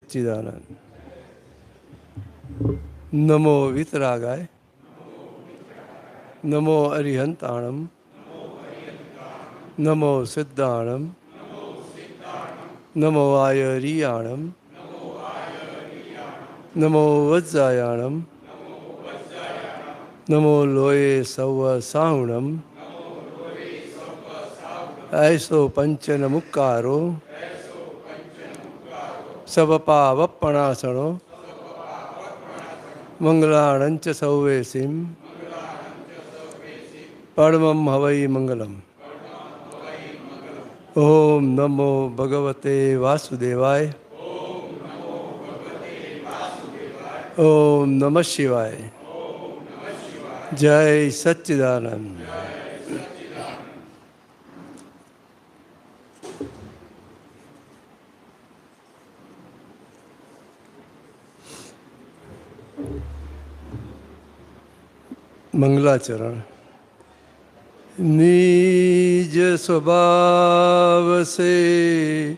સચ્ચિદાનંદ. નમો વિતરાગાય, નમો અરિહંતાણમ, નમો સિદ્ધાણમ, નમો આયરિયાણમ, નમો વજ્જાયાણમ, નમો લોયે સૌ સાહુણમ, ऐसो पंचन मुक्कारो सबपा वप्पणासणो मंगलाणंच सौवेसिम परमं हवै मंगलम. ओम नमो भगवते वासुदेवाय. ओम नमः शिवाय. जय सच्चिदानंद. मंगलाचरण. निज स्वभाव से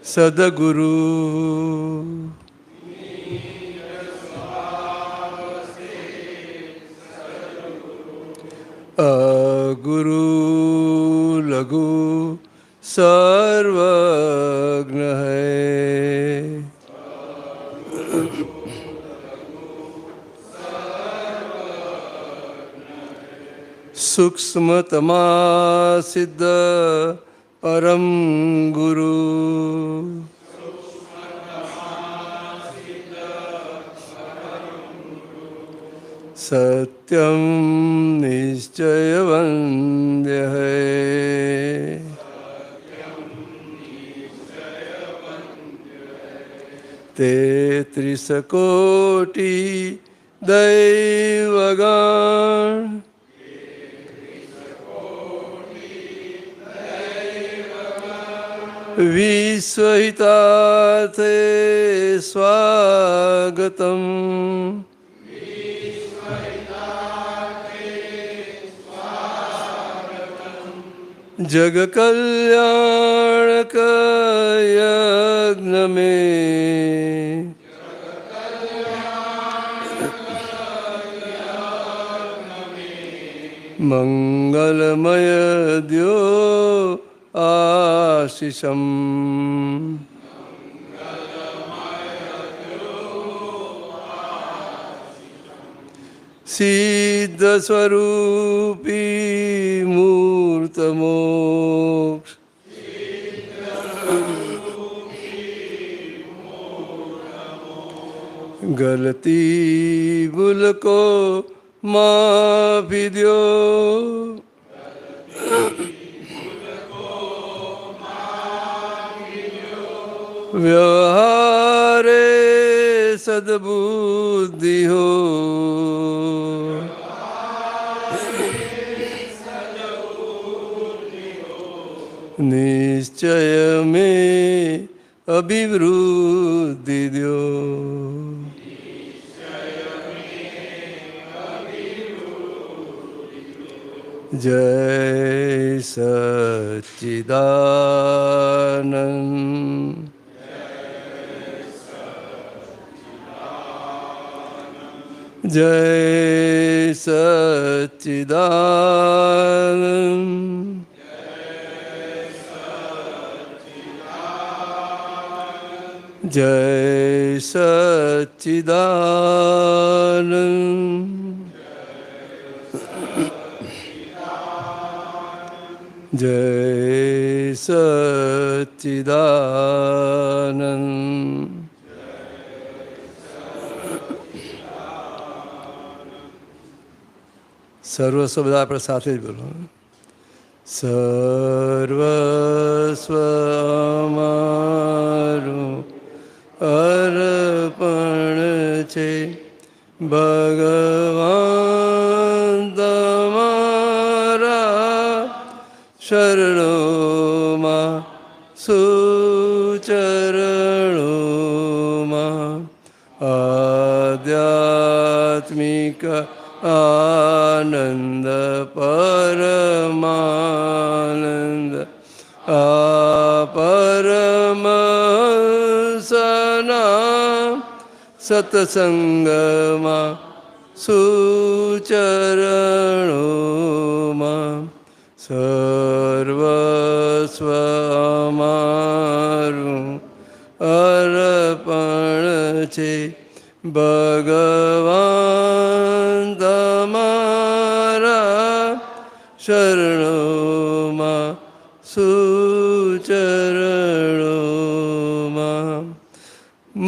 सदगुरु अगुरु लघु सर्वज्ञ है. सूक्ष्मतमा सिद्ध परम गुरु सत्यम निश्चय वंद्य है. तेत्रिस कोटि दैवगण विश्वहितार्थे स्वागतम्. जग कल्याणक यज्ञ में मंगलमय द्यो आशीषम. सिद्ध स्वरूपी मूर्त मोक्ष गलती भूल को माफी द्यो. व्यवहारे सद्बुद्धि हो. निश्चय में अभिवृद्धि द्यो. जय सच्चिदानंद. जय सच्चिदानंद. जय सच्चिदानंद. जय सच्चिदानंद. સર્વસ્વ બધા આપણે સાથે જ બોલો. સર્વસ્વ અમારું અર્પણ છે ભગવાન તમારા શરણોમાં સુચરણોમાં આધ્યાત્મિક આનંદ પરમાનંદ આ પરમહંસના સત્સંગમાં સુચરણોમાં સર્વસ્વ અમારું અર્પણ છે. ભગવાન તમારા શરણોમાં સુચરણોમાં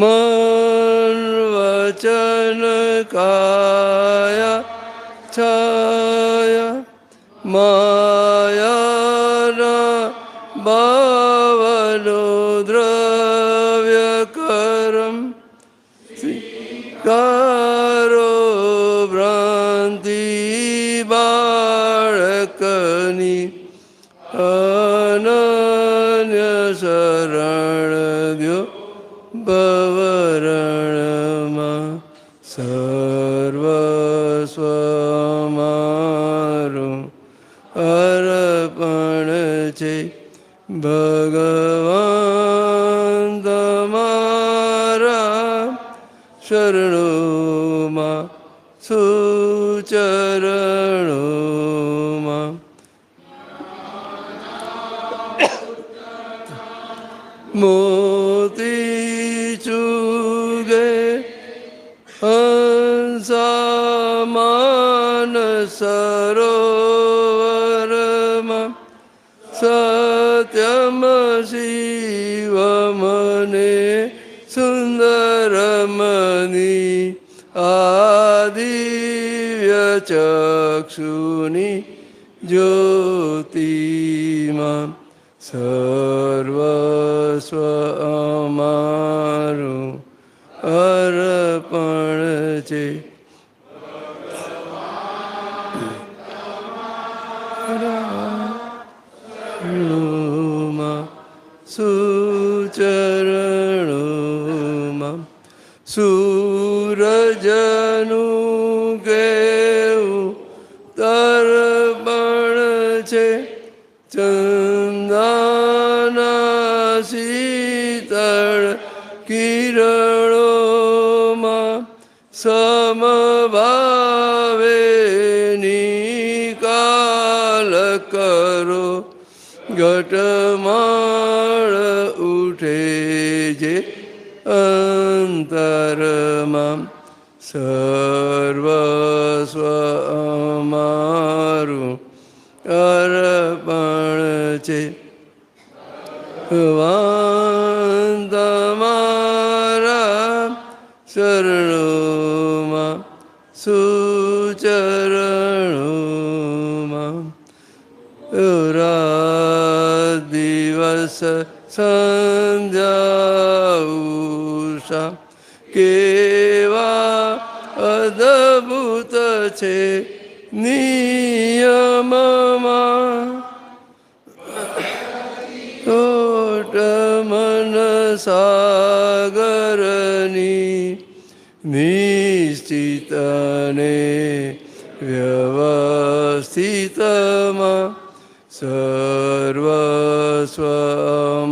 મન વચન કાયા છાયા માયાના ભાવનો દ્રવ્ય કરમ કારો ભ્રાંતિ બાળકની અનન્ય શરણ દ્યો ભવરણમાં સર્વસ્વ મારું અર્પણ છે. ભગવાન તમારા શરણોમાં સુચરણોમાં મોતી ચૂગે હંસામાન સરોવરમાં સત્યમ શિવમને સુંદરમની આદિવ્ય ચક્ષુની જ્યોતિમાં સર્વસ્વ અમારું અર્પણ છે. સુચરણોમાં સૂરજનું કેવું તર્પણ છે. ચંદાના શીતળ કિરણોમાં સમભાવે નિકાલ કરો. ઘટમાળ ઉઠે જે અંતરમાં સર્વસ્વ અમારું અર્પણ છે. ભગવાન તમારા શરણોમાં સુચરણોમાં રાત દિવસ સંધ્યા ઉષા કેવા અદ્ભુત છે નિયમમાં. તોટ મન સાગરની નિશ્ચિતને વ્યવસ્થિતમાં સર્વસ્વ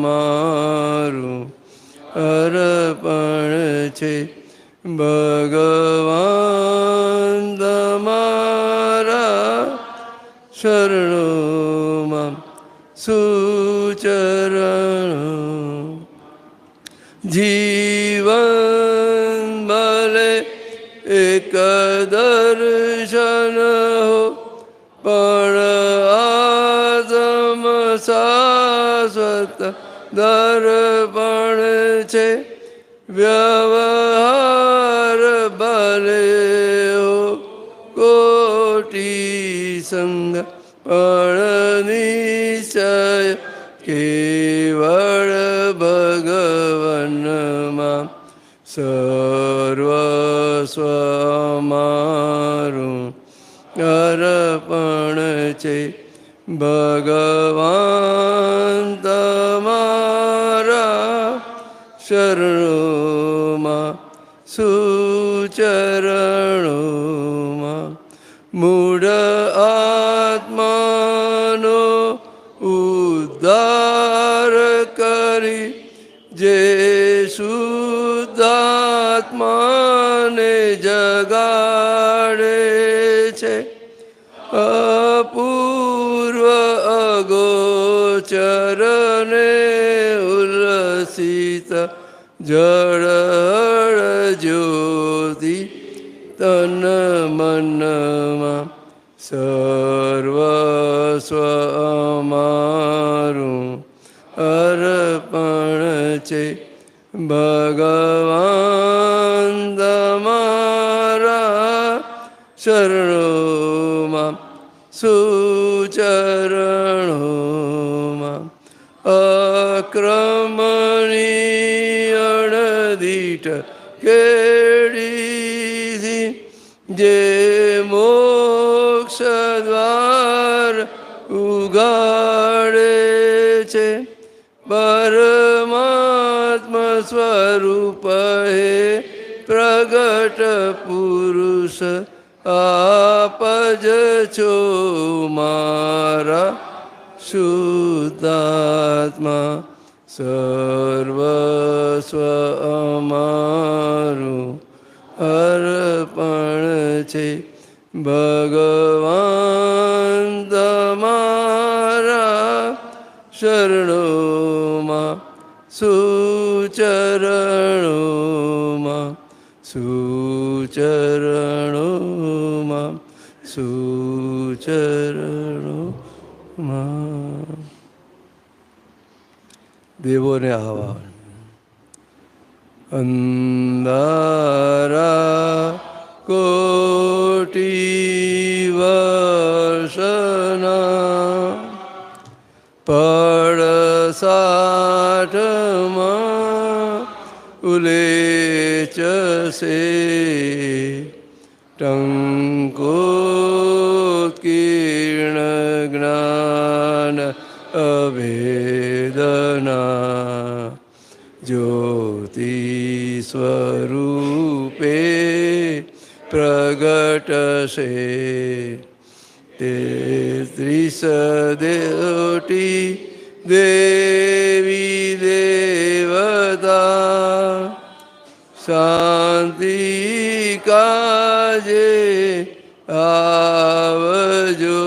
મારું અર્પણ છે. ભગવાન તમારા શરણોમાં સુચરણો. જીવન ભલે એક દર્શન હો પણ આદમ શાશ્વત દર્પણ છે. વ્યવહાર ભલે હો કોટી સંગ પણ નિશ્ચય કેવળ ભગવનમાં સર્વસ્વ મારું અર્પણ છે. ભગવાન તમારા શરણોમાં સુચરણોમાં મૂળ આત્માનો ઉદ્ધાર કરી જે શુદ્ધા આત્માને જગાડે છે, અપૂર્વ અગોચરને ઉલ્લસિત જળ જ્યોતિ તન મનમાં સર્વસ્વ અમારું અર્પણ છે. ભગવાન તમારા શરણોમાં સુચરણોમાં અક્રમણી અણદીઠ કેડીથી જે મોક્ષ દ્વાર ઉગાડે છે, પરમાત્મા સ્વરૂપ હે પ્રગટ પુરુષ આપ જ છો મારા શુદ્ધાત્મા. સર્વસ્વ અમારું અર્પણ છે. ભગવાન તમારા શરણોમાં સુચરણોમાં સુચરણોમાં સુચરણોમાં. દેવોને આહવાન. અંધારા કોટી વર્ષના પડસાઠમાં ઉલેચશે, ટંકોત્કીર્ણ જ્ઞાન અભેદના જ્યોતિ સ્વરૂપે પ્રગટશે. તેત્રીસ દેવટી દેવી દેવતા શાંતિ કાજે આવજો.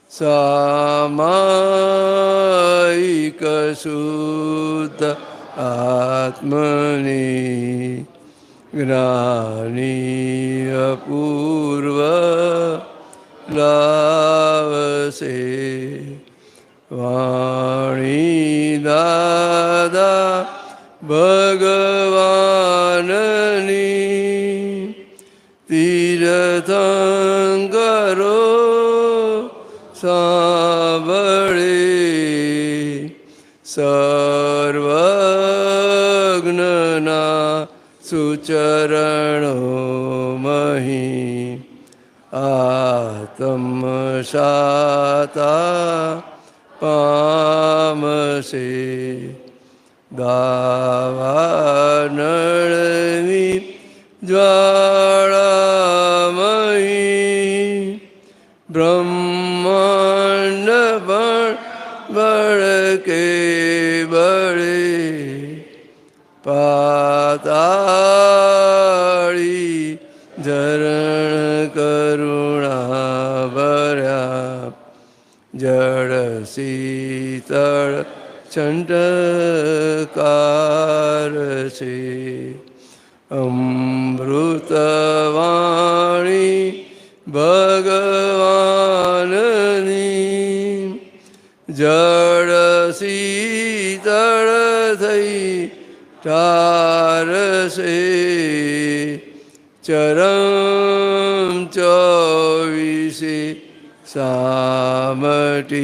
સામાયિક શુદ્ધ આત્મની જ્ઞાની અપૂર્વ લાવશે. વાણી દાદા ભગવાનની તીર્થંકરો સાંભળે. સર્વજ્ઞના સુચરણો મહી આત્મસાતા પામશે. દાવાનળની જ્વાળામયી બ્રહ્માંડ પણ બળકે બળે. પાતાળી ધરણ કરુણા ભર્યા જળ શીતળ છંટકાર છે. અમૃતવાણી ભગવાનની જળ શીતળ થઈ ઠારશે. ચરમ 24 સામટી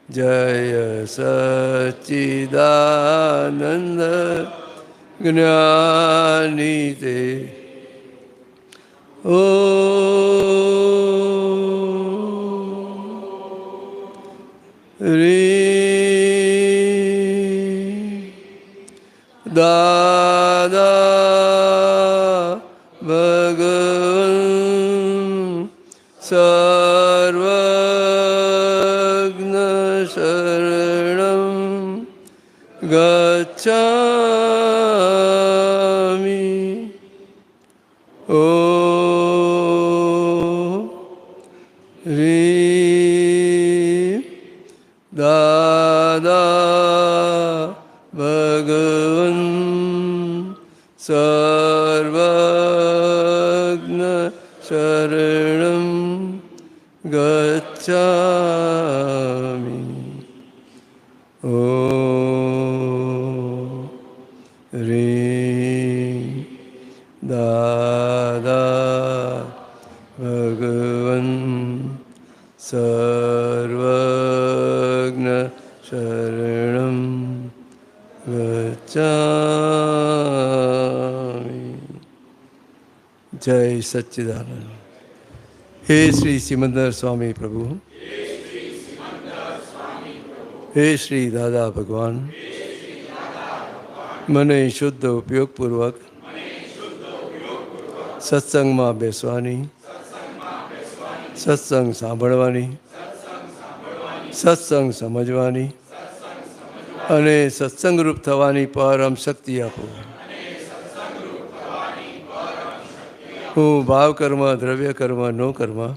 જય સચ્ચિદાનંદ જ્ઞાની તે. ઓ દાદા ભગવન સર્વજ્ઞ શરણં ગચ્છામિ. ભગવન સર્વજ્ઞ શરણં ગચ્છામિ. ॐ ह्रीं दादा भगवन् सर्वज्ञ शरणं गच्छामि. जय सच्चिदानंद. हे श्री सिमंदर स्वामी प्रभु, हे श्री दादा भगवान, મને શુદ્ધ ઉપયોગપૂર્વક સત્સંગમાં બેસવાની, સત્સંગ સાંભળવાની, સત્સંગ સમજવાની અને સત્સંગરૂપ થવાની પરમ શક્તિ આપો. હું ભાવ કર્મ, દ્રવ્ય કર્મ, નો કર્મ,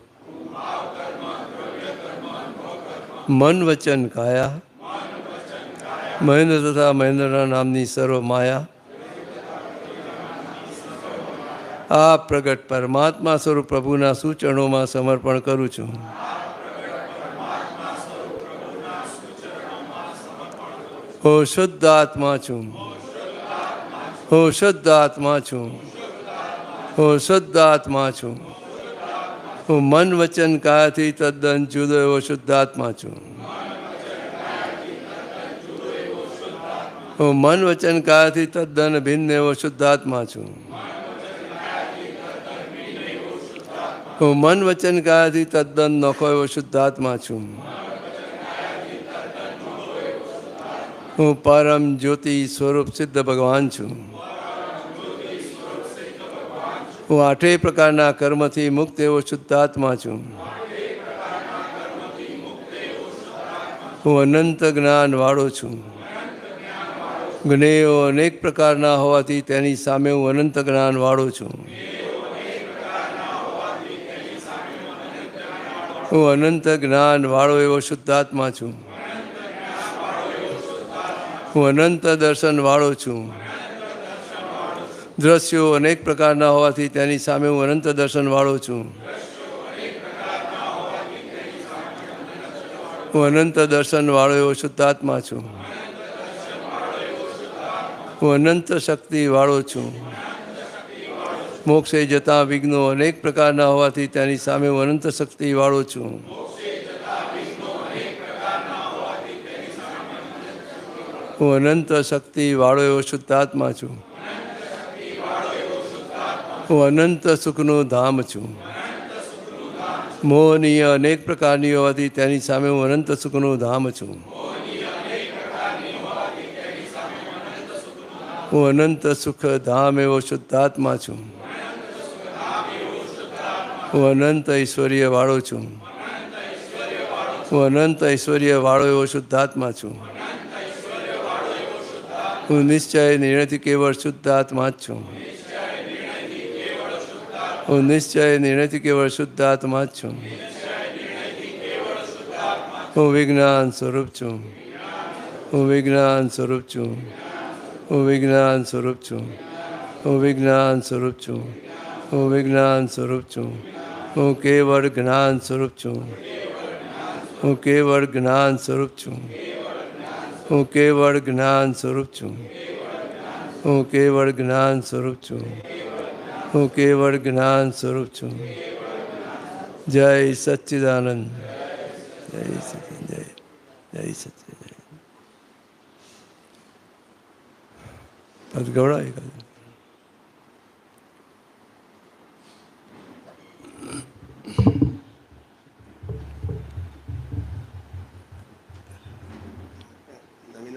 મન વચન કાયા, મહેન્દ્ર તથા મહેન્દ્રના નામની સર્વ માયા આ પ્રગટ પરમાત્મા સ્વરૂપ પ્રભુના સૂચનોમાં સમર્પણ કરું છું. હું શુદ્ધ આત્મા છું, હું શુદ્ધ આત્મા છું, હું શુદ્ધ આત્મા છું. હું મન વચન કાયાથી તદ્દન જુદો એવો શુદ્ધ આત્મા છું. હું મન વચન કાયાથી તદ્દન ભિન્ન એવો શુદ્ધાત્મા છું. હું મન વચન કાયાથી તદ્દન નોખો એવો શુદ્ધાત્મા છું. હું પરમ જ્યોતિ સ્વરૂપ સિદ્ધ ભગવાન છું. હું આઠેય પ્રકારના કર્મથી મુક્ત એવો શુદ્ધાત્મા છું. હું અનંત જ્ઞાન વાળો છું. જ્ઞેયો અનેક પ્રકારના હોવાથી તેની સામે હું અનંત જ્ઞાન વાળો છું. હું અનંત જ્ઞાન વાળો એવો શુદ્ધાત્મા છું. હું અનંત દર્શન વાળો છું. દ્રશ્યો અનેક પ્રકારના હોવાથી તેની સામે હું અનંત દર્શન વાળો છું. હું અનંત દર્શન વાળો એવો શુદ્ધાત્મા છું. હું અનંત શક્તિ વાળો છું. મોક્ષે જતા વિઘ્નો અનેક પ્રકારના હોવાથી તેની સામે હું અનંત શક્તિ વાળો છું. હું અનંત શક્તિ વાળો એવો શુદ્ધાત્મા છું. હું અનંત સુખનું ધામ છું. મોહનીય અનેક પ્રકારની હોવાથી તેની સામે હું અનંત સુખનું ધામ છું. હું અનંત સુખ ધામ એવો શુદ્ધાત્મા છું. હું અનંત ઐશ્વર્ય વાળો છું. હું અનંત ઐશ્વર્ય વાળો એવો શુદ્ધાત્મા છું. હું નિશ્ચય નિર્ણયથી કેવળ શુદ્ધાત્મા જ છું. હું નિશ્ચય નિર્ણયથી કેવળ શુદ્ધાત્મા જ છું. હું વિજ્ઞાન સ્વરૂપ છું. હું વિજ્ઞાન સ્વરૂપ છું. હું વિજ્ઞાન સ્વરૂપ છું. હું વિજ્ઞાન સ્વરૂપ છું. હું વિજ્ઞાન સ્વરૂપ છું. હું કેવળ જ્ઞાન સ્વરૂપ છું. હું કેવળ જ્ઞાન સ્વરૂપ છું. હું કેવળ જ્ઞાન સ્વરૂપ છું. હું કેવળ જ્ઞાન સ્વરૂપ છું. હું કેવળ જ્ઞાન સ્વરૂપ છું. જય સચ્ચિદાનંદ. જય સચ્ચિદાનંદ. જય સચ્ચિદાનંદ. પદ ગવડાય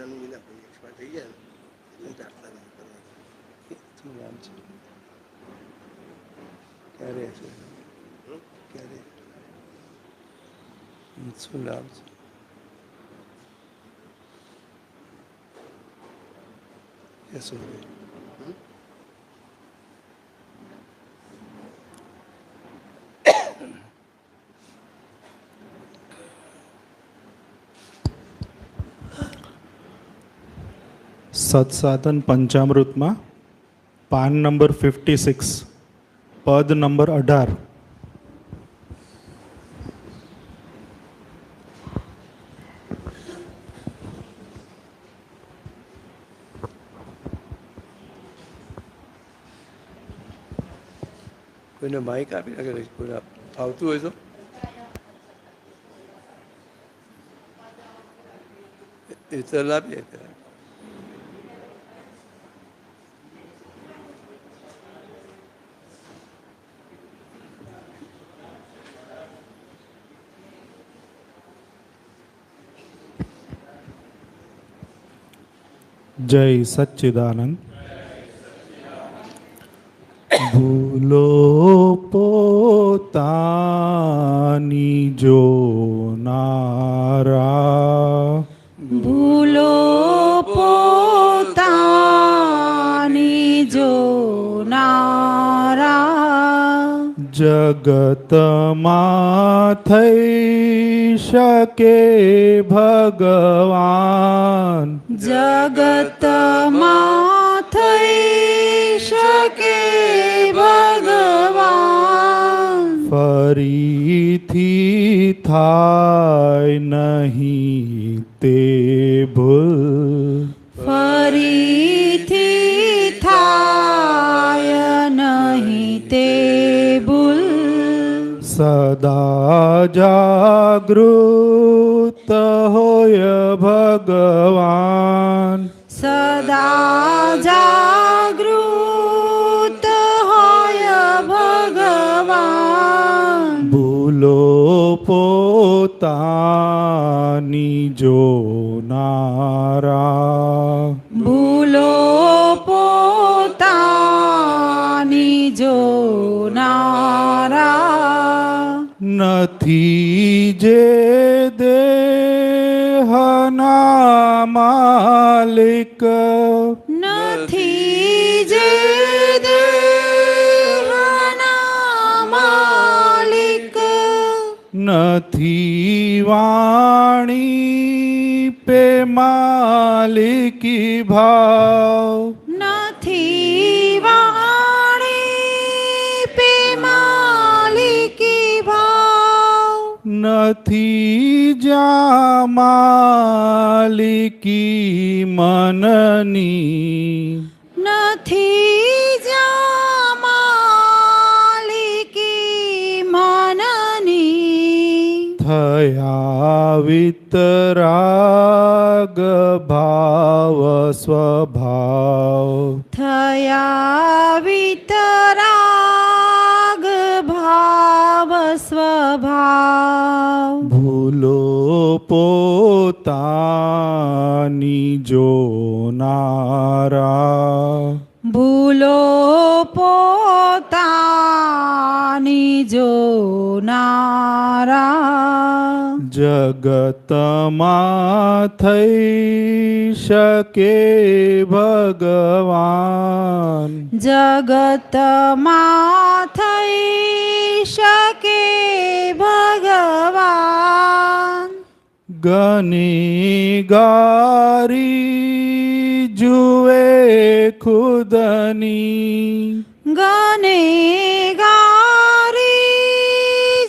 નવીના થઈ ગયા શું નામ છે? ક્યારે ક્યારે શું નામ છે? યશોભાઈ. સત્સાધન પંચામૃતમાં પાન નંબર 56 પદ નંબર 18. કોઈને માઇક આપી નાખે, કોઈને આવતું હોય તો એ તો આપીએ. જય સચ્ચિદાનંદ. ભૂલો પોતાની જોનારા, ભૂલો પોતાની જોનારા, જગતમાં થઈ શકે ભગવાન, જગતમાં થઈ શકે ભગવાન, ફરીથી થાય નહીં તે ભૂલ, ફરીથી થાય નહીં તે ભૂલ, સદા જાગૃત હોય ભગવાન, સદા જાગૃત હોય ભગવાન, ભૂલો પોતાની જોનારા, ભૂલો પોતાની જોનારા, નથી જે દેહના માલિક, નથી જે દેહના માલિક, નથી વાણી પે માલિકી ભાવ, નથી વાણી પે માલિકી ભાવ, નથી જ્યાં માલિકી મનની, નથી જ્યાં માલિકી મનની, થયા વિતરાગ ભાવ સ્વભાવ, થયા વિતરાગ ભાવ સ્વભાવ, ભૂલો પોતાની જોનારા, ભૂલો પોતાની જોનારા, જગતમાં થઈ શકે ભગવાન, જગતમાં થઈ શકે ભગવાન, ગનેગારી જુએ ખુદની, ગનેગારી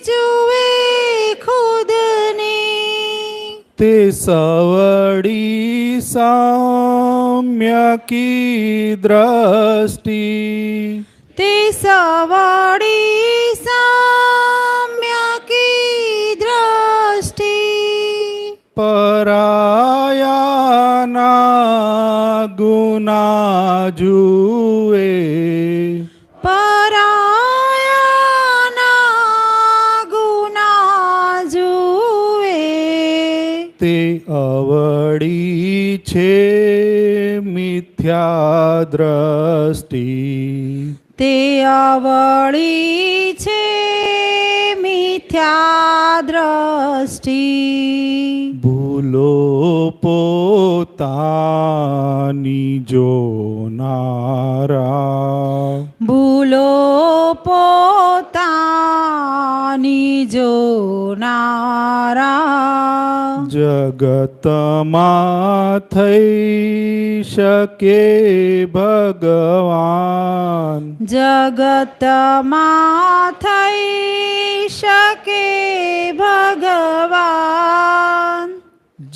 જુએ ખુદની, તે સવડી સામ્યકી દ્રષ્ટિ, તે સવડી સામ્યકી દ્રષ્ટિ, પરાયાના ગુના જુએ, પરાયાના ગુના જુએ, તે અવળી છે મિથ્યા દ્રષ્ટિ, તે અવળી છે મિથ્યા દ્રષ્ટિ, ભૂલો પોતાની જોનારા, ભૂલો પોતાની જોનારા, જગતમાં જગતમાં થઈ શકે ભગવાન, જગતમાં થઈ શકે ભગવાન.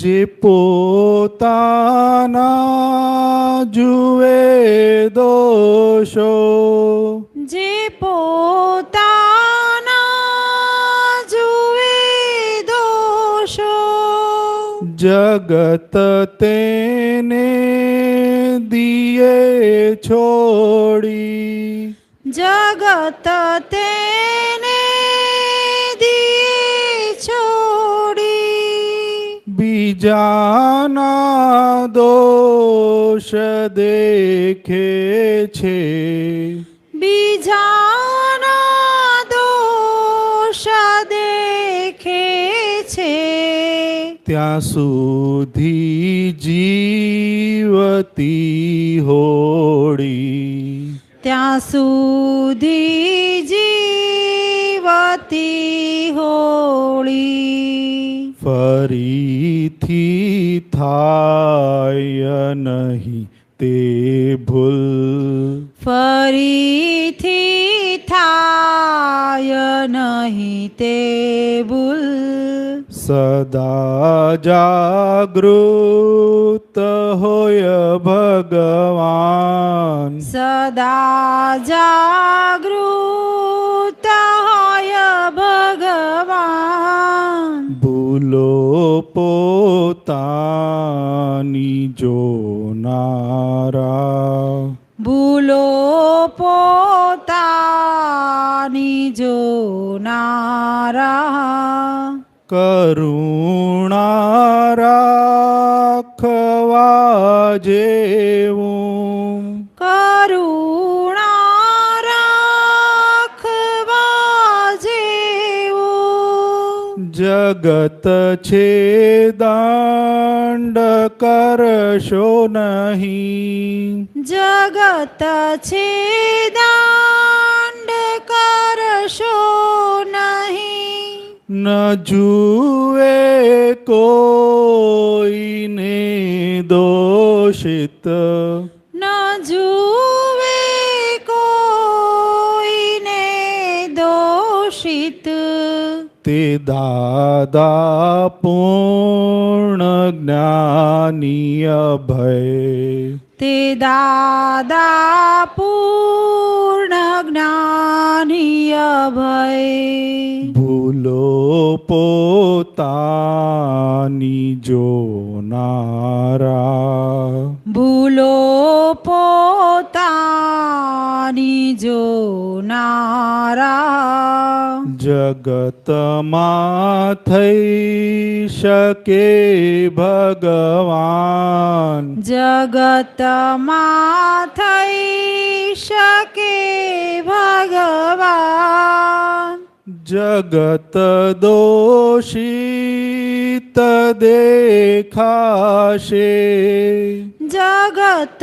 જે પોતાના જુએ દોષો, જે પોતાના જુએ દોષો, જગત તેને દિયે છોડી, જગત તેને દિયે છોડી, બીજાના દોષ દેખે છે, બીજાના દોષ દેખે છે, ત્યાં સુધી જીવતી હોડી, ત્યાં સુધી જીવતી હોળી. ફરીથી થાય નહીં તે ભૂલ, ફરીથી થાય નહીં તે ભૂલ, સદા જાગૃત હોય ભગવાન, સદા જાગૃત હોય ભગવાન. ભૂલો પોતાની જોનારા, ભૂલો પોતાની જોનારા, કરુણા રાખવા જેવું, કરુણા રાખવા જેવું, જગત છે દંડ કરશો નહીં, જગત છે દંડ કરશો નહીં, ન જુએ કોઈને દોષિત, ન જુએ કોઈને દોષિત, તે દાદા પૂર્ણ જ્ઞાની અભય, તે દાદા પૂર્ણ જ્ઞાની અભય. ભૂલો પોતાની જોનારા, ભૂલો પોતાની જોનારા, જગતમાં થઈ શકે ભગવાન, જગતમાં થઈ શકે ભગવાન. જગત દોષિત દેખાશે, જગત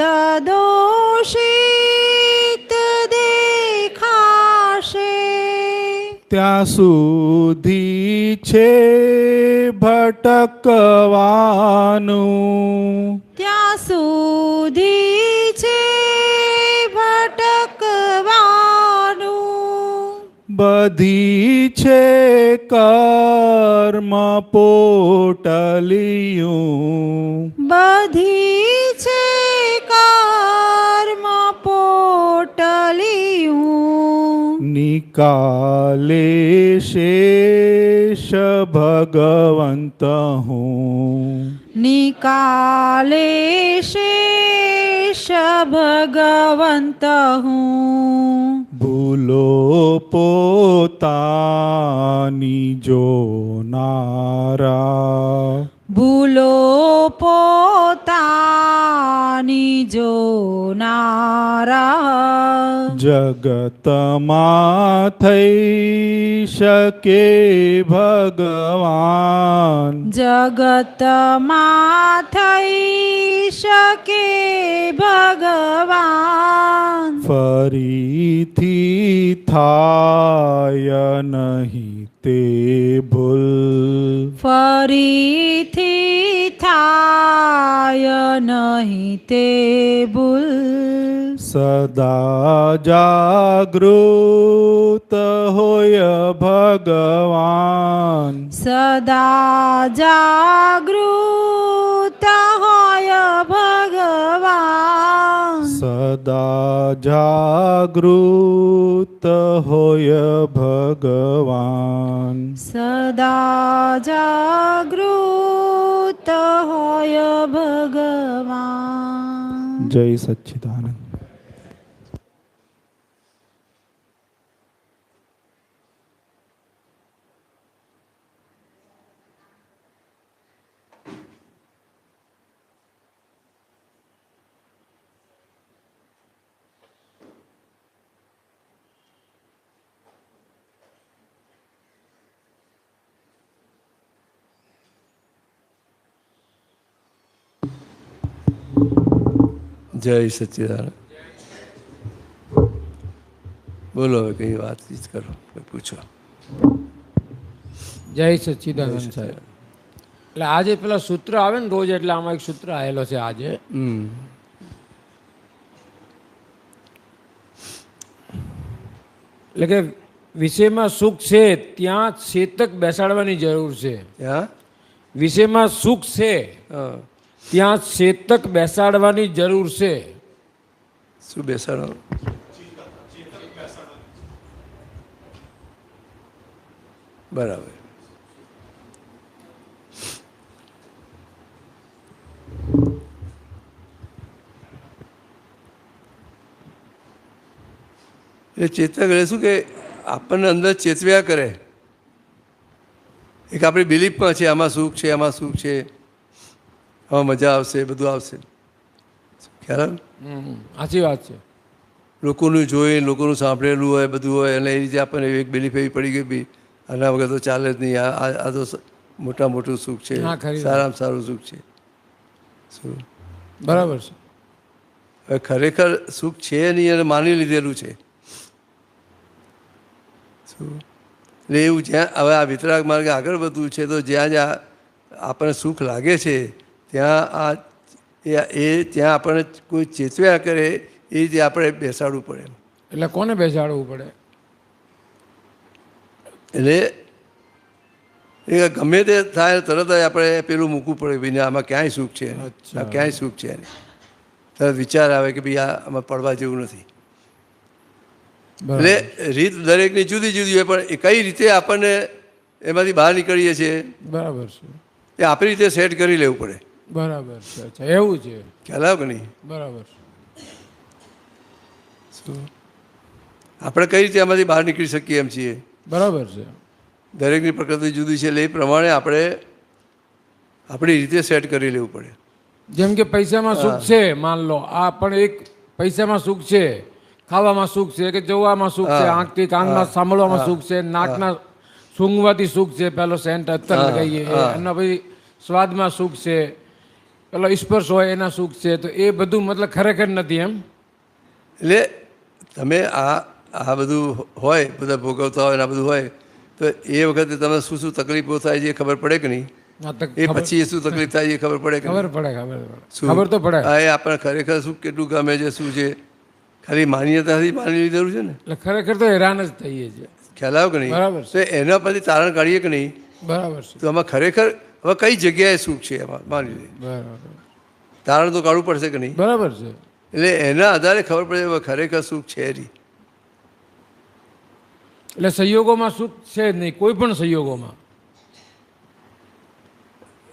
દોષિત દેખાશે, ત્યાં સુધી છે ભટકવાનું, ત્યાં સુધી છે ભટકવાનું, બધી છે કર્મ પોટલિયું, બધી છે કર્મ પોટલિયું, નિકાલે શેષ ભગવંત હું, નિકાલે શેષ ભગવંત હું. ભૂલો પોતાની જોનારા, ભૂલો પોતાની જોનારા, જગતમાં થઈ શકે ભગવાન, જગતમાં થઈ શકે ભગવાન. ફરીથી થાય નહીં તે ભૂલ, ફરીથી જાય નહીં તે ભૂલ સદા જાગૃત હોય ભગવાન સદા જાગૃત હોય ભગવાન સદા જાગૃત હોય ભગવાન સદા જાગૃત હોય ભગવાન જય સચ્ચિદાનંદ. જય સચ્ચિદાનંદ. બોલો હવે કઈ વાતચીત કરો, પૂછો. જય સચ્ચિદાનંદ સાહેબ. એટલે આજે પેલા સૂત્ર આવે ને રોજ, એટલે આમાં એક સૂત્ર આવેલો છે આજે. એટલે કે વિષયમાં સુખ છે ત્યાં ચેતક બેસાડવાની જરૂર છે. વિષયમાં સુખ છે ત્યાં ચેતક બેસાડવાની જરૂર છે. શું બેસાડવાનું? બરાબર. એ ચેતક એટલે શું કે આપણને અંદર ચેતવ્યા કરે. એક આપણી બિલીફમાં છે આમાં સુખ છે, આમાં સુખ છે, આમાં મજા આવશે, બધું આવશે. ખ્યાલ? સાચી વાત છે. લોકોનું જોઈ, લોકોનું સાંભળેલું હોય, બધું હોય, અને એ રીતે આપણને એક બિલીફ એવી પડી ગઈ બી આના વગર તો ચાલે જ નહીં. આ તો મોટા મોટું સુખ છે, સારામાં સારું સુખ છે. શું બરાબર છે? હવે ખરેખર સુખ છે નહીં અને માની લીધેલું છે. શું એટલે એવું જ્યાં હવે આ વિતરાગ માર્ગે આગળ વધવું છે તો જ્યાં જ્યાં આપણને સુખ લાગે છે ત્યાં ત્યાં આપણને કોઈ ચેતવ્યા કરે એ રીતે આપણે બેસાડવું પડે. એટલે કોને બેસાડવું પડે? એટલે એ ગમે તે થાય તરત જ આપણે પેલું મૂકવું પડે, ભાઈ આમાં ક્યાંય સુખ છે, આ ક્યાંય સુખ છે. તરત વિચાર આવે કે ભાઈ આમાં પડવા જેવું નથી. એટલે રીત દરેકની જુદી જુદી હોય, પણ એ કઈ રીતે આપણને એમાંથી બહાર નીકળીએ છીએ બરાબર છે એ આપણી રીતે સેટ કરી લેવું પડે. બરાબર છે. અચ્છા, એવું છે. ખ્યાલ આવે કે નહીં? બરાબર. શું આપણે કઈ રીતે આમાંથી બહાર નીકળી શકીએ એમ છીએ? બરાબર છે. દરેકની પ્રકૃતિ જુદી છે એટલે એ પ્રમાણે આપણે આપણી રીતે સેટ કરી લેવું પડે. જેમ કે પૈસામાં સુખ છે, માન લો આ પણ એક પૈસામાં સુખ છે, ખાવામાં સુખ છે, કે જોવામાં સુખ છે, આંખથી કાનમાં સાંભળવામાં સુખ છે, નાકના સૂંઘવાથી સુખ છે, પેલો સેન્ટ અત્તર લગાવીએ એના પછી સ્વાદમાં સુખ છે, પેલો સ્પર્શ હોય એના સુખ છે. તો એ બધું મતલબ ખરેખર નથી એમ? એટલે તમે આ બધું હોય, બધા ભોગવતા હોય ને આ બધું હોય તો એ વખતે તમે શું શું તકલીફો થાય છે એ ખબર પડે કે નહીં? એ પછી શું તકલીફ થાય છે એ ખબર પડે કે? ખબર પડે. ખબર તો પડે. હા, એ આપણને ખરેખર શું કેટલું ગમે છે, શું છે, ખાલી માન્યતાથી માની લીધેલું છે ને. એટલે ખરેખર તો હેરાન જ થઈએ છીએ. ખ્યાલ આવ્યો કે નહીં? બરાબર. તો એના પરથી તારણ કાઢીએ કે નહીં? બરાબર છે. તો આમાં ખરેખર હવે કઈ જગ્યાએ સુખ છે એમાં માની લે. બરાબર. તારણ તો કાઢવું પડશે કે નહીં? બરાબર છે. એટલે એના આધારે ખબર પડે હવે ખરેખર સુખ છે નહીં. એટલે સંયોગોમાં સુખ છે જ નહીં, કોઈ પણ સંયોગોમાં.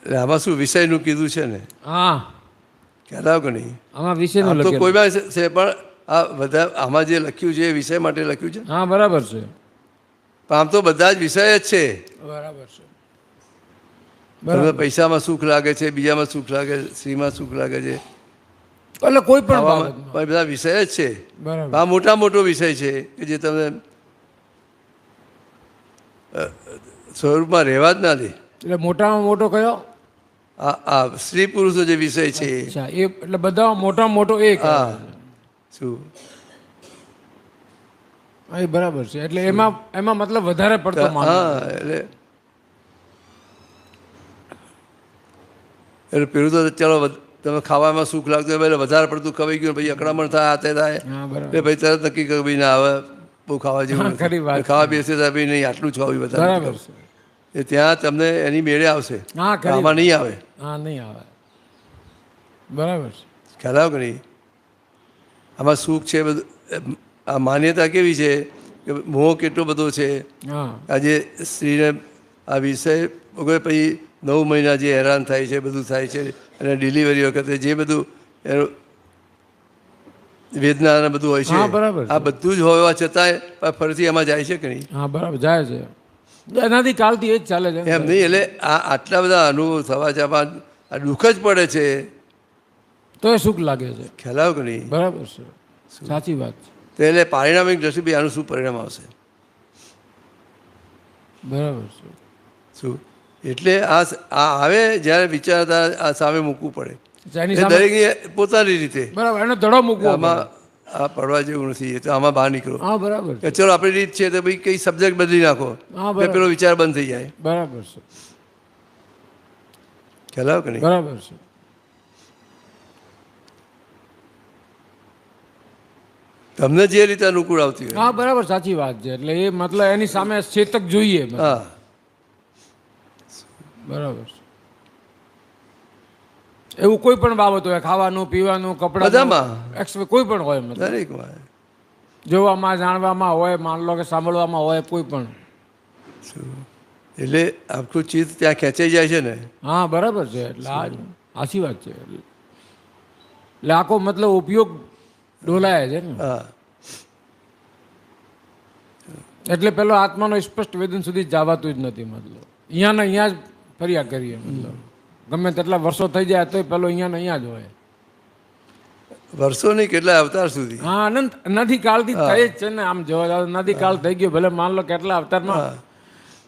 એટલે આમાં શું વિષયનું કીધું છે ને? હા, ખ્યાલ આવ્યો કે નહીં? આમાં વિષયનું તો લખેલું કોઈમાં છે પણ આ બધા આમાં જે લખ્યું છે એ વિષય માટે લખ્યું છે. હા, બરાબર છે. પણ આમ તો બધા જ વિષય જ છે. બરાબર છે. તમને પૈસામાં સુખ લાગે છે, બીજામાં સુખ લાગે છે, સ્ત્રીમાં સુખ લાગે છે, એટલે કોઈ પણ ખાવામાં, બાબતમાં. પણ બધા વિષય જ છે. બરાબર. આ મોટા મોટો વિષય છે કે જે તમને સ્વરૂપમાં રહેવા જ ના દે. એટલે મોટામાં મોટો કયો? આ સ્ત્રી પુરુષનો જે વિષય છે. અચ્છા, એ એટલે બધા મોટામાં મોટો એક. હા, શું હા, એ બરાબર છે. એટલે એમાં મતલબ વધારે પડતો માનવો. હા, એટલે પેલું તો ચાલો તમે ખાવામાં સુખ લાગતું હોય વધારે પડતું ખવાઈ ગયું પછી અકળામણ થાય આ તે થાય હા બરાબર એટલે ભાઈ તરત નક્કી કર્યું ભાઈ ના હવે બહુ ખાવા જેવું હા, ખરી વાત નથી. ખાવા બેસે તો ભાઈ નહીં આટલું જ ખાવું વધારે બરાબર નથી છે ખાવું. એ ત્યાં તમને એની મેળે આવશે, હા ખરી આમાં નહીં આવે. હા નહીં આવે બરાબર છે ખ્યાલ આવે કે નહીં? આમાં સુખ છે બધું. આ માન્યતા કેવી છે કે મોહ કેટલો બધો છે. હા આજે સ્ત્રીને આ વિષય વગર પછી 9 મહિના જે હેરાન થાય છે બધું થાય છે અને ડિલિવરી વખતે જે બધું એનું વેદના અને બધું હોય હા, છે બરાબર છે. આ બધું જ હોવા છતાંય ફરીથી એમાં જાય છે કે નહીં? હા બરાબર જાય છે એનાથી કાલથી એ જ ચાલે છે એમ નહીં. એટલે આ આટલા બધા અનુભવ થવા છતાં આ દુઃખ જ પડે છે. તો એ સુખ લાગે છે ખ્યાલ આવે કે નહીં? બરાબર છે સાચી વાત છે તો એટલે પારિણામિક દ્રષ્ટિ આનું શું પરિણામ આવશે? બરાબર છે શું એટલે આ આવે જ્યારે વિચારતા આ સામે મૂકવું પડે. એની એ સામે દરેકની પોતાની રીતે. બરાબર એને ધડો મૂકવો આમાં આ પડવા જેવું નથી. એ તો આમાં બહાર નીકળો હા બરાબર કે છે ચલો આપણી રીત છે તો ભાઈ કઈ સબ્જેક્ટ બદલી નાખો હા, એટલે બરાબર. પેલો વિચાર બંધ થઈ જાય. બરાબર છે ખ્યાલ આવે કે નહીં? બરાબર છે તમને જે રીતે અનુકૂળ આવતી હોય. હા બરાબર સાચી વાત છે એટલે એ મતલબ એની સામે ચેતક જોઈએ મતલબ. હા બરાબર છે એવું કોઈ પણ બાબત હોય ખાવાનું પીવાનું કપડાં બધામાં. કોઈ પણ હોય મતલબ દરેકમાં. જોવામાં જાણવામાં હોય માન લો કે સાંભળવામાં હોય કોઈ પણ એટલે આખું ચિત્ત ત્યાં ખેંચાઈ જાય છે ને. હા બરાબર છે એટલે આ સાચી વાત છે એટલે આખો મતલબ ઉપયોગ ડોલાય છે ને હા એટલે પેલો આત્માનો સ્પષ્ટ વેદન સુધી જવાતું જ નથી મતલબ અહીંયા ને અહીંયા જ ફર્યા કરીએ મતલબ ગમે તેટલા વર્ષો થઈ જાય તોય પેલો અહીંયા ને અહીંયા જ હોય વર્ષો નહીં કેટલા અવતાર સુધી. હા અનંત નથી કાળથી થઈ જ છે ને આમ જોવા જાવ નથી કાળ થઈ ગયો ભલે માન લો કેટલા અવતારમાં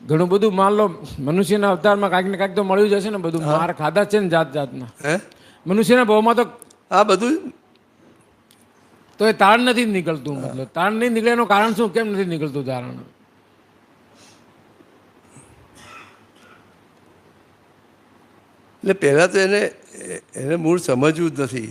ઘણું બધું માન લો મનુષ્યના અવતારમાં કાંઈક ને કાંઈક તો મળ્યું જશે ને બધું માર ખાધા છે ને જાત જાતના હે મનુષ્યના ભાવમાં તો આ બધું તો એ તારણ નથી નીકળતું મતલબ તારણ નહીં નીકળે એનું કારણ શું કેમ નથી નીકળતું તારણ એટલે પહેલાં તો એને મૂળ સમજવું જ નથી.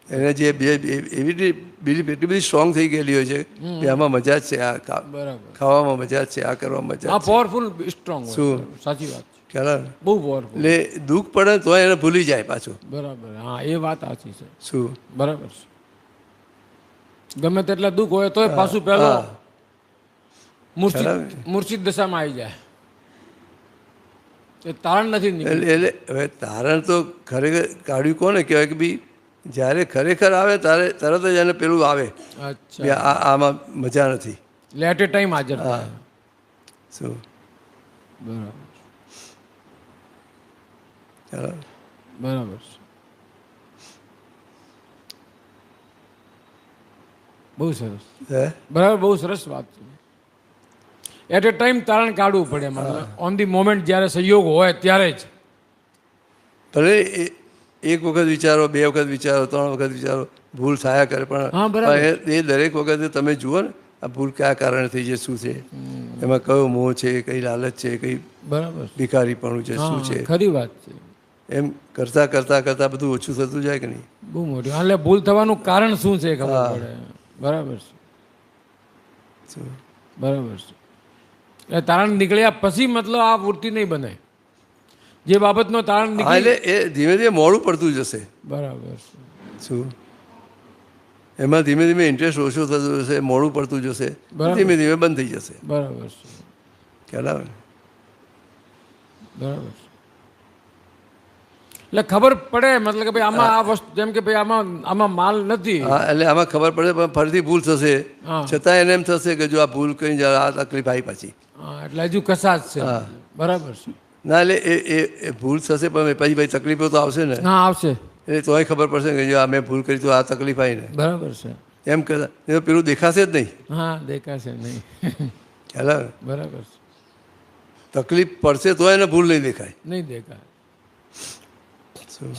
એને જે એવી બિલીફ એટલી બધી સ્ટ્રોંગ થઈ ગયેલી હોય છે કે આમાં મજા જ છે, આ બરાબર ખાવામાં મજા જ છે, આ કરવામાં મજા હા જ છે. પાવરફુલ સ્ટ્રોંગ શું? સાચી વાત છે ખ્યાલ આવે ને? બહુ પાવરફુલ એટલે દુઃખ પડે ને તો એને ભૂલી જાય પાછું. બરાબર હા એ વાત સાચી છે શું? બરાબર છે ગમે તેટલા દુઃખ હોય તોય પાછું પહેલો હા. મૂર્છિત દશામાં આવી જાય એ તારણ નથી નીકળતું એટલે હવે તારણ તો ખરેખર કાઢ્યું કોને કહેવાય કે ભાઈ જ્યારે ખરેખર આવે ત્યારે તરત જ એને પેલું આવે અચ્છા કે આમાં મજા નથી. એટલે એટ એ ટાઈમ હાજર હા થાય. શું? બરાબર ખ્યાલ આવે? બરાબર છે બહુ સરસ હે બરાબર બહુ સરસ વાત છે એટ એ ટાઈમ તારણ કાઢવું પડે મતલબ ઓન ધી મોમેન્ટ જ્યારે સંયોગ હોય ત્યારે જ ભલે એક વખત વિચારો, 2 વખત વિચારો, 3 વખત વિચારો, ભૂલ થયા કરે હા, બરાબર. પણ એ દરેક વખતે તમે જુઓ ને આ ભૂલ કયા કારણે થઈ છે, શું છે, એમાં કયો મોહ છે, કઈ લાલચ છે, કઈ બરાબર ભિખારીપણું છે, શું હા છે, ખરી વાત છે એમ કરતાં કરતાં કરતાં બધું ઓછું થતું જાય કે નહીં? બહુ મોટી એટલે ભૂલ થવાનું કારણ શું છે એ ખબર પડે બરાબર છે શું? બરાબર છે એટલે તારણ નીકળ્યા પછી મતલબ આ વૃત્તિ નહીં બને જે બાબતનો તારણ હા નીકળી એટલે એ ધીમે ધીમે મોડું પડતું જશે. બરાબર છે શું? એમાં ધીમે ધીમે ઇન્ટરેસ્ટ ઓછો થતો જશે, મોડું પડતું જશે, બરાબર. ધીમે ધીમે બંધ થઈ જશે. બરાબર છે ખ્યાલ આવે ને? બરાબર છે એટલે ખબર પડે મતલબ કે ભાઈ આમાં આ વસ્તુ જેમ કે ભાઈ આમાં માલ નથી હા એટલે આમાં ખબર પડે પણ ફરીથી ભૂલ થશે હા. છતાં એને એમ થશે કે જો આ ભૂલ કરી જાય આ તકલીફ આવી પાછી. હા એટલે હજુ કસાશ છે હા. બરાબર છે ના એટલે એ ભૂલ થશે પણ પછી ભાઈ તકલીફો તો આવશે ને હા આવશે એટલે તોય ખબર પડશે કે જો આ મેં ભૂલ કરી તો આ તકલીફ આવી ને બરાબર છે એમ કરતા એ પેલું દેખાશે જ નહીં. હા દેખાશે નહીં ખ્યાલ આવે? બરાબર છે તકલીફ પડશે તો એને ભૂલ નહીં દેખાય. નહીં દેખાય શું?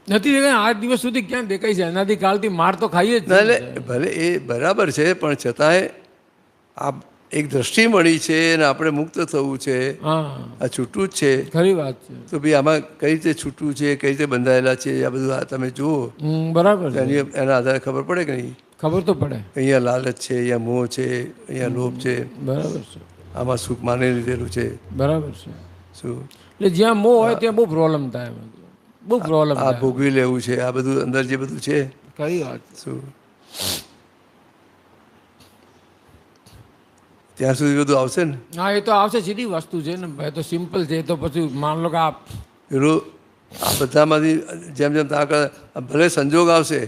નથી દેખાય આજ દિવસ સુધી ક્યાં દેખાય છે એનાથી કાલથી માર તો ખાઈએ જ ના છે. એટલે ભલે એ બરાબર છે પણ છતાંય એક દ્રષ્ટિ મળી છે અને આપણે મુક્ત થવું છે, હા આ છૂટું જ છે. ખરી વાત છે. તો ભાઈ આમાં કઈ રીતે છૂટવું છે, કઈ રીતે બંધાયેલા છે, આ બધું આ તમે જુઓ બરાબર છે. એના આધારે ખબર પડે કે નહીં. ખબર તો પડે. અહીંયા લાલચ છે, અહીંયા મોહ છે, અહીંયા લોભ છે, બરાબર છે. આમાં સુખ માની લીધેલું છે. બરાબર છે. શું એટલે જ્યાં મોહ હોય ત્યાં બહુ પ્રોબ્લેમ થાય, બહુ પ્રોબ્લેમ આ થાય. ભોગવી લેવું છે, આ બધું અંદર જે બધું છે. ખરી વાત. શું ત્યાં સુધી બધું આવશે ને. હા એ તો આવશે, સીધી વસ્તુ છે ને, એ તો સિમ્પલ છે. એ તો પછી માન લો કે પેલું આ બધામાંથી જેમ જેમ ત્યાં ભલે સંજોગ આવશે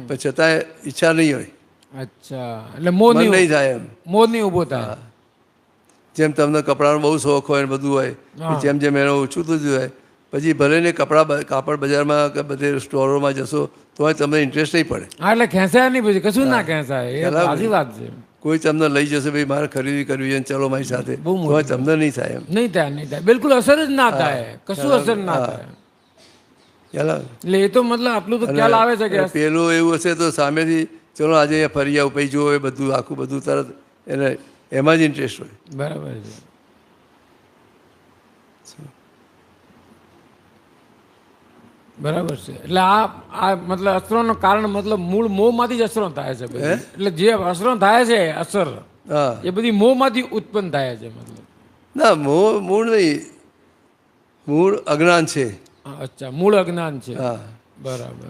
પણ છતાંય ઈચ્છા નહીં હોય, અચ્છા એટલે મોહ મન નહીં નહીં થાય એમ. મોહ નહીં ઊભો થાય. જેમ તમને કપડાનો બહુ શોખ હોય ને બધું હોય, હા. જેમ જેમ એનો ઓછું થતું હોય પછી ભલે ને કાપડ બજારમાં કે બધે સ્ટોરોમાં જશો તોય તમને ઇન્ટરેસ્ટ નહીં પડે. હા એટલે ખેંચાય નહીં, પછી કશું ના ખેંચાય. એ બરાબર. સાચી વાત છે. કોઈ તમને લઈ જશે ભાઈ મારે ખરીદી કરવી છે ચલો મારી સાથે, બહુ મોટું. તોય તમને નહીં થાય એમ. નહીં થાય, નહીં થાય, બિલકુલ અસર જ ના થાય, કશું અસર ના થાય. ખ્યાલ આવે? એટલે એ તો મતલબ આટલું તો ખ્યાલ આવે છે કે અને પેલું એવું હશે તો સામેથી ચલો આજે અહીંયા ફરી આવું પછી જુઓ એ બધું આખું બધું તરત એને એમાં જ ઇન્ટરેસ્ટ હોય. બરાબર છે. બરાબર છે. એટલે આ મતલબ અસરોનું કારણ મતલબ મૂળ મોહમાંથી જ અસરો થાય છે બધી. એટલે જે અસરો થાય છે અસર હા એ બધી મોહમાંથી ઉત્પન્ન થાય છે મતલબ. ના મૂળ નહીં, મૂળ અજ્ઞાન છે. અચ્છા મૂળ અજ્ઞાન છે. હા બરાબર.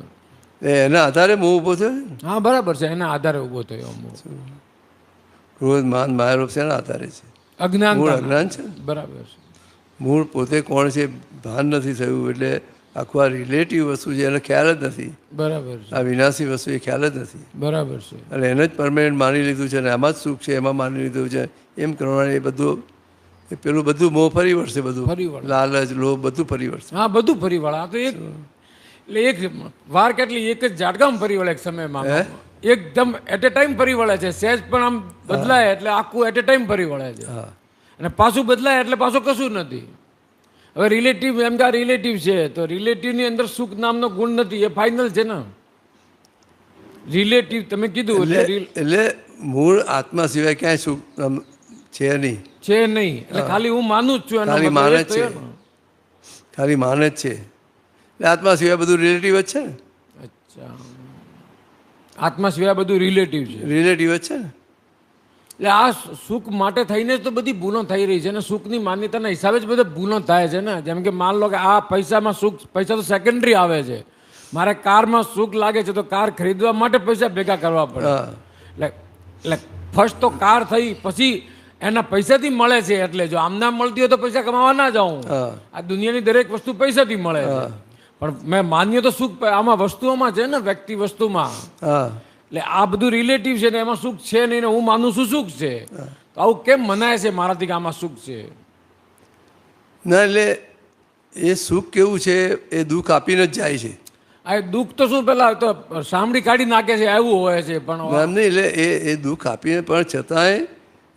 એના આધારે મોહ ઊભો થયો ને. હા બરાબર છે. એના આધારે ઊભો થયો મોહ. ક્રોધ માન માયાલોભ શેના આધારે છે? અજ્ઞાન. મૂળ અજ્ઞાન છે. બરાબર છે. મૂળ પોતે કોણ છે ભાન નથી થયું, એટલે આખું આ રિલેટિવ વસ્તુ છે એને ખ્યાલ જ નથી. બરાબર છે. આ વિનાશી વસ્તુ એ ખ્યાલ જ નથી બરાબર છે. અને એને જ પરમાનન્ટ માની લીધું છે અને આમાં જ સુખ છે એમાં માની લીધું છે એમ કરવાનું. એ બધું એ પેલું બધું મોહ ફરી વળશે, બધું ફરી વળે. લાલચ લોભ બધું ફરી વળશે. હા બધું ફરી વળે. આ તો એક એટલે એક વાર કેટલી એક જ ઝાટકામાં ફરી વળે એક સમયમાં. એકદમ એટ એ ટાઈમ ફરી વળે છે. સહેજ પણ આમ બદલાય એટલે આખું એટ એ ટાઈમ ફરી વળે છે. હા અને પાછું બદલાય એટલે પાછું કશું નથી. હવે રિલેટિવ એમ કે આ રિલેટિવ છે તો રિલેટિવની અંદર સુખ નામનો ગુણ નથી, એ ફાઇનલ છે ને. રિલેટિવ તમે કીધું એટલે મૂળ આત્મા સિવાય ક્યાંય સુખ છે નહીં. છે નહીં. એટલે ખાલી હું માનું જ છું. એનો ખાલી મતલબ માને એ જ છે, થયો ને. ખાલી માને જ છે. એટલે આત્મા સિવાય બધું રિલેટિવ જ છે ને. અચ્છા આત્મા સિવાય બધું રિલેટિવ છે. રિલેટિવ જ છે ને. એટલે આ સુખ માટે થઈને જ તો બધી ભૂલો થઈ રહી છે ને. સુખની માન્યતાના હિસાબે જ બધા ભૂલો થાય છે ને. જેમ કે માન લો કે આ પૈસામાં સુખ, પૈસા તો સેકન્ડરી આવે છે. મારે કારમાં સુખ લાગે છે તો કાર ખરીદવા માટે પૈસા ભેગા કરવા પડે. હા એટલે ફર્સ્ટ તો કાર થઈ, પછી એના પૈસાથી મળે છે. એટલે જો આમ ના મળતી હોય તો પૈસા કમાવા ના જાઉં. હા આ દુનિયાની દરેક વસ્તુ પૈસાથી મળે છે. પણ મેં માન્યો તો સુખ આમાં વસ્તુઓમાં છે ને, વ્યક્તિ વસ્તુમાં. હા એટલે આ બધું રિલેટિવ છે ને, એમાં સુખ છે નહીં ને હું માનું છું સુખ છે. તો આવું કેમ મનાય છે મારાથી કે આમાં સુખ છે? ના એટલે એ સુખ કેવું છે એ દુઃખ આપીને જ જાય છે. આ દુઃખ તો શું પેલા તો સાંભળી કાઢી નાખે છે એવું હોય છે. પણ એમ નહીં, એટલે એ દુઃખ આપીને પણ છતાંય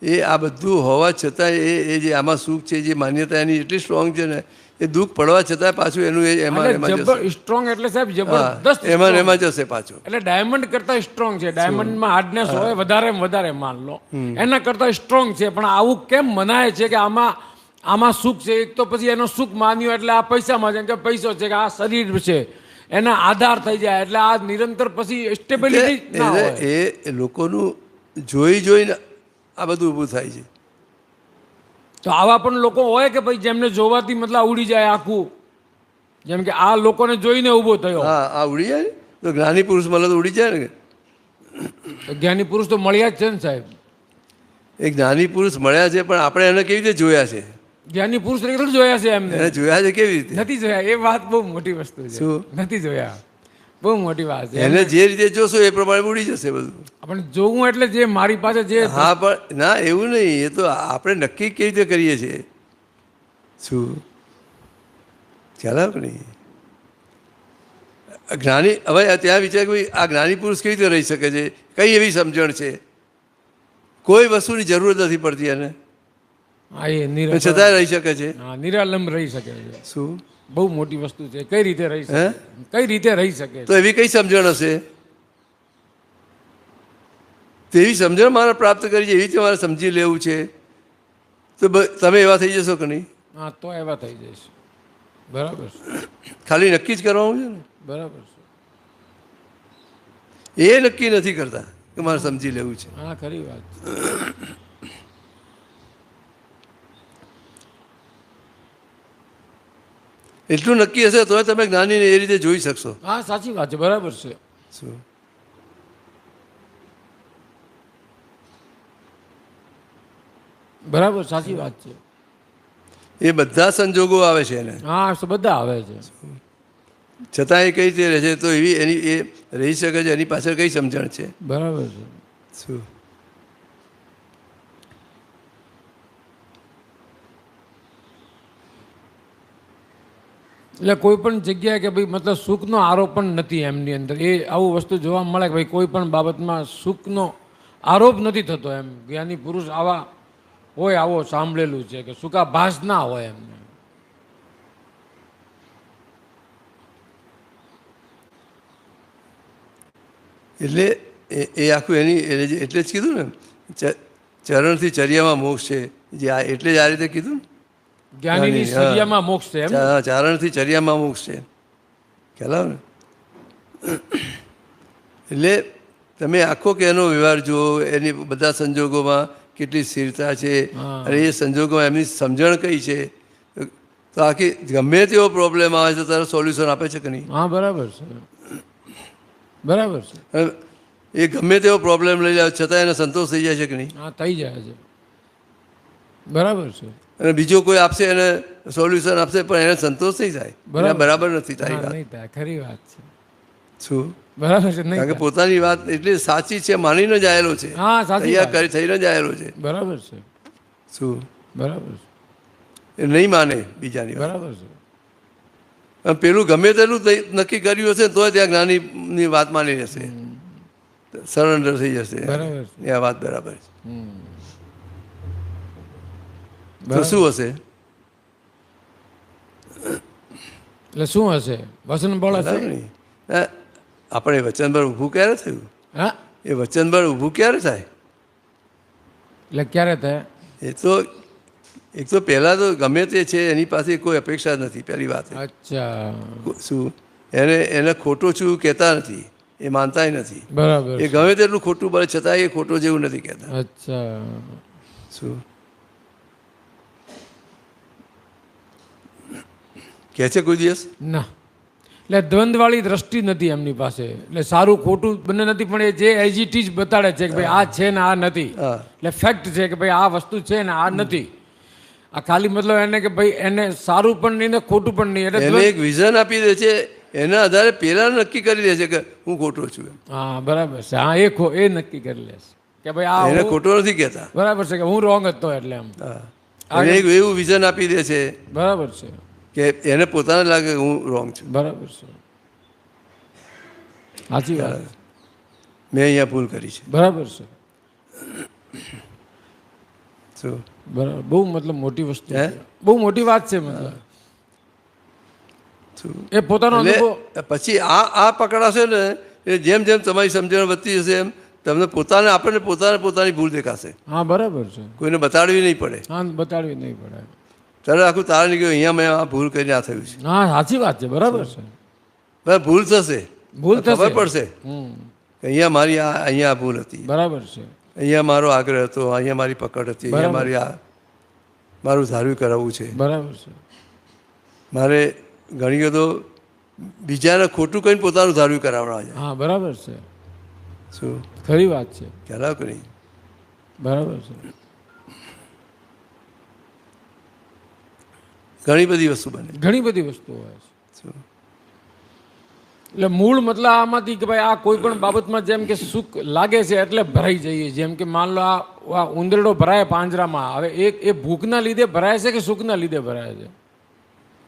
એ આ બધું હોવા છતાંય એ જે આમાં સુખ છે, જે માન્યતા એની એટલી સ્ટ્રોંગ છે ને, એ દુઃખ પડવા છતાંય પાછું એનું એમાં જશે. સ્ટ્રોંગ એટલે સાહેબ જબરદસ્ત. એમાં એમાં જશે પાછું. એટલે ડાયમંડ કરતા સ્ટ્રોંગ છે. ડાયમંડમાં હાર્ડનેસ હોય વધારે વધારે માન લો, એના કરતા સ્ટ્રોંગ છે. પણ આવું કેમ મનાય છે કે આમાં સુખ છે? એક તો પછી એનો સુખ માન્યો એટલે આ પૈસામાં જેમ કે પૈસો છે કે આ શરીર છે એના આધાર થઈ જાય એટલે આ નિરંતર પછી સ્ટેબિલિટી ના હોય. એ લોકોનું જોઈને આ બધું ઊભું થાય છે. તો આવા પણ લોકો હોય કે ભાઈ જેમને જોવાથી મતલબ ઉડી જાય આખું, જેમ કે આ લોકોને જોઈને ઊભો થયો. હા આ ઉડી જાય ને તો જ્ઞાની પુરુષ મળે તો ઉડી જાય ને. જ્ઞાની પુરુષ તો મળ્યા જ છે ને સાહેબ. એ જ્ઞાની પુરુષ મળ્યા છે પણ આપણે એને કેવી રીતે જોયા છે? જ્ઞાની પુરુષ થોડું જોયા છે એમને. એને જોયા છે કેવી રીતે? નથી જોયા. એ વાત બહુ મોટી વસ્તુ છે. શું? નથી જોયા. બહુ મોટી વાત છે. એને જે રીતે જોશો એ પ્રમાણે ઉડી જશે બધું. આપણે જોવું એટલે જે મારી પાસે જે હા પણ ના એવું નહીં, એ તો આપણે નક્કી કેવી રીતે કરીએ છીએ. શું ખ્યાલ આવે કે નહીં? જ્ઞાની હવે ત્યાં વિચાર કે આ જ્ઞાની પુરુષ કેવી રીતે રહી શકે છે? કઈ એવી સમજણ છે? કોઈ વસ્તુની જરૂરત નથી પડતી એને, હા એ છતાં રહી શકે છે. હા નિરાલંબ રહી શકે છે. શું બહુ મોટી વસ્તુ છે. કઈ રીતે રહી શકે? કઈ રીતે રહી શકે? તો એવી કઈ સમજણ હશે? તેવી સમજણ મારે પ્રાપ્ત કરી છે, એવી રીતે મારે સમજી લેવું છે, તો તમે એવા થઈ જશો કે નહીં? હા, તો એવા થઈ જઈશ. બરાબર છે. ખાલી નક્કી જ કરવાનું છે ને, બરાબર છે. એ નક્કી નથી કરતા કે મારે સમજી લેવું છે. હા, ખરી વાત છે. એટલું નક્કી હશે તો તમે જ્ઞાનીને એ રીતે જોઈ શકશો. હા, સાચી વાત છે. બરાબર છે. શું બરાબર, સાચી વાત છે. એ બધા સંજોગો આવે છે એને, હા, બધા આવે છે. છતાં એ કઈ રીતે રહે છે, તો એવી એની એ રહી શકે છે, એની પાછળ કઈ સમજણ છે? બરાબર છે. શું એટલે કોઈ પણ જગ્યાએ કે ભાઈ મતલબ સુખનો આરોપ પણ નથી એમની અંદર. એ આવું વસ્તુ જોવા મળે કે ભાઈ કોઈ પણ બાબતમાં સુખનો આરોપ નથી થતો. એમ જ્ઞાની પુરુષ આવા હોય, આવો સાંભળેલું છે કે સુખાભાસ ના હોય એમને. એટલે એ આખું એની એટલે જ કીધું ને, ચરણથી ચર્યામાં મોક્ષ છે, જે આ એટલે જ આ રીતે કીધું ને, જ્ઞાનીની સરિયામાં મોક્ષ છે એમ. ચારણથી ચર્યામાં મોક્ષ છે, ખ્યાલ આવે ને? એટલે તમે આખો કે એનો વ્યવહાર જુઓ, એની બધા સંજોગોમાં કેટલી સ્થિરતા છે, અને એ સંજોગોમાં એમની સમજણ કઈ છે, તો આખી ગમે તેવો પ્રોબ્લેમ આવે તો તારે સોલ્યુશન આપે છે કે નહીં? હા, બરાબર છે. બરાબર છે. એ ગમે તેવો પ્રોબ્લેમ લઈ લે છતાં એને સંતોષ થઈ જાય છે કે નહીં? હા, થઈ જાય છે. બરાબર છે. અને બીજો કોઈ આપશે એને સોલ્યુશન આપશે પણ એને સંતોષ નહીં થાય, બરાબર નથી તારી હા, વાત. નહીં થાય. ખરી વાત છે. શું? બરાબર છે. નહીં કારણ કે થાય. પોતાની વાત એટલી સાચી છે, માનીને જ આવેલો છે, હા, સાચી વાત. તૈયાર થઈને જ આવેલો છે. બરાબર છે. શું? બરાબર છે. એ નહીં માને બીજાની વાત. બરાબર છે. અને પેલું ગમે તેટલું નક્કી કર્યું હશે તોય ત્યાં જ્ઞાનીની વાત માની લેશે, સરેન્ડર થઈ જશે. બરાબર છે. એ આ વાત બરાબર છે. તો બરાબર. શું હશે? એટલે શું હશે? વચન બળ હશે. બરાબર નહીં? આપણે વચન પર ઊભું ક્યારે થયું? હા, એ વચન પર ઊભું ક્યારે થાય? એટલે ક્યારે થાય? એ તો એક તો પહેલાં તો ગમે તે છે એની પાસે કોઈ અપેક્ષા નથી, પહેલી વાત. અચ્છા. શું એને ખોટું છું કહેતા નથી, એ માનતાય નથી. બરાબર એ છે. ગમે તેટલું ખોટું બોલે છતાં એ ખોટું જેવું નથી કહેતા. અચ્છા. શું કહે છે કોઈ દિવસ? ના, એટલે દ્વંદ્વવાળી દ્રષ્ટિ નથી એમની પાસે. એટલે સારું ખોટું બંને નથી, પણ એ જે એઝ ઇટ ઇઝ બતાડે છે કે ભાઈ આ છે ને આ નથી. હા. એટલે ફેક્ટ છે કે ભાઈ આ વસ્તુ છે ને આ નથી. આ ખાલી મતલબ એને કે ભાઈ એને સારું પણ નહીં ને ખોટું પણ નહીં. એટલે એને એક વિઝન આપી દે છે, એના આધારે પેલા નક્કી કરી દે છે કે હું ખોટો છું એમ. હા, બરાબર છે. હા, એ નક્કી કરી લેશે કે ભાઈ આ એને હું- ખોટો નથી કહેતા. બરાબર છે કે હું રોંગ હતો એટલે એમ. હા. એને એક એવું વિઝન આપી દે છે બરાબર છે. કે એને પોતાને લાગે કે હું રોંગ છું, બરાબર છે. સાચી વાત. મેં અહીંયા ભૂલ કરી છે. બરાબર છે. શું? બરાબર. બહુ મતલબ મોટી વસ્તુ હે? છે. બહુ મોટી વાત છે મતલબ. શું? એ પોતાનો અનુભવ. એટલે પછી આ પકડાશે ને એ જેમ જેમ તમારી સમજણ વધતી જશે એમ તમને આપણને પોતાની ભૂલ દેખાશે. હા, બરાબર છે. કોઈને બતાડવી નહીં પડે. હા, બતાડવી નહીં પડે. ત્યારે આખું તારે નીકળ્યું અહીંયા મેં આ ભૂલ કરીને આ થયું છે. હા, સાચી વાત છે. બરાબર છે. બરાબર, ભૂલ થશે, ભૂલ થશે. ખબર પડશે હમ. કે અહીંયા મારી અહીંયા ભૂલ હતી, બરાબર છે. અહીંયા મારો આગ્રહ હતો, અહીંયા મારી પકડ હતી, અહીંયા બરાબર. મારું ધાર્યું કરાવવું છે. બરાબર છે. મારે ઘણી વખતો બીજાને ખોટું કહીને પોતાનું ધાર્યું કરાવવા છે. હા, બરાબર છે. શું? ખરી વાત છે. ખ્યાલ આવે કે નહીં? બરાબર છે. ઘણી બધી વસ્તુ બને. ઘણી બધી વસ્તુઓ હોય છે. શું? એટલે મૂળ મતલબ આમાંથી કે ભાઈ આ કોઈ પણ બાબતમાં જેમ કે સુખ લાગે છે એટલે ભરાઈ જઈએ. જેમ કે માન લો આ ઉંદરડો ભરાય પાંજરામાં, હવે એ ભૂખના લીધે ભરાય છે કે સુખના લીધે ભરાય છે?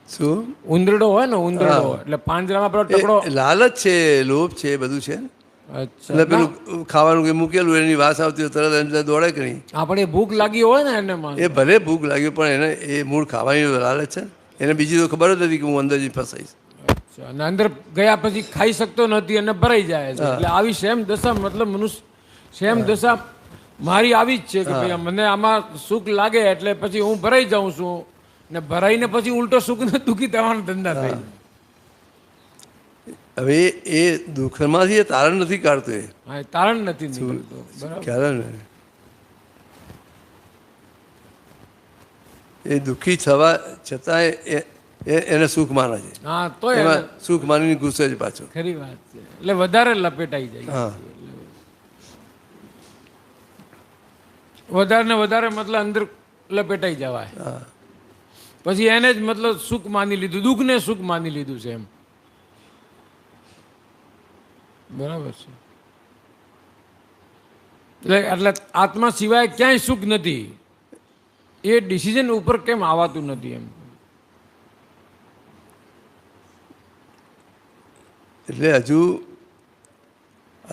શું? ઉંદરડો હોય ને, ઉંદરડો એટલે પાંજરામાં પેલો ટકડો. એ લાલચ છે, લોભ છે, બધું છે ને. અચ્છા. એટલે પેલું ખાવાનું કે મૂકેલું એની વાસ આવતી હોય તરત એટલે દોડે કે નહીં? આપણે એ ભૂખ લાગી હોય ને એને માં. એ ભલે ભૂખ લાગી પણ એને એ મૂળ ખાવાની લાલચ છે. એને બીજી તો ખબર જ નથી કે હું અંદર જ ફસાઈશ. અચ્છા. અને અંદર ગયા પછી ખાઈ શકતો નથી અને ભરાઈ જાય છે. એટલે આવી સેમ દશા મતલબ મનુષ્ય સેમ દશા મારી આવી જ છે કે ભાઈ મને આમાં સુખ લાગે એટલે પછી હું ભરાઈ જાઉં છું ને ભરાઈને પછી ઉલટો સુખ ને દુઃખી થવાના ધંધા થાય. હવે એ દુઃખમાંથી એ તારણ નથી કાઢતો. હા, એ તારણ નથી નીકળતું. બરાબર. ખ્યાલ ને એ દુઃખી થવા છતાં એને સુખ માને છે. હા, તો એમાં સુખ માનીને ગુસ્સે છે પાછો. ખરી વાત છે. એટલે વધારે લપેટાઈ જાય. હા, વધારે ને વધારે મતલબ અંદર લપેટાઈ જવાય. હા, પછી એને જ મતલબ સુખ માની લીધું, દુઃખને સુખ માની લીધું છે એમ. બરાબર છે. એટલે આત્મા સિવાય ક્યાંય સુખ નથી એ ડિસિઝન ઉપર કેમ આવતું નથી એમ. એટલે હજુ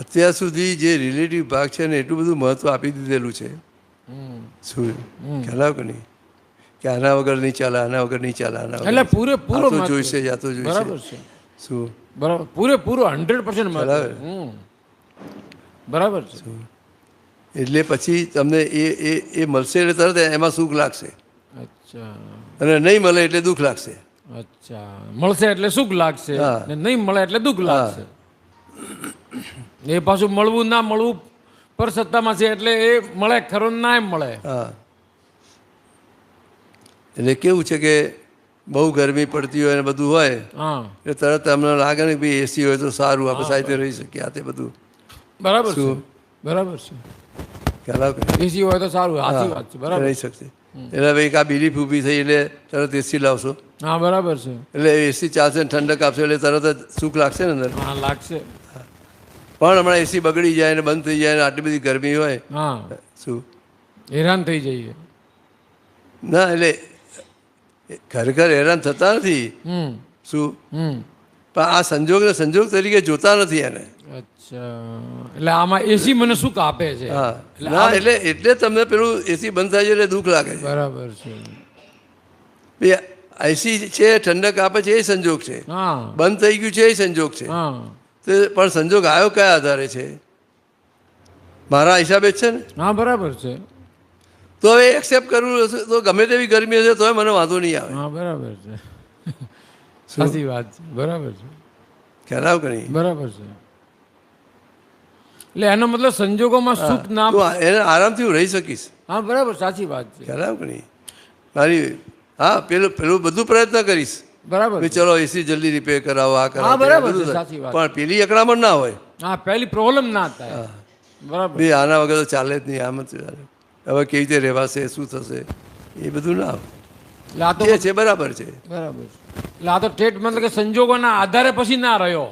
અત્યાર સુધી જે રિલેટિવ ભાગ છે ને એટલું બધું મહત્વ આપી દીધેલું છે. શું ખ્યાલ આવ્યો કે નહીં કે આના વગર નહીં ચાલે, આના વગર નહીં ચાલે, આના એટલે પૂરેપૂરો આ તો મહત્વ. જોઈશે, આ તો બરાબર જોઈશે. છે. શું બરાબર, પૂરેપૂરો 100% બરાબર. બરાબર છે. એટલે પછી તમને એ મળશે એટલે તરત એમાં સુખ લાગશે, અચ્છા અને નહીં મળે એટલે દુઃખ લાગશે. અચ્છા, મળશે એટલે સુખ લાગશે હા. ને નહીં મળે એટલે દુઃખ લાગશે. એ પાછું મળવું ના મળવું પર સત્તામાં છે એટલે એ મળે ખરો ને ના એમ મળે. હા, એટલે કેવું છે કે બહુ ગરમી પડતી હોય ને બધું હોય હા, એટલે તરત તમને લાગે ને કે ભાઈ એસી હોય તો સારું, આપણે સાથે રહી શકીએ. આ તે બધું બરાબર છે. શું? બરાબર છે. ખ્યાલ આવે કે? એસી હોય તો સારું, સાચી વાત છે. બરાબર. રહી શકશે. એટલે ભાઈ આ બિલીફ ઊભી થઈ એટલે તરત એસી લાવશો હા, બરાબર છે. એટલે એસી ચાલશે ને ઠંડક આપશે એટલે તરત જ સુખ લાગશે ને અંદર. હા, લાગશે. પણ હમણાં એસી બગડી જાય ને બંધ થઈ જાય ને આટલી બધી ગરમી હોય હા, શું હેરાન થઈ જઈએ. ના, એટલે ખરેખર હેરાન થતા નથી. હમ શું? હમ પણ આ સંજોગને સંજોગ તરીકે જોતા નથી એને. અચ્છા, એટલે આમાં એસી મને સુખ આપે છે. હા, ના, એટલે તમને પેલું એસી બંધ થાય છે એટલે દુઃખ લાગે છે. બરાબર છે. બે એસી છે ઠંડક આપે છે એ સંજોગ છે, હા બંધ થઈ ગયું છે એ સંજોગ છે. હા, તો પણ સંજોગ આવ્યો કયા આધારે છે? મારા હિસાબે જ છે ને. હા, બરાબર છે. તો હવે એક્સેપ્ટ કરવું હશે તો ગમે તેવી ગરમી હશે તોય મને વાંધો નહીં આવે. હા, બરાબર છે. સાચી વાત છે. બરાબર છે. ખ્યાલ આવે કે નહીં? બરાબર છે. એટલે એનો મતલબ સંજોગોમાં સુખ ના. તું એને આરામથી હું રહી શકીશ. હા, બરાબર, સાચી વાત છે. ખ્યાલ આવે કે નહીં? મારી હા, પેલું બધું પ્રયત્ન કરીશ. બરાબર ભાઈ છે. ચલો એસી જલ્દી રિપેર કરાવો, આ હા, કરાવો, બરાબર બધું છે, થાય. સાચી વાત. પણ પેલી અકળામણ ના હોય. હા, પહેલી પ્રોબ્લેમ ના થાય. બરાબર. ભાઈ આના વગર તો ચાલે જ નહીં, આમ જ ચાલે. હવે કેવી રીતે રહેવાશે, શું થશે, એ બધું ના આવે. એટલે આ તો જે છે બરાબર છે. બરાબર છે. એટલે આ તો ઠેઠ મતલબ કે સંજોગોના આધારે પછી ના રહ્યો.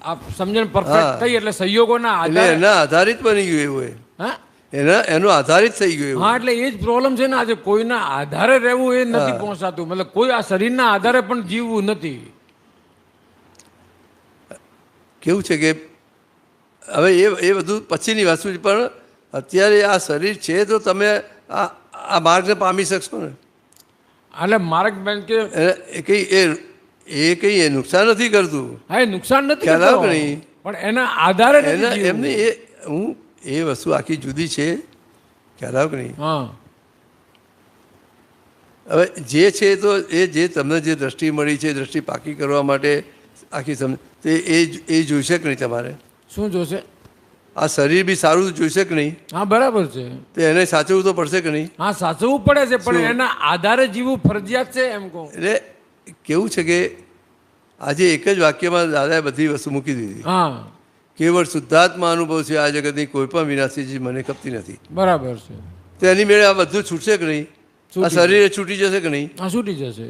આ સમજણ પરફેક્ટ હા. થઈ એટલે સંયોગોના એટલે આધારે. એના આધારિત બની ગયું એવું એ. હા એનું આધારિત થઈ ગયું એવું. હા, એટલે એ જ પ્રોબ્લેમ છે ને આજે કોઈના આધારે રહેવું એ નથી પહોંચાતું. મતલબ કોઈ આ શરીરના આધારે પણ જીવવું નથી. કેવું છે કે હવે એ બધું પછીની વસ્તુ છે, પણ અત્યારે આ શરીર છે તો તમે આ માર્ગને પામી શકશો ને. એટલે માર્ગ બેન કે એ કંઈ એ નુકસાન નથી કરતું. હા, એ નુકસાન નથી ખ્યાલ કરતો. આવે કે નહીં? પણ એના આધારે નથી એના જીવવું. એમને એ વસ્તુ આખી જુદી છે. ખ્યાલ આવે કે નહીં? હા, હવે જે છે તો જે તમને જે દ્રષ્ટિ મળી છે, દ્રષ્ટિ પાકી કરવા માટે આખી તે એ જોઈશે કે નહીં તમારે? શું જોશે? આ શરીર બી સારું જોઈશે કે નહીં? હા, બરાબર છે. તો એને સાચવવું તો પડશે કે નહીં? હા, સાચવવું પડે છે, પણ શું? એના આધારે જીવવું ફરજિયાત છે એમ કહું. એટલે કેવું છે કે આજે એક જ વાક્યમાં દાદાએ બધી વસ્તુ મૂકી દીધી. હા, કેવળ શુદ્ધાત્મા અનુભવ છે આ જગતની કોઈ પણ વિનાશી ચીજ મને ખપતી નથી. બરાબર છે. તો એની મેળે આ બધું છૂટશે કે નહીં? આ શરીર છૂટી જશે કે નહીં? હા, છૂટી જશે.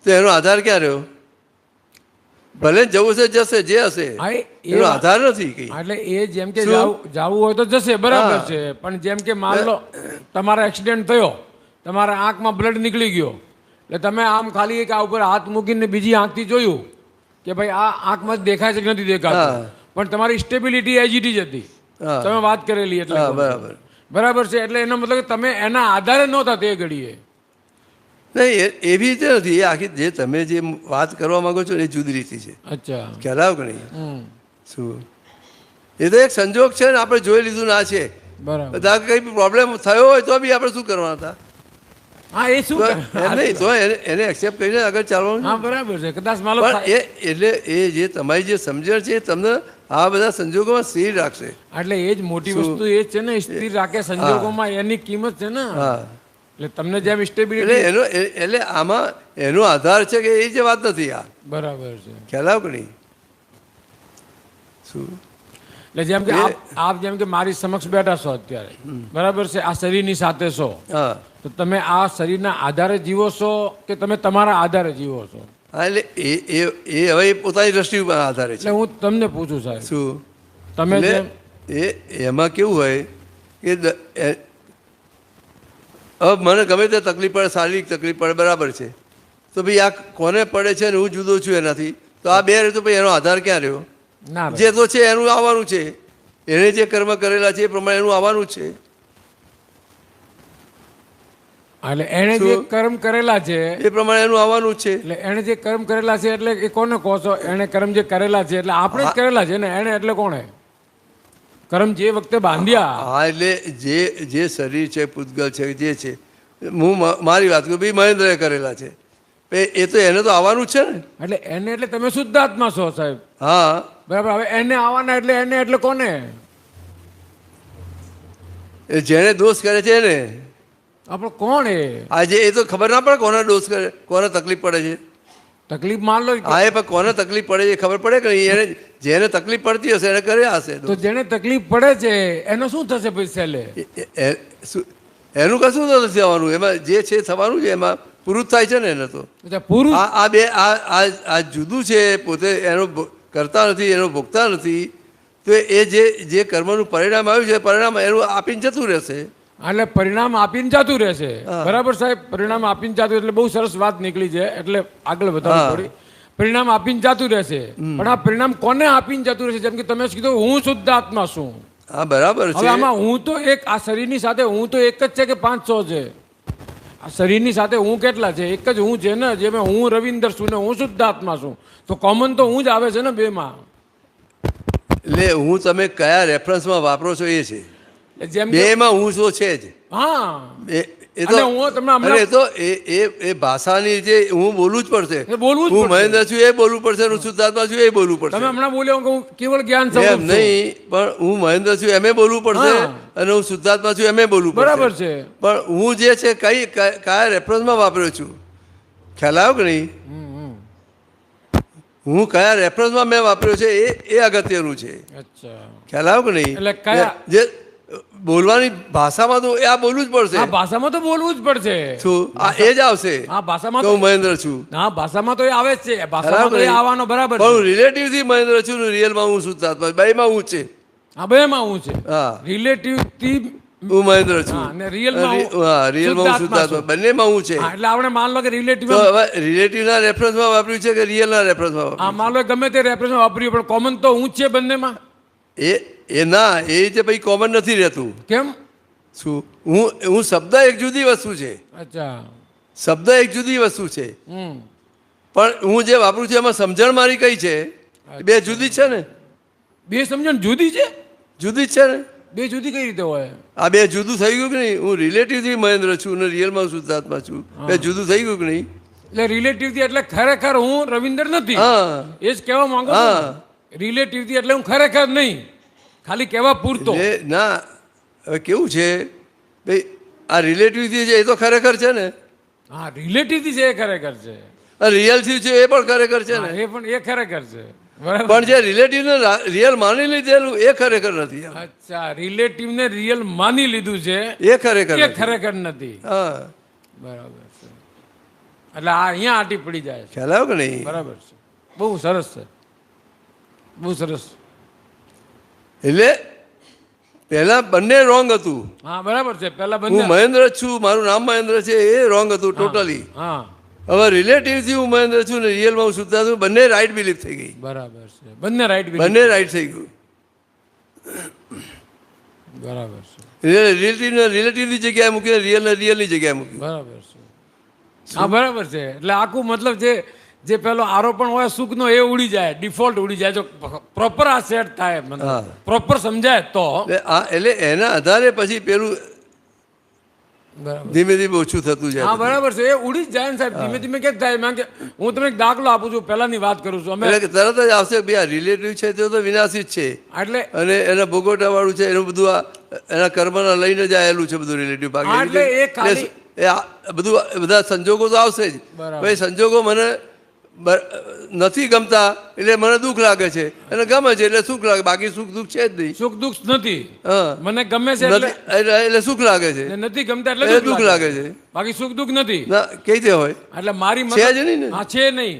તો એનો આધાર ક્યાં રહ્યો? ભલે જવું છે જશે, જે હશે હા, એનો આધાર નથી કઈ. એટલે એ જેમ કે શું? જાવું હોય તો જશે, બરાબર હા. છે. પણ જેમ કે માન લો તમારા એક્સિડન્ટ થયો, તમારા આંખમાં બ્લડ નીકળી ગયો, એટલે તમે આમ ખાલી એક આ ઉપર હાથ મૂકીને બીજી આંખથી જોયું કે ભાઈ આ આંખમાં દેખાય છે કે નથી દેખાતું, હા. પણ તમારી સ્ટેબિલિટી એજીટી જ હતી. હા. તમે વાત કરેલી એટલે હા, બરાબર. બરાબર છે. એટલે એનો મતલબ કે તમે એના આધારે નહોતા તે ઘડીએ. નહીં, એવી રીતે નથી. એ આખી જે તમે જે વાત કરવા માંગો છો એ જુદી રીતે છે. અચ્છા. ખ્યાલ આવે કે નહીં? હમ. શું એ તો એક સંજોગ છે ને, આપણે જોઈ લીધું ના છે. બરાબર. બધા કંઈ પ્રોબ્લેમ થયો હોય તો બી આપણે શું કરવાના હતા? હા એ શું તો કરે? એમ નહીં તો એને એક્સેપ્ટ કરીને આગળ ચાલવાનું. હા બરાબર છે. કદાચ માલો પણ એટલે એ જે તમારી જે સમજણ છે એ તમને આ બધા સંજોગોમાં સ્થિર રાખશે. એટલે એ જ મોટી વસ્તુ એ જ છે ને, સ્થિર રાખે સંજોગોમાં, એની કિંમત છે ને. હા, એટલે તમને જેમ એટલે સ્ટેબિલિટી. એટલે આમાં એનો આધાર છે કે એ જે વાત નથી આ. બરાબર છે. ખ્યાલ આવ કે નહીં? શું એટલે જેમ કે આપ જેમ કે મારી સમક્ષ બેઠા છો અત્યારે, બરાબર છે, આ શરીરની સાથે છો, હા તો તમે આ શરીરના આધારે જીવો છો કે તમે તમારા આધારે જીવો છો? હા, એટલે એ હવે એ પોતાની દ્રષ્ટિ ઉપર આધારે છે. એટલે હું તમને પૂછું સાહેબ, શું તમે એટલે જેમ એમાં કેવું હોય કે હવે મને ગમે તે તકલીફ પડે, શારીરિક તકલીફ પડે, બરાબર છે, તો ભાઈ આ કોને પડે છે ને હું જુદો છું એનાથી, તો આ બે રહે તો ભાઈ એનો આધાર ક્યાં રહ્યો? ના જે તો છે એનું આવવાનું છે, એને જે કર્મ કરેલા છે એ પ્રમાણે એનું આવવાનું છે. એટલે એને જે કર્મ કરેલા છે એ પ્રમાણે એનું આવવાનું જ છે. એટલે એને જે કર્મ કરેલા છે એટલે એ કોને કહો છો? એને કર્મ જે કરેલા છે એટલે આપણે જ કરેલા છે ને, એને એટલે કોણે કર્મ જે વખતે બાંધ્યા? હા, એટલે જે શરીર છે, પૂતગલ છે, જે છે, હું મારી વાત કરું, ભાઈ મહેન્દ્રએ કરેલા છે, એ તો એને તો આવવાનું જ છે ને. એટલે એને એટલે તમે શુદ્ધાત્મા છો સાહેબ. હા, બરાબર. હવે એને આવવાના એટલે એને એટલે કોને? એ જેને દોષ કરે છે એને. આપણે કોણ એ? આજે એ તો ખબર ના પડે કોને દોષ કરે, કોને તકલીફ પડે છે. તકલીફ માન લો. હા, એ પણ કોને તકલીફ પડે છે ખબર પડે કે નહીં? એને જેને તકલીફ પડતી હશે એને કર્યા હશે. તો જેને તકલીફ પડે છે એનો શું થશે પછી છેલ્લે? એનું કશું નથી થવાનું, એમાં જે છે થવાનું છે એમાં પૂરું જ થાય છે ને એને તો. પૂરું. આ બે આ જુદું છે, પોતે એનો કરતા નથી, એનો ભોગતા નથી, તો એ જે કર્મનું પરિણામ આવ્યું છે પરિણામ એનું આપીને જતું રહેશે. એટલે પરિણામ આપીને જતું રહેશે. બરાબર સાહેબ, પરિણામ આપીને જતું, એટલે બહુ સરસ વાત નીકળી છે, એટલે આગળ વધારવું પડી. પરિણામ આપીને જતું રહેશે, પણ આ પરિણામ કોને આપીને જતું રહેશે? જેમ કે તમે કીધું હું શુદ્ધ આત્મા છું. હા, બરાબર હવે છે. આમાં હું તો એક, આ શરીરની સાથે હું તો એક જ છે કે 500 છે? આ શરીરની સાથે હું કેટલા છે? એક જ હું છે ને, જેમાં હું રવિન્દર છું ને હું શુદ્ધ આત્મા છું, તો કોમન તો હું જ આવે છે ને બેમાં. એટલે હું તમે કયા રેફરન્સમાં વાપરો છો એ છે. જેમ કે બેમાં હું તો છે જ. હા, એ અને હું તમને હમણાં- એ તો એ ભાષાની જે હું બોલવું જ પડશે. એ બોલવું જ હું પડશે. મહેન્દ્ર છું એ બોલવું પડશે, હું શુદ્ધાત્મા છું એ બોલવું પડશે. તમે હમણાં બોલ્યો કે હું કેવળ જ્ઞાન એમ સ્વરૂપ છું. નહીં, પણ હું મહેન્દ્ર છું એમ બોલવું પડશે, હા. અને હું શુદ્ધાત્મા છું એમ બોલવું પડશે. બરાબર છે. પણ હું જે છે કયા રેફરન્સમાં વાપર્યો છું, ખ્યાલ આવ્યો કે નહીં? હું કયા રેફરન્સમાં મેં વાપર્યો છે એ અગત્યનું છે. અચ્છા. ખ્યાલ આવ્યો કે નહીં? એટલે કયા- જે બોલવાની ભાષામાં તો આ બોલવું જ પડશે. આ ભાષામાં તો બોલવું જ પડશે. શું આ એ જ આવશે હા, ભાષામાં કે તો હું મહેન્દ્ર છું. હા, ભાષામાં તો એ આવે જ છે, ભાષામાં તો એ આવવાનો બરાબર પણ હું છે. રિલેટિવ થી મહેન્દ્ર છું ને રિયલમાં હું શુદ્ધાત્મા, બેમાં હું છે. હા, બેમાં હું છે. હા, રિલેટિવ થી હું મહેન્દ્ર છું. હા, અને રિયલમાં હું હા, રિયલમાં હું શુદ્ધાત્મા શુદ્ધાત્મા, છું. બંનેમાં હું છે. હા, એટલે આપણે માન લો કે રિલેટિવ. તો હવે રિલેટિવના રેફરન્સમાં વાપર્યું છે કે રિયલના રેફરન્સમાં હા, વાપર્યું? માન લો ગમે તે રેફરન્સ વાપર્યું, પણ કોમન તો હું જ છે બંનેમાં. એ ના, એ રીતે ભાઈ કોમન નથી રહેતું. કેમ? શું હું શબ્દ એક જુદી વસ્તુ છે, અચ્છા. શબ્દ એક જુદી વસ્તુ છે, હમ. પણ હું જે વાપરું છું એમાં સમજણ મારી કઈ છે? બે જુદી જ છે ને. બે સમજણ જુદી છે? જુદી જ છે ને. બે જુદી કઈ રીતે હોય? આ બે જુદું થઈ ગયું કે નહીં? હું રિલેટિવથી મહેન્દ્ર છું ને રિયલમાં શુદ્ધાત્મા છું, બે જુદું થઈ ગયું કે નહીં? એટલે રિલેટિવ થી એટલે ખરેખર હું રવિન્દર નથી, હા, એ જ કહેવા માંગુ છું. હા. રિલેટિવ થી એટલે હું ખરેખર નહીં, ખાલી કહેવા પૂરતો. એટલે ના, હવે કેવું છે ભાઈ, આ રિલેટિવથી છે એ તો ખરેખર છે ને, હા, રિલેટિવ થી છે એ ખરેખર છે. રિયલથી છે એ પણ ખરેખર છે હા, ને. એ પણ એ ખરેખર છે. બરાબર. પણ જે રિલેટિવને રિયલ માની લીધેલું એ ખરેખર નથી. અચ્છા, રિલેટિવ ને રિયલ માની લીધું છે એ ખરેખર એ નથી. ખરેખર નથી. હા, બરાબર છે. એટલે આ અહીંયા આટી પડી જાય છે. ખ્યાલ આવ્યો કે નહીં? બરાબર છે. બહુ સરસ છે, બહુ સરસ. એટલે પહેલા બંને રોંગ હતું. હા, બરાબર છે. પેલા હું બંને. મહેન્દ્ર છું, મારું નામ મહેન્દ્ર છે, એ રોંગ હતું ટોટલી. હા, હવે રિલેટિવથી હું મહેન્દ્ર છું ને રિયલમાં હું શુદ્ધા છું, બંને રાઈટ બિલીફ થઈ ગઈ. બરાબર છે. બંને રાઈટ. બંને રાઈટ થઈ ગયું. બરાબર છે. રિલેટિવની જગ્યાએ મૂકીને રિયલની જગ્યાએ મૂકી. બરાબર છે. હા, બરાબર છે. એટલે આખું મતલબ જે પેલો આરોપણ હોય સુખનો એ ઉડી જાય, ડિફોલ્ટ ઉડી જાય. જો પ્રોપર આ સેટ થાય, મતલબ પ્રોપર સમજાય તો એટલે એના આધારે પછી પેલું બરાબર. ધીમે ધીમે ઓછું થતું જાય. હા બરાબર છે, એ ઉડી જ જાય ને સાહેબ. ધીમે ધીમે ક્યાંક થાય. કારણ કે હું તમને એક દાખલો આપું છું, પહેલાની વાત કરું છું. અમે એટલે તરત જ આવશે બે રિલેટિવ છે તે તો વિનાશી જ છે, એટલે અને એના ભોગવટા વાળું છે, એનું બધું આ એના કર્મના લઈને જ આયેલું છે બધું રિલેટિવ ભાગ. હા, એટલે એ ખાલી- બધું બધા સંજોગો તો આવશે જ. બરાબર. ભાઈ સંજોગો મને નથી ગમતા એટલે મને દુઃખ લાગે છે, અને ગમે છે એટલે સુખ લાગે, બાકી સુખ દુઃખ છે જ નહીં. સુખ દુઃખ નથી. હા, મને ગમે છે એટલે એટલે સુખ લાગે છે, ને નથી ગમતા એટલે એટલે દુઃખ લાગે છે. બાકી સુખ દુઃખ નથી. ના કઈ રીતે હોય? એટલે મારી છે મતલબ- જ નહીં ને. હા, છે નહીં,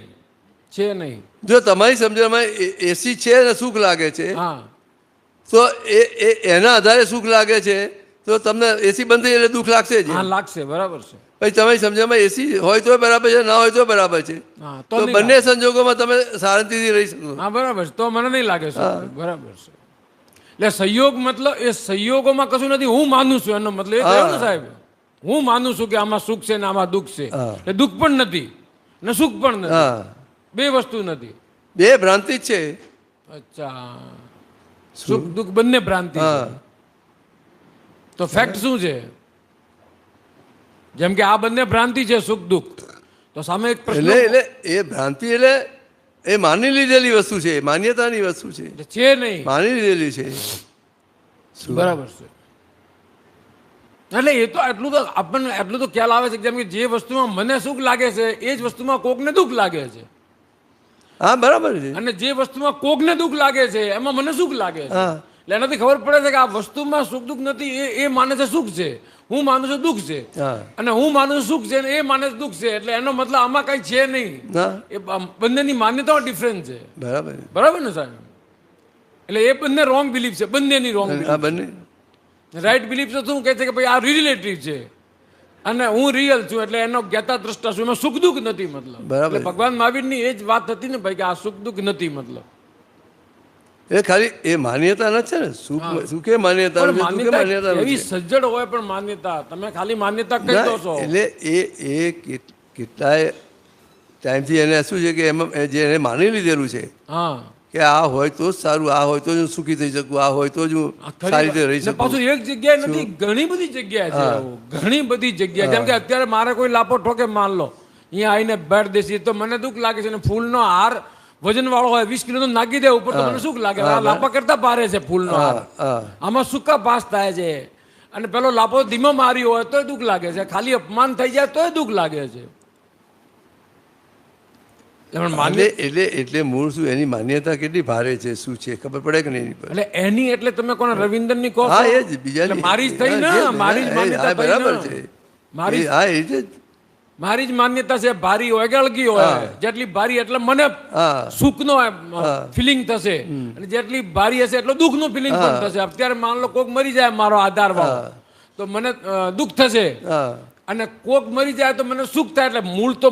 છે નહીં. જો તમારી સમજણમાં એસી છે ને સુખ લાગે છે, હા, તો એના આધારે સુખ લાગે છે, તો તમને એસી બંધ થઈ એટલે દુઃખ લાગશે જ. હા લાગશે, બરાબર છે. પછી તમારી સમજણમાં એસી હોય તો બરાબર છે, ના હોય તો બરાબર છે. હા, તો નહીં બંને સંજોગોમાં તમે શાંતિથી રહી શકો. હા બરાબર છે, તો મને નહીં લાગે સુખ. બરાબર છે. એટલે સંયોગ મતલબ એ સંયોગોમાં કશું નથી, હું માનું છું એનો મતલબ એ થયો ને સાહેબ. હું માનું છું કે આમાં સુખ છે ને આમાં દુઃખ છે. એ દુઃખ પણ નથી ને સુખ પણ નથી, હા, બે વસ્તુ નથી. બે ભ્રાંતિ જ છે. અચ્છા, સુખ દુઃખ બંને ભ્રાંતિ છે. હા, તો ફેક્ટ શું છે? જેમ કે આ બંને ભ્રાંતિ છે, સુખ દુઃખ, તો સામે એક પ્રશ્ન એટલે એ ભ્રાંતિ એટલે એ માની લીધેલી વસ્તુ છે, માન્યતાની વસ્તુ છે, છે નહીં. માની લીધેલી છે. બરાબર છે. એટલે એ તો એટલું તો આપણને એટલું તો ખ્યાલ આવે છે કે જેમ કે જે વસ્તુમાં મને સુખ લાગે છે એ જ વસ્તુમાં કોકને દુઃખ લાગે છે, હા બરાબર છે. અને જે વસ્તુમાં કોકને દુઃખ લાગે છે એમાં મને સુખ લાગે છે. હા. એટલે એનાથી ખબર પડે છે કે આ વસ્તુમાં સુખ દુઃખ નથી, એ માને છે સુખ છે, હું માનું છું દુઃખ છે, હા. અને હું માનું છું સુખ છે ને એ માને છે દુઃખ છે. એટલે એનો મતલબ આમાં કઈ છે નહીં. ના એ બંનેની માન્યતાઓ ડિફરન્ટ છે. બરાબર. બરાબર ને સાહેબ? એટલે એ બંને રોંગ બિલીફ છે, બંનેની રોંગ આ બિલીફ. બંને રાઈટ બિલીફ તો શું કહે છે કે ભાઈ આ રિલેટિવ છે અને હું રિયલ છું, એટલે એનો જ્ઞાતા દ્રષ્ટા છું, એમાં સુખ દુઃખ નથી. મતલબ બરાબર. એટલે ભગવાન મહાવીરની એ જ વાત હતી ને ભાઈ કે આ સુખ દુઃખ નથી. મતલબ એ ખાલી એ માન્યતા નથી છે ને, સુખે માન્યતા પણ નથી, દુઃખે માન્યતા માન્યતા એવી નથી. સજ્જડ હોય પણ માન્યતા તમે ખાલી માન્યતા કહી દો છો. એટલે એ કેટલાય ટાઈમથી એને શું છે કે એમાં જે એને માની લીધેલું છે હા, કે આ હોય તો જ સારું, આ હોય તો જ હું સુખી થઈ શકું, આ હોય તો જ હું સારી રીતે રહી ને પાછું શકું. એક જગ્યાએ નથી, ઘણી બધી જગ્યાએ છે એવું. ઘણી બધી જગ્યાએ. જેમ કે અત્યારે મારે કોઈ લાપો ઠોકે, માન લો અહીંયા આવીને બેઠ દેસી, તો મને દુઃખ લાગે છે. અને ફૂલનો હાર વજન વાળો હોય 20 કિલો નાખી દે ઉપર, તો મને સુખ લાગે. આ લાપા કરતા ભારે છે ફૂલનો હાર, હા, આમાં સુકા પાસ થાય છે. અને પેલો લાપો ધીમો મારી હોય તોય દુઃખ લાગે છે, ખાલી અપમાન થઈ જાય તોય દુઃખ લાગે છે. એટલે મૂળ શું એની માન્યતા કેટલી ભારે છે, શું છે ખબર પડે કે નહીં? એટલે એની એટલે તમે કોને રવિન્દરની કહો છો? હા એ જ બીજા એટલે મારી જ થઈ ને, મારી જ માન્યતા થઈ બરાબર ને. છે. મારી હા એ રીતે જ. મારી જ માન્યતા છે, ભારી હોય કે હલકી હોય. જેટલી ભારી એટલે મને હા સુખનો ફિલિંગ થશે, અને જેટલી ભારી હશે એટલો દુઃખનો ફિલિંગ પણ થશે. અત્યારે માન લો કોક મરી જાય મારો આધાર વાળો, તો મને દુઃખ થશે. હા અને કોક મરી જાય તો મને સુખ થાય. એટલે મૂળ તો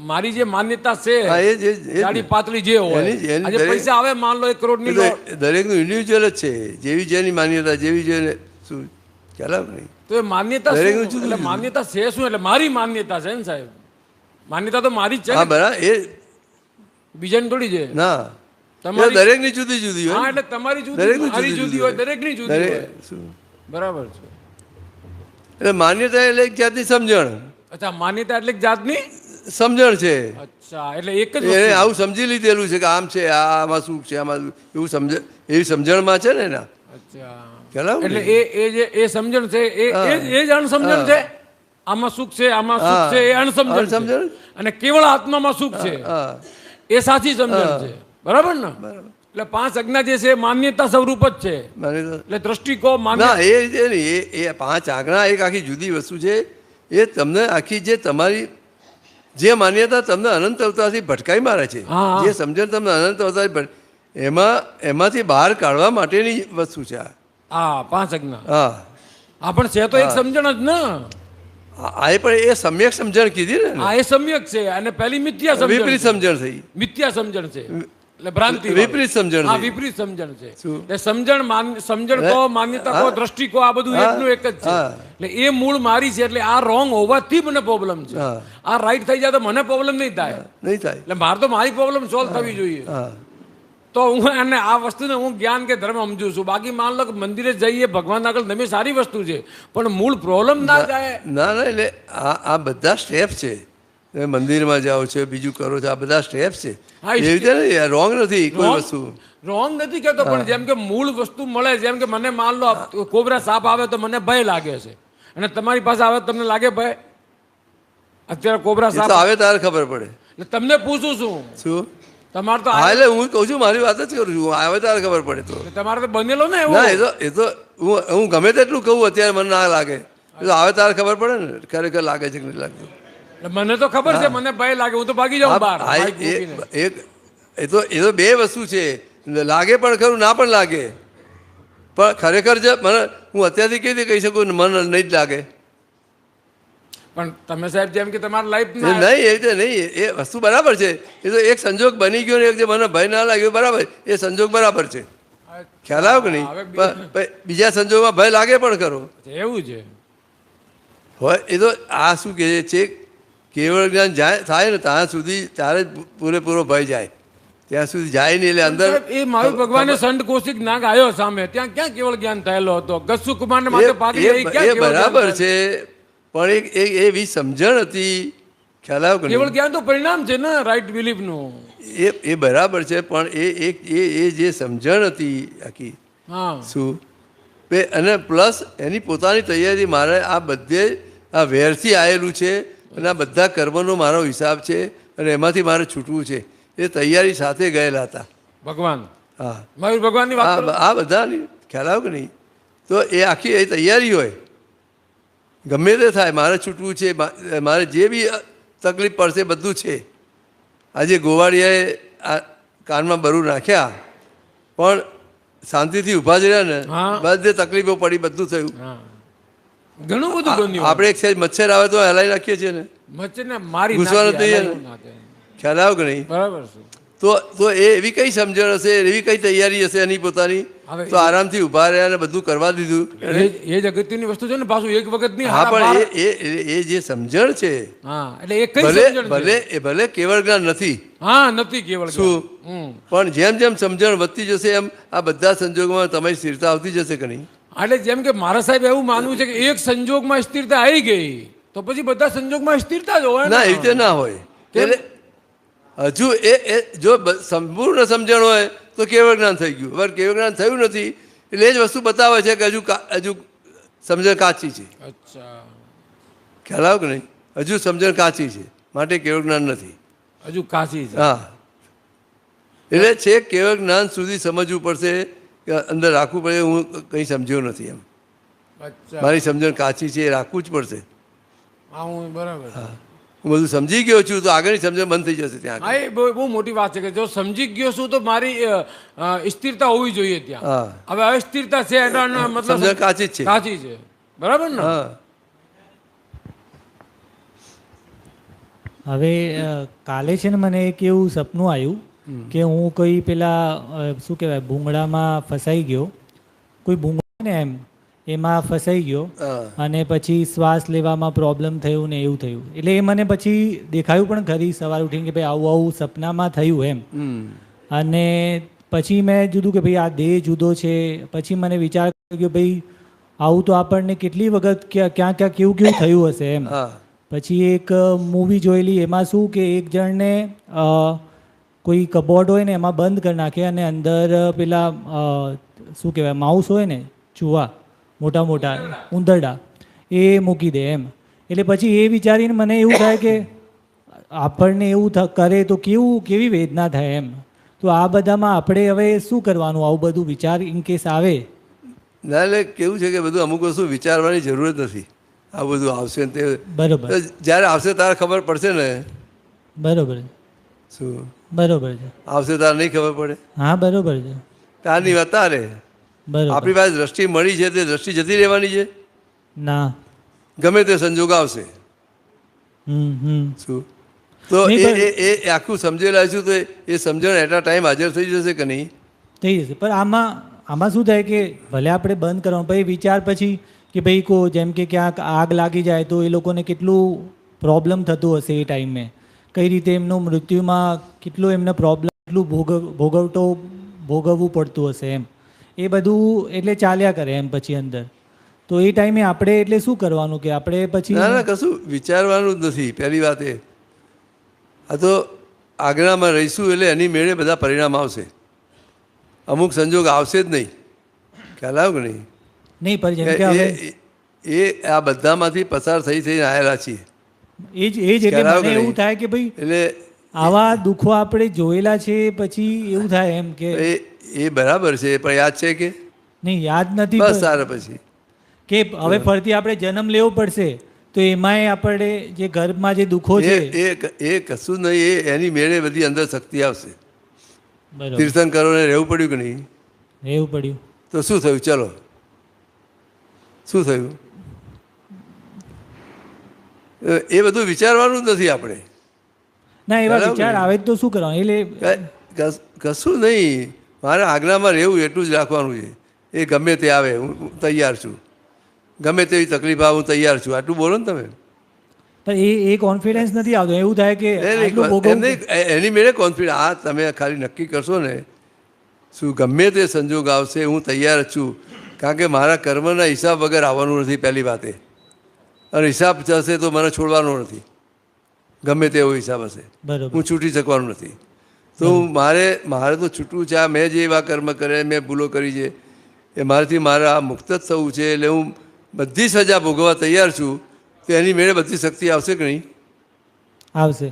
મારી જે માન્યતા છે, હા, એ જ જાડી પાતળી જે હોય, એની આજે દરેક- પૈસા આવે માન લો 1 કરોડની લોટ, દરેકનું ઇન્ડિવિજ્યુઅલ જ છે, જેવી જેની માન્યતા જેવી જેને શું ખ્યાલ આવે નહીં. તો એ માન્યતા દરેકનું શું? જુદું એટલે જુદું. માન્યતા છે શું? એટલે મારી માન્યતા છે ને સાહેબ. માન્યતા તો મારી જ છે હા ને, બરાબર. એ બીજાની થોડી છે. ના તમારી- દરેકની જુદી જુદી હા, હોય. એટલે તમારી જુદી, દરેકનું મારી જુદું જુદી જુદું હોય, હોય. દરેકની જુદી હોય. શું બરાબર છે. એટલે માન્યતા એટલે એક જાતની સમજણ અચ્છા, માન્યતા એટલે એક જાતની સમજણ છે. અચ્છા, એટલે એક જ એને વસ્તુ. આવું સમજી લીધેલું છે કે આમ છે, આમાં શું છે, આમાં એવું એવી સમજણમાં છે ને એના અચ્છા, ખ્યાલ આવે એટલે ને? એ જે એ સમજણ છે એ જ અણસમજણ છે. આમાં સુખ છે, આમાં સુખ છે, એ અણસમજણ છે. અણસમજણ. અને કેવળ આત્મામાં સુખ છે હા એ સાચી સમજણ છે. બરાબર ને? એટલે 5 આજ્ઞા જે છે એ માન્યતા સ્વરૂપ જ છે. માન્યતા એટલે દ્રષ્ટિકો માન્ય. ના એ રીતે નહીં. એ 5 આજ્ઞા એક આખી જુદી વસ્તુ છે. એ તમને આખી જે તમારી જે માન્યતા તમને અનંત અવતારથી ભટકાઈ મારે છે, હા. જે સમજણ તમને અનંત અવતારથી એમાંથી બહાર કાઢવા માટેની વસ્તુ છે આ. હા, 5 આજ્ઞા. હા હા, પણ છે તો એક સમજણ જ ને. આ એ પણ એ સમ્યક સમજણ કીધી ને. આ એ સમ્યક છે અને પેલી મિથ્યા સમજણ વિપરીત છે. સમજણ થઈ. મિથ્યા સમજણ છે. એટલે ભ્રાંતિ વિપરીત સમજણ હા થઈ. વિપરીત સમજણ છે. શું? એટલે સમજણ કહો, માન્યતા કહો, દ્રષ્ટિ કહો, આ બધું એકનું એક જ છે. હા. એટલે એ મૂળ મારી છે, એટલે આ રોંગ હોવાથી મને પ્રોબ્લેમ છે. હા. આ રાઈટ થઈ જાય તો મને પ્રોબ્લેમ નહીં થાય. નહીં થાય. એટલે મારે તો મારી પ્રોબ્લેમ સોલ્વ થવી જોઈએ. હા તો હું અને આ વસ્તુને હું જ્ઞાન કે ધર્મ સમજુ છું. બાકી માન લો કે મંદિરે જઈએ ભગવાન આગળ તમે સારી વસ્તુ છે, પણ મૂળ પ્રોબ્લેમ ના જાય. ના ના એટલે આ બધા સ્ટેપ છે. તમે મંદિરમાં જાઓ છો, બીજું કરો છો, આ બધા સ્ટેપ છે. હા, એવી રીતે નહીં, રોંગ નથી કોઈ વસ્તુ. રોંગ નથી કહેતો, પણ જેમ કે મૂળ વસ્તુ મળે, જેમ કે મને માન લો કોબરા સાપ આવે તો મને ભય લાગે છે, અને તમારી પાસે આવે તો તમને લાગે ભય? અત્યારે કોબરા એ સાપ તો આવે ત્યારે ખબર પડે. એટલે તમને પૂછું છું, શું? તમારે તો હા એટલે હું કહું છું, મારી વાત જ કરું છું. આવે ત્યારે ખબર પડે તો. તમારે તો બનેલો ને એવો. ના એ તો હું ગમે તેટલું કહું અત્યારે મને ના લાગે. એ તો આવે ત્યારે ખબર પડે ને ખરેખર લાગે છે કે નહીં લાગતું. એટલે મને તો ખબર છે મને ભય લાગે, હું તો ભાગી જાઉં બહાર. હા, બાઈક મૂકીને. એ તો બે વસ્તુ છે. લાગે પણ ખરું, ના પણ લાગે. પણ ખરેખર જે મને હું અત્યારથી કેવી રીતે કહી શકું મને નહીં જ લાગે? પણ તમે સાહેબ જેમ કે તમારી લાઈફ એ નહીં, એ રીતે નહીં. એ વસ્તુ બરાબર છે. એ તો એક સંજોગ બની ગયો ને એક જે મને ભય ના લાગ્યો બરાબર, એ સંજોગ બરાબર છે. ખ્યાલ આવ્યો કે નહીં? પણ બીજા સંજોગમાં ભય લાગે પણ ખરો. એવું છે. હોય એ તો આ શું કહે છે, કેવળ જ્ઞાન જાય થાય ને ત્યાં સુધી ત્યારે જ પૂરેપૂરો ભય જાય. ત્યાં સુધી જાય નહીં. એટલે અંદર એ મહાવીર ભગવાને સંત કૌશિક નાગ આવ્યો સામે, ત્યાં ક્યાં કેવળ જ્ઞાન થયેલો હતો? ગસ્સુ કુમારને માથે પાકી ગઈ, ક્યાં એ કેવળ જ્ઞાન બરાબર થયેલું? છે, પણ એક એવી સમજણ હતી. ખ્યાલ આવ્યો કે કેવળ નહીં? જ્ઞાન તો પરિણામ છે ને રાઈટ બિલીફ નું. એ બરાબર છે, પણ એ જે સમજણ હતી આખી હા શું અને પ્લસ એની પોતાની તૈયારી. મારે આ બધે આ વેરથી આવેલું છે અને આ બધા કર્મનો મારો હિસાબ છે અને એમાંથી મારે છૂટવું છે. એ તૈયારી સાથે ગયેલા હતા. ભગવાન હા મહાવીર ભગવાનની વાત કરો. આ બધાની ખ્યાલ આવ્યો કે નહીં? તો એ આખી એ તૈયારી હોય. ગમે તે થાય મારે છૂટવું છે, મારે જે બી તકલીફ પડશે બધું છે. આજે ગોવાળિયાએ આ કાનમાં બરું નાખ્યા પણ શાંતિથી ઊભા જ રહ્યા ને, હા. બધે તકલીફો પડી, બધું થયું. હા ઘણું બધું બન્યું. આપણે એક સાઈડ મચ્છર આવે તો હલાવી નાખીએ છીએ ને, મચ્છરને મારી ઘૂસવાનું નાખી, તૈયાર. હલાવ્યું નાખે. ખ્યાલ આવ્યો કે નહીં? બરાબર છે. તો એ એવી કઈ સમજણ હશે, એવી કઈ તૈયારી હશે એની પોતાની, હવે તો આરામથી ઊભા રહ્યા અને બધું કરવા દીધું. એ જ અગત્યની વસ્તુ છે ને પાછું, એક વખત નહીં હા હારા પણ બાર. એ જે સમજણ છે, હા એટલે એ કઈ ભલે સમજણ છે? ભલે કેવળ જ્ઞાન નથી હા નથી કેવળ જ્ઞાન. શું, હમ. પણ જેમ જેમ સમજણ વધતી જશે એમ આ બધા સંજોગોમાં તમારી સ્થિરતા આવતી જશે કે નહીં? એટલે જેમ કે મારા સાહેબ એવું માનવું છે કે એક સંજોગમાં સ્થિરતા આવી ગઈ તો પછી બધા સંજોગમાં સ્થિરતા જ હોય ને. ના એ રીતે ના હોય. એટલે હજુ એ જો સંપૂર્ણ સમજણ હોય તો કેવળ જ્ઞાન થઈ ગયું. હવે કેવળ જ્ઞાન થયું નથી એટલે એ જ વસ્તુ બતાવે છે કે હજુ સમજણ કાચી છે. અચ્છા ખ્યાલ આવ્યો કે નહીં? હજુ સમજણ કાચી છે માટે કેવળ જ્ઞાન નથી. હજુ કાશી છે. હા એટલે છે કેવળ જ્ઞાન સુધી સમજવું પડશે કે અંદર રાખવું પડે. હું કંઈ સમજ્યો નથી એમ, અચ્છા મારી સમજણ કાચી છે એ રાખવું જ પડશે. હા હું બરાબર. હું બધું સમજી ગયો છું તો આગળની સમજણ બંધ થઈ જશે ત્યાં. હા એ બહુ મોટી વાત છે કે જો સમજી ગયો છું તો મારી સ્થિરતા હોવી જોઈએ ત્યાં. હા. હવે અસ્થિરતા છે એનો મતલબ સમજણ કાચી જ છે. કાચી છે. બરાબર ને? હા હવે કાલે છે ને મને એક એવું સપનું આવ્યું કે હું કોઈ પેલા શું કહેવાય ભૂંગળામાં ફસાઈ ગયો, કોઈ ભૂંગળા ને એમાં ફસાઈ ગયો હા. અને પછી શ્વાસ લેવામાં પ્રોબ્લેમ થયું ને એવું થયું. એટલે એ મને પછી દેખાયું પણ ખરી સવારે ઉઠીને કે ભાઈ આવું આવું સપનામાં થયું એમ. અને પછી મેં જુદું કે ભાઈ આ દેહ જુદો છે. પછી મને વિચાર કર્યો કે ભાઈ આવું તો આપણને કેટલી વખત ક્યાં ક્યાં કેવું કેવું થયું હશે એમ. હા પછી એક મૂવી જોયેલી, એમાં શું કે એક જણને કોઈ કબોર્ડ હોય ને એમાં બંધ કરી નાખે અને અંદર પેલા શું કહેવાય માઉસ હોય ને, ચૂહા મોટા મોટા ઉંદરડા, એ મૂકી દે એમ. એટલે પછી એ વિચારીને મને એવું થાય કે આપણને એવું કરે તો કેવી વેદના થાય એમ. તો આ બધામાં આપણે હવે શું કરવાનું? આવું બધું વિચાર ઇન કેસ આવે. ના એટલે કેવું છે કે બધું અમુક વસ્તુ વિચારવાની જરૂરત નથી. આ બધું આવશે ને તે બરોબર જ્યારે આવશે ત્યારે ખબર પડશે ને. બરોબર શું બરોબર છે. આવશે ત્યારે નહીં ખબર પડે? હા બરોબર છે. ત્યારની વાત તારે બરોબર. આપણી પાસે દ્રષ્ટિ મળી છે તે દ્રષ્ટિ જતી રહેવાની છે. ના ગમે તે સંજોગ આવશે. હમ હમ શું તો નહીં, એ પણ- એ એ આખું સમજેલા છું તો એ સમજણ એટ અ ટાઈમ હાજર થઈ જશે કે નહીં? થઈ જશે. પણ આમાં શું થાય કે ભલે આપણે બંધ કરવાનું પછી વિચાર પછી કે ભાઈ જેમ કે ક્યાંક આગ લાગી જાય તો એ લોકોને કેટલું પ્રોબ્લેમ થતું હશે એ ટાઈમે, કઈ રીતે એમનું મૃત્યુમાં કેટલું એમને પ્રોબ્લેમ કેટલું ભોગવવું પડતું હશે એમ, એ બધું એટલે ચાલ્યા કરે એમ પછી અંદર. તો એ ટાઈમે આપણે એટલે શું કરવાનું કે આપણે પછી ના ના, કશું વિચારવાનું જ નથી. પહેલી વાત એ, આ તો આજ્ઞામાં રહીશું એટલે એની મેળે બધા પરિણામ આવશે. અમુક સંજોગ આવશે જ નહીં. ખ્યાલ આવ્યો કે નહીં? નહીં, પણ જેમ કે હવે એ આ બધામાંથી પસાર થઈને આવેલા છીએ. એ જ એટલે ખ્યાલ આવ્યો મને કે એવું નહીં? થાય કે ભાઈ એટલે આવા દુઃખો આપણે જોયેલા છે પછી એવું થાય એમ કે એ બરાબર છે, પણ યાદ છે કે નહીં યાદ નથી, બસ પણ સારા પછી કે હવે ફરીથી આપણે જન્મ લેવો પડશે તો એમાંય આપણે જે ગર્ભમાં જે દુઃખો છે એ કશું નહીં, એની મેળે બધી અંદર શક્તિ આવશે. બરોબર તીર્થંકરોને રહેવું પડ્યું કે નહીં? રહેવું પડ્યું. તો શું થયું? ચલો, શું થયું? એ બધું વિચારવાનું જ નથી આપણે. ના એવા બરાબર. વિચાર આવે તો શું કરવાનું એટલે કશું નહીં, મારે આજ્ઞામાં રહેવું એટલું જ રાખવાનું છે. એ ગમે તે આવે હું તૈયાર છું, ગમે તેવી તકલીફ આવે હું તૈયાર છું, આટલું બોલો ને તમે. પણ એ કોન્ફિડન્સ નથી આવતો, એવું થાય કે આટલું ભોગવવું- એની મેળે કોન્ફિડન્સ. આ તમે ખાલી નક્કી કરશો ને, શું ગમે તે સંજોગ આવશે હું તૈયાર જ છું, કારણ કે મારા કર્મના હિસાબ વગર આવવાનું નથી પહેલી વાતે, અને હિસાબ થશે તો મને છોડવાનો નથી. ગમે તેવો હિસાબ હશે બરોબર હું છૂટી શકવાનું નથી. તો મારે તો છૂટવું છે. આ મેં જે એવા કર્મ કર્યા, મેં ભૂલો કરી છે, એ મારાથી મારે આ મુક્ત જ થવું છે. એટલે હું બધી સજા ભોગવવા તૈયાર છું. તો એની મેળે બધી શક્તિ આવશે કે નહીં? આવશે.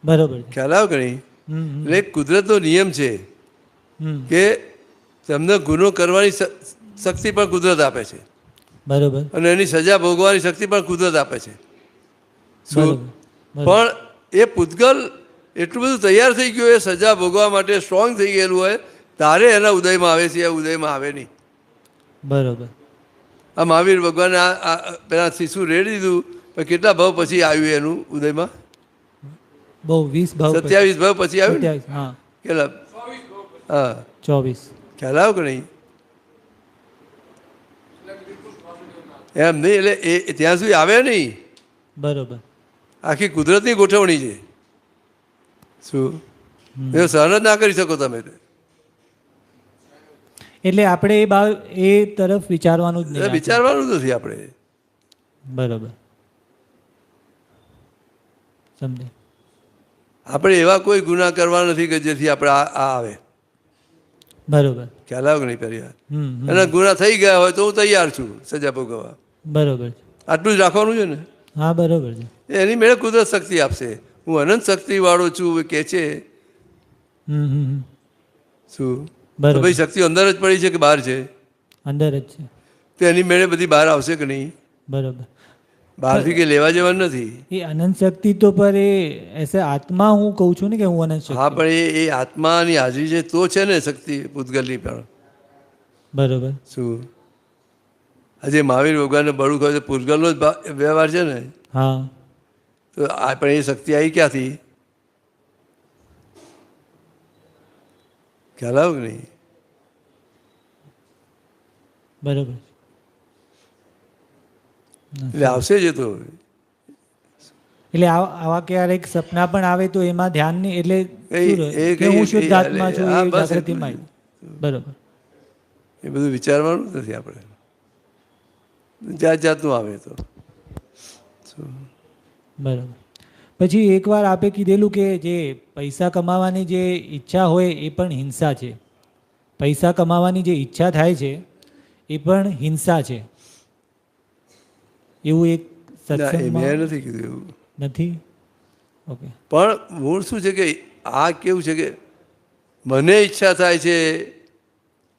બરોબર છે. ખ્યાલ આવે કે નહીં? હમ, હમ, એટલે એક કુદરતનો નિયમ છે હમ. કે તમને ગુનો કરવાની શક્તિ પણ કુદરત આપે છે, બરોબર અને એની સજા ભોગવવાની શક્તિ પણ કુદરત આપે છે. શું? બરોબર. પણ એ પૂતગલ એટલું બધું તૈયાર થઈ ગયું એ સજા ભોગવા માટે સ્ટ્રોંગ થઈ ગયેલું હોય તારે એના ઉદયમાં આવે છે, એ ઉદયમાં આવે નહીં. બરોબર આ મહાવીર ભગવાને આ પેલા શિશુ રેડી દીધું, પણ કેટલા ભાવ પછી આવ્યું એનું ઉદયમાં? બહુ 20 ભાવ 27 ભાવ પછી આવ્યું ને? 27, હા કેટલા? હા, 24. ખ્યાલ આવ્યો કે નહીં? એમ નહીં, એટલે એ ત્યાં સુધી આવે નહીં. બરોબર આખી કુદરતની ગોઠવણી છે. શું? એ સહન જ ના કરી શકો તમે. એટલે આપણે એ તરફ વિચારવાનું જ નહીં. વિચારવાનું નથી આપણે. બરોબર સમજે. આપણે એવા કોઈ ગુના કરવા નથી કે જેથી આપણે આ આવે. બરોબર. ખ્યાલ આવ્યો કે નહીં? પહેલી વાર હમ, હમ. એના ગુના થઈ ગયા હોય તો હું તૈયાર છું સજા ભોગવવા. બરોબર છે. આટલું જ રાખવાનું છે ને. હા બરોબર છે. એની મેળે કુદરત શક્તિ આપશે. હું અનંત શક્તિ વાળો છું કે છે. હમ, હમ, હમ. શું? તો બરોબર. ભાઈ શક્તિ અંદર જ પડી છે કે બહાર છે? અંદર જ છે. તો એની મેળે બધી બહાર આવશે કે નહીં? બરોબર. બહારથી કે લેવા જવાનું નથી. એ અનંત શક્તિ તો પર એ એસે આત્મા હું કહું છું ને કે હું અનંત શક્તિ. હા, પણ એ આત્માની હાજરી છે તો છે ને શક્તિ પૂતગલની પણ. બરોબર. શું? આજે મહાવીર ભગવાનને બળું કહે છે પૂતગલનો જ વ્યવહાર છે ને, હા તો આપણે એ શક્તિ આવી ક્યાંથી? ખ્યાલ આવ્યો કે નહીં? બરોબર. એટલે આવશે જ એ તો. એટલે આવા ક્યારેક સપના પણ આવે તો એમાં ધ્યાન નહીં એટલે શું રહે? એ કે હું શુદ્ધ આત્મા છું હા, એ બસ જાગૃતિમાં બરોબર. એ બધું વિચારવાનું નથી આપણે. જાત જાતનું આવે તો. બરાબર. પછી એકવાર આપે કીધેલું કે જે પૈસા કમાવાની જે ઈચ્છા હોય એ પણ હિંસા છે. પૈસા કમાવાની જે ઈચ્છા થાય છે એ પણ હિંસા છે એવું એક ના, એ મેં સત્સંગમાં નથી કીધું એવું. નથી. ઓકે. પણ મૂળ શું છે કે આ કેવું છે કે મને ઈચ્છા થાય છે,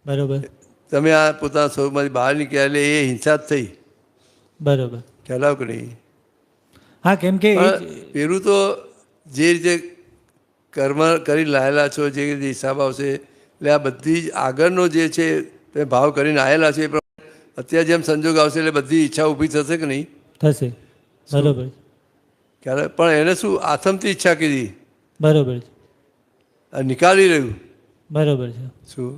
બરોબર તમે આ પોતાના સ્વરૂપમાંથી બહાર નીકળ્યા એટલે એ હિંસા જ થઈ. બરોબર. ખ્યાલ આવ્યો કે નહીં? હા કેમ કે પણ પેલું તો જે રીતે કર્મ કરી લાયેલા છો જે રીતે હિસાબ આવશે એટલે આ બધી જ આગળનો જે છે તે ભાવ કરીને આવેલા છે એ પ્રમાણે અત્યારે જેમ સંજોગ આવશે એટલે બધી ઈચ્છા ઊભી થશે કે નહીં? થશે. બરોબર. ખ્યાલ આવે? પણ એને શું આથમથી ઈચ્છા કીધી, બરોબર છે, આ નિકાલી રહ્યું. બરોબર છે. શું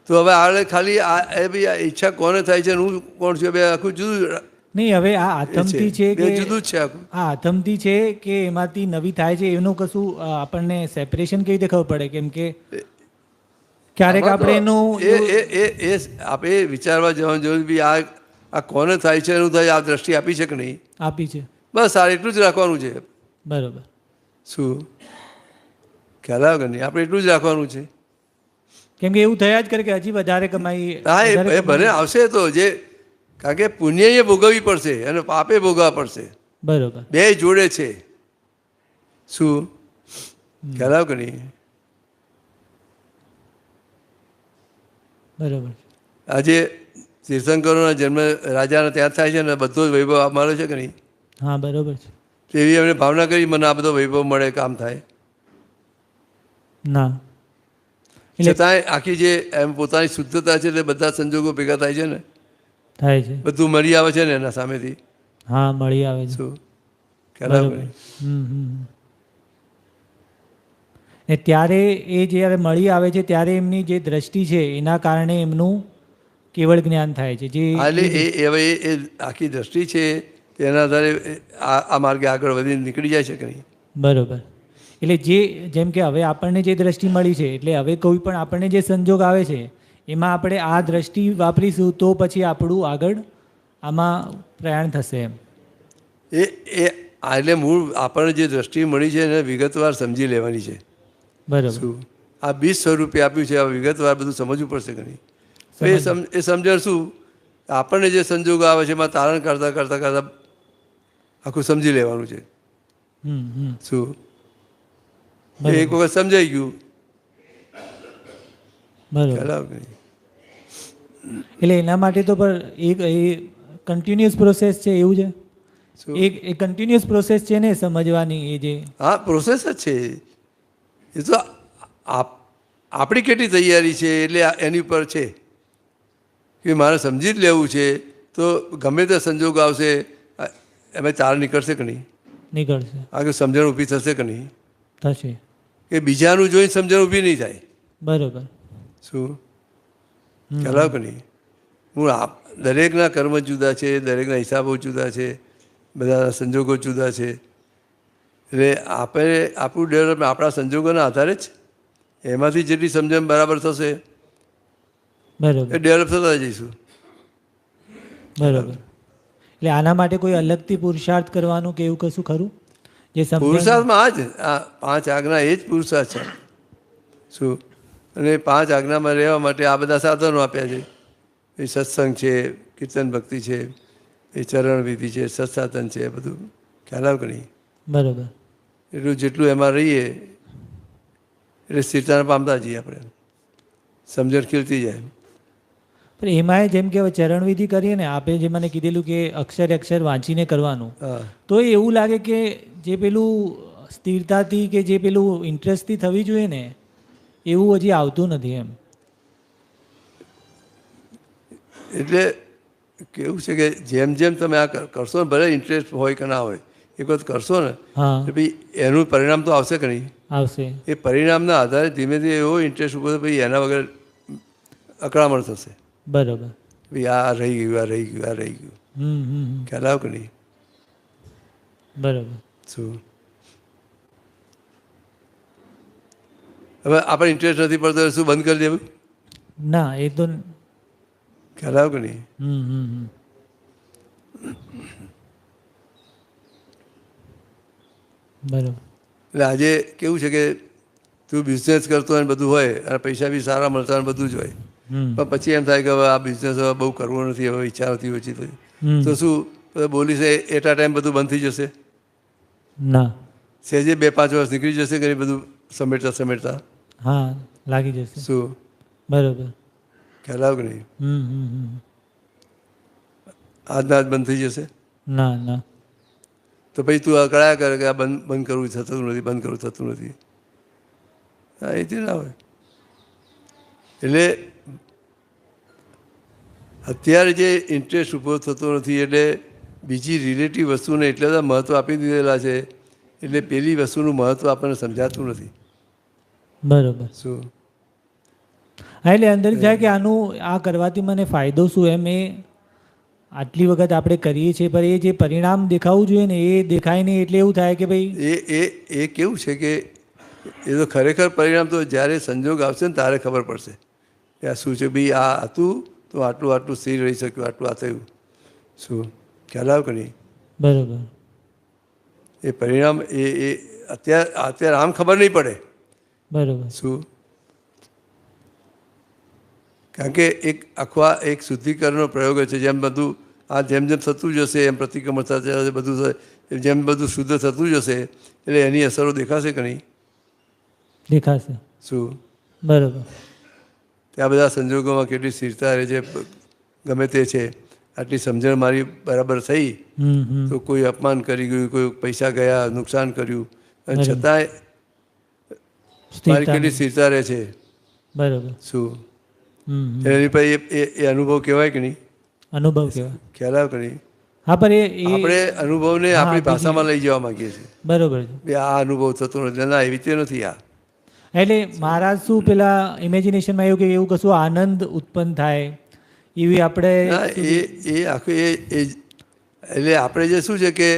તો હવે આગળ ખાલી એ ભાઈ આ ઈચ્છા કોને થાય છે અને હું કોણ છું, બે આખું જુદું નહીં, હવે આ આથમથી છે બે કે જુદું જ છે આખું. આ આથમથી છે કે એમાંથી નવી થાય છે એનું કશું આપણને સેપરેશન કેવી રીતે ખબર પડે? કેમ કે ક્યારેક આપણે એનું આપણે વિચારવા જવાનું જરૂર બી આ કોને થાય છે એનું થાય, આ દ્રષ્ટિ આપી છે કે નહીં, આપી છે. બસ આ એટલું જ રાખવાનું છે. બરોબર. શું ખ્યાલ આવે કે નહીં? આપણે એટલું જ રાખવાનું છે. કેમ કે એવું થયા જ કરે કે હજી વધારે કમાઈ. હા એ ભલે આવશે તો જે, કારણ કે પુણ્ય એ ભોગવવી પડશે અને પાપે ભોગવવા પડશે, બરોબર. બે જોડે છે. શું ખ્યાલ આવે કે નહીં? બરોબર. આજે તીર્થંકરોના જન્મ રાજાના ત્યાં થાય છે ને બધો જ વૈભવ મળે છે કે નહીં? હા, બરોબર છે. એવી એમણે ભાવના કરી મને આ બધો વૈભવ મળે, કામ થાય. ના, છતાંય આખી જે એમ પોતાની શુદ્ધતા છે તે બધા સંજોગો ભેગા થાય છે ને, થાય છે. બધું મળી આવે છે ને એના સામેથી. હા, મળી આવે છે. શું ખ્યાલ આવે કે બરોબર. નહીં? ને ત્યારે એ જ્યારે મળી આવે છે ત્યારે એમની જે દ્રષ્ટિ છે એના કારણે એમનું કેવળ જ્ઞાન થાય છે. જે હા, એટલે એ હવે એ આખી દ્રષ્ટિ છે તેના આધારે આ માર્ગે આગળ વધીને નીકળી જાય છે કે નહીં? બરોબર. એટલે જેમ કે હવે આપણને જે દ્રષ્ટિ મળી છે એટલે હવે કોઈ પણ આપણને જે સંજોગ આવે છે એમાં આપણે આ દ્રષ્ટિ વાપરીશું તો પછી આપણું આગળ આમાં પ્રયાણ થશે એમ. એટલે મૂળ આપણને જે દ્રષ્ટિ મળી છે એને વિગતવાર સમજી લેવાની છે. બરોબર. શું આ બીજ સ્વરૂપે આપ્યું છે, આ વિગતવાર બધું સમજવું પડશે કે નહીં? એ સમજણ શું, આપણને જે સંજોગો આવે છે એમાં તારણ કરતાં કરતાં કરતાં આખું સમજી લેવાનું છે. શું એક વખત સમજાઈ ગયું, બરોબર. ખ્યાલ આવે કે નહીં? એટલે એના માટે તો પણ એક એ કન્ટિન્યુઅસ પ્રોસેસ છે એવું છે. શું એક એ કન્ટિન્યુઅસ પ્રોસેસ છે ને સમજવાની એ જે. હા, પ્રોસેસ જ છે એ તો. આપણી કેટલી તૈયારી છે એટલે એની ઉપર છે કે મારે સમજી જ લેવું છે તો ગમે તે સંજોગ આવશે એમાં તાર નીકળશે કે નહીં? નીકળશે. આગળ સમજણ ઊભી થશે કે નહીં? થશે. કે બીજાનું જોઈને સમજણ ઊભી નહીં થાય. બરોબર. શું ખ્યાલ આવે કે નહીં? હું દરેકના કર્મ જુદા છે, દરેકના હિસાબો જુદા છે, બધાના સંજોગો જુદા છે. એટલે આપણે આપણું ડેવલપમેન્ટ આપણા સંજોગોના આધારે જ એમાંથી જેટલી સમજણ બરાબર થશે બરોબર. એ ડેવલપ થતા જઈશું. બરોબર. એટલે આના માટે કોઈ અલગથી પુરુષાર્થ કરવાનું કે એવું કશું ખરું? જે પુરુષાર્થમાં આ જ આ 5 આજ્ઞા એ જ પુરુષાર્થ છે. શું અને 5 આજ્ઞામાં રહેવા માટે આ બધા સાધનો આપ્યા છે. એ સત્સંગ છે, કીર્તન ભક્તિ છે, એ ચરણ વિધિ છે, સત્સાધન છે, બધું ખ્યાલ આવે કે નહીં? બરોબર. એટલું જેટલું એમાં રહીએ એટલે સ્થિરતાને પામતા જઈએ આપણે, સમજણ ખીલતી જાય. પણ એમાંય જેમ કે હવે ચરણવિધિ કરીએ ને, આપે જે મને કીધેલું કે અક્ષરે અક્ષર વાંચીને કરવાનું, હા, તો એવું લાગે કે જે પેલું સ્થિરતાથી કે જે પેલું ઇન્ટરેસ્ટથી થવી જોઈએ ને એવું હજી આવતું નથી એમ. એટલે કેવું છે કે જેમ જેમ તમે આ કરશો ને, ભલે ઇન્ટરેસ્ટ હોય કે ના હોય, એક વખત કરશો ને હા, તો ભાઈ એનું પરિણામ તો આવશે કે નહીં? આવશે. એ પરિણામના આધારે ધીમે ધીમે એવો ઇન્ટરેસ્ટ ઉભો થશે, ભાઈ એના વગર અકળામણ થશે. બરોબર. ભાઈ આ રહી ગયું, આ રહી ગયું, આ રહી ગયું. ખ્યાલ આવે કે નહીં? બરોબર. શું હવે આપણે ઇન્ટરેસ્ટ નથી પડતો શું બંધ કરી દેવું? ના, એ તો ખ્યાલ આવે કે નહીં? બરોબર. એટલે આજે કેવું છે કે તું બિઝનેસ કરતો હોય ને બધું હોય અને પૈસા બી સારા મળતા હોય બધું જ હોય, પણ પછી એમ થાય કે હવે આ બિઝનેસ હવે બહુ કરવો નથી, હવે ઈચ્છા નથી ઓછી થઈ, તો શું બોલીશ એટ આ ટાઈમ બધું બંધ થઈ જશે? ના. સહેજે 2-5 વર્ષ નીકળી જશે કે બધું સમેટતા સમેટતા. હા, લાગી જશે. શું બરોબર. ખ્યાલ આવે કે નહીં? આજના આજ બંધ થઈ જશે? ના ના. તો પછી તું અકળાયા કરે કે આ બંધ કરવું થતું નથી, બંધ કરવું થતું નથી. હા, એથી ના હોય. એટલે અત્યારે જે ઇન્ટરેસ્ટ ઊભો થતો નથી એટલે બીજી રિલેટિવ વસ્તુને એટલે બધા મહત્ત્વ આપી દીધેલા છે એટલે પેલી વસ્તુનું મહત્ત્વ આપણને સમજાતું નથી. બરોબર. શું હા, એટલે અંદર જાય કે આનું આ કરવાથી મને ફાયદો શું એમ, એ આટલી વખત આપણે કરીએ છીએ પણ એ જે પરિણામ દેખાવું જોઈએ ને એ દેખાય નહીં, એટલે એવું થાય કે ભાઈ એ કેવું છે કે એ તો ખરેખર પરિણામ તો જ્યારે સંજોગ આવશે ને ત્યારે ખબર પડશે કે આ શું છે. ભાઈ આ હતું તો આટલું આટલું સ્થિર રહી શક્યું, આટલું આ થયું. શું ખ્યાલ આવ્યો કે નહીં? બરોબર. એ પરિણામ એ અત્યારે આમ ખબર નહીં પડે. બરોબર. શું? કારણ કે એક આખો આ એક શુદ્ધિકરણનો પ્રયોગ છે. જેમ બધું આ જેમ જેમ થતું જશે એમ પ્રતિક્રમણ થશે, બધું જેમ બધું શુદ્ધ થતું જશે એટલે એની અસરો દેખાશે કે નહીં? દેખાશે. શું? બરોબર. ત્યાં બધા સંજોગોમાં કેટલી સ્થિરતા રહે છે. ગમે તે છે આટલી સમજણ મારી બરાબર થઈ તો કોઈ અપમાન કરી ગયું, કોઈ પૈસા ગયા, નુકસાન કર્યું, અને છતાંય મારી કેટલી સ્થિરતા રહે છે. બરોબર. શું? એની પછી એ અનુભવ કહેવાય કે નહીં? અનુભવ કહેવાય. ખ્યાલ આવે કે નહીં? હા, પણ એ આપણે અનુભવને આપણી ભાષામાં લઈ જવા માંગીએ છીએ. બરોબર છે. બે આ અનુભવ થતો નથી. ના, એવી રીતે નથી. આ એટલે મારા શું પેલા ઇમેજિનેશનમાં એવું કે એવું કશું આનંદ ઉત્પન્ન થાય એવી આપણે એ આખું એટલે આપણે જે શું છે કે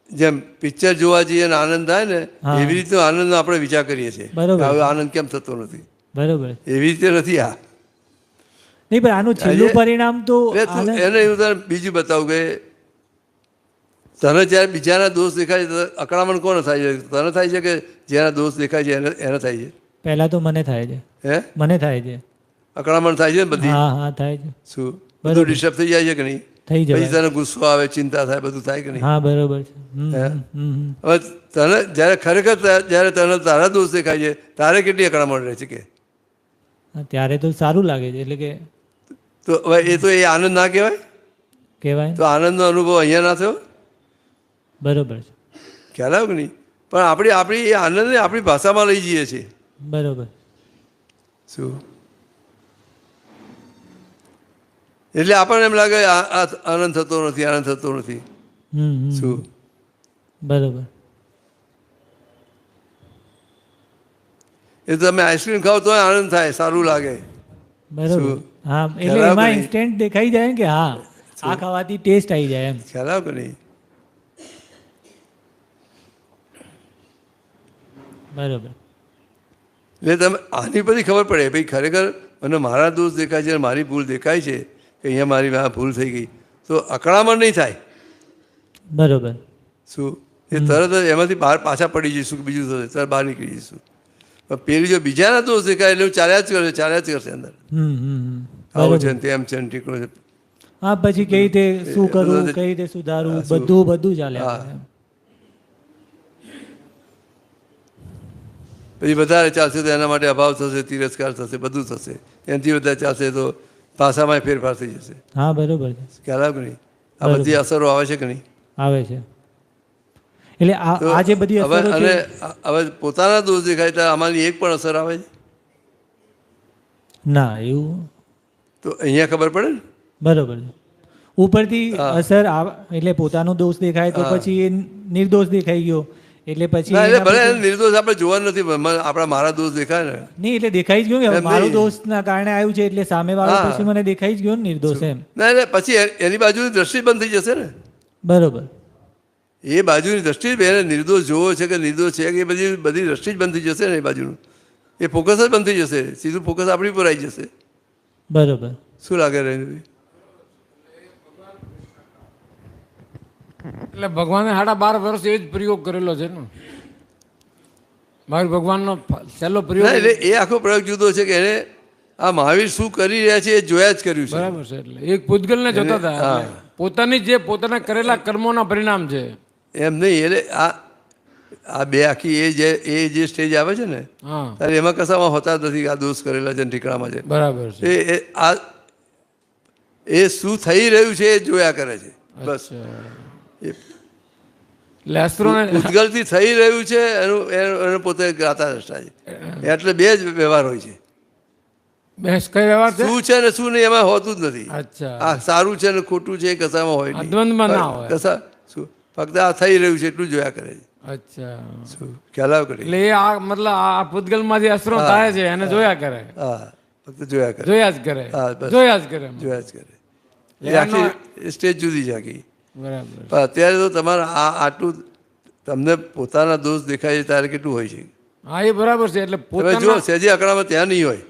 જેમ પિક્ચર જોવા જઈએ ને આનંદ થાય ને એવી રીતે આનંદનો આપણે વિચાર કરીએ છીએ. બરોબર. હવે આનંદ કેમ થતો નથી? બરોબર. એવી રીતે નથી. આ નહીં, પણ આનું છેલ્લું પરિણામ તો એને એવું તને બીજું બતાવું કે તને જ્યારે બીજાના દોષ દેખાય છે અકળામણ કોને થાય છે? તને થાય છે કે જેના દોષ દેખાય છે એને થાય છે? પહેલા તો મને થાય છે. હે? મને થાય છે. અકળામણ થાય છે ને બધી? હા હા, થાય છે. શું? બધું ડિસ્ટર્બ થઈ જાય છે કે નહીં? થઈ જાય. પછી તને ગુસ્સો આવે, ચિંતા થાય, બધું થાય કે નહીં? હા, બરોબર છે. હવે તને જ્યારે ખરેખર જ્યારે તને તારા દોષ દેખાય છે તારે કેટલી અકળામણ રહે છે કે? ત્યારે તો સારું લાગે છે. એટલે કે તો હવે એ તો એ આનંદ ના કહેવાય? કહેવાય. તો આનંદનો અનુભવ અહીંયા ના થયો? બરોબર છે. ખ્યાલ આવ્યો કે નહીં? પણ આપણી એ આનંદને આપણી ભાષામાં લઈ જઈએ છીએ. બરોબર. શું? એટલે આપણને એમ લાગે આ આનંદ થતો નથી, આનંદ થતો નથી. શું? બરોબર. એ તમે આઈસ્ક્રીમ ખાઓ તો આનંદ થાય, સારું લાગે. બરોબર. હા, એટલે એમાં ઇન્સ્ટન્ટ દેખાઈ જાય કે હા આ ખાવાથી ટેસ્ટ આવી જાય એમ. ખ્યાલ આવે કે નહીં? બરોબર. એટલે તમે આની પછી ખબર પડે ભાઈ ખરેખર મને મારા દોષ દેખાય છે, મારી ભૂલ દેખાય છે કે અહીંયા મારી ભૂલ થઈ ગઈ તો અકળામણ નહીં થાય. બરોબર. શું? એ તરત જ એમાંથી બહાર પાછા પડી જઈશું, બીજું થશે તરત બહાર નીકળી જઈશું. પણ પેલી જો બીજાના દોષ દેખાય એટલે ચાલ્યા જ કરશે અંદર. આવો છે ને તેમ છે ને ઠીકણો છે. હા, પછી કઈ રીતે શું કરવું, કઈ રીતે સુધારવું, બધું ચાલે. પછી વધારે ચાલશે તો એના માટે અભાવ થશે, તિરસ્કાર થશે, બધું થશે. એનાથી વધારે ચાલશે તો ભાષામાં ફેરફાર થઈ જશે. હા, બરોબર છે. ખ્યાલ આવે કે નહીં? આ બધી અસરો આવે છે કે નહીં? આવે છે. એટલે આ જે બધી અસરો છે અને હવે પોતાના દોષ દેખાય તો આમાંની એક પણ અસર આવે છે ના? એવું તો અહીંયા ખબર પડે ને? બરોબર છે. ઉપરથી અસર એટલે પોતાનો દોષ દેખાય તો પછી એ નિર્દોષ દેખાઈ ગયો એટલે પછી એટલે ભલે નિર્દોષ આપણે જોવા નથી, મારા દોષ દેખાય ને નહીં એટલે દેખાઈ જ ગયો કે મારો દોષના કારણે આવ્યું છે એટલે સામે વાળો પછી મને દેખાઈ જ ગયો ને નિર્દોષ એમ. ના એટલે પછી એની બાજુની દ્રષ્ટિ બંધ થઈ જશે ને. બરોબર. એ બાજુની દ્રષ્ટિ એને નિર્દોષ જોવો છે કે નિર્દોષ છે કે બધી દ્રષ્ટિ જ બંધ થઈ જશે ને. એ બાજુનું એ ફોકસ જ બંધ થઈ જશે. સીધું ફોકસ આપણી પર આવી જશે. બરોબર. શું લાગે રવિભાઈ? એટલે ભગવાને 12.5 વર્ષ એ જ પ્રયોગ કરેલો છે ને. મહાવીર ભગવાનનો છેલ્લો પ્રયોગ. એટલે એ આખો પ્રયોગ જુદો છે કે એને આ મહાવીર શું કરી રહ્યા છે એ જોયા જ કર્યું છે. બરાબર છે. એટલે એક પૂતગલને જોતા હતા. પોતાના કરેલા કર્મોના પરિણામ છે એમ નહીં. એટલે આ બે આખી એ જે સ્ટેજ આવે છે ને ત્યારે એમાં કશામાં હોતા જ નથી. આ દોષ કરેલા છે ઠીકણામાં છે. બરાબર છે. એ શું થઈ રહ્યું છે એ જોયા કરે છે બસ. ઉદ્ગલથી થઈ રહ્યું છે એનું પોતે ગાતા દ્રષ્ટા છે. એટલે બે જ વ્યવહાર હોય છે. બહેસ કઈ વ્યવહાર છે? શું છે ને શું નહીં એમાં હોતું જ નથી. અચ્છા, આ સારું છે ને ખોટું છે એ કશામાં હોય આ નહીં. દ્વંદ્વમાં ના હોય. કશા શું ફક્ત આ થઈ રહ્યું છે એટલું જોયા કરે છે. અચ્છા, શું ખ્યાલ આવે કરે? એટલે એ આ મતલબ આ પૂતગલમાં જે અસરો થાય છે એને જોયા કરે, હા, ફક્ત જોયા કરે, જોયા જ કરે, હા, બસ. જોયા જ કરે. જોયા જ કરે. એટલે એ આખી સ્ટેજ જુદી છે આખી. બરાબર. પણ અત્યારે તો તમારે આટલું તમને પોતાના દોષ દેખાય છે ત્યારે કેટલું હોય છે. હા, એ બરાબર છે. એટલે તમે જો પોતાના સહેજે અકળામાં ત્યાં નહીં હોય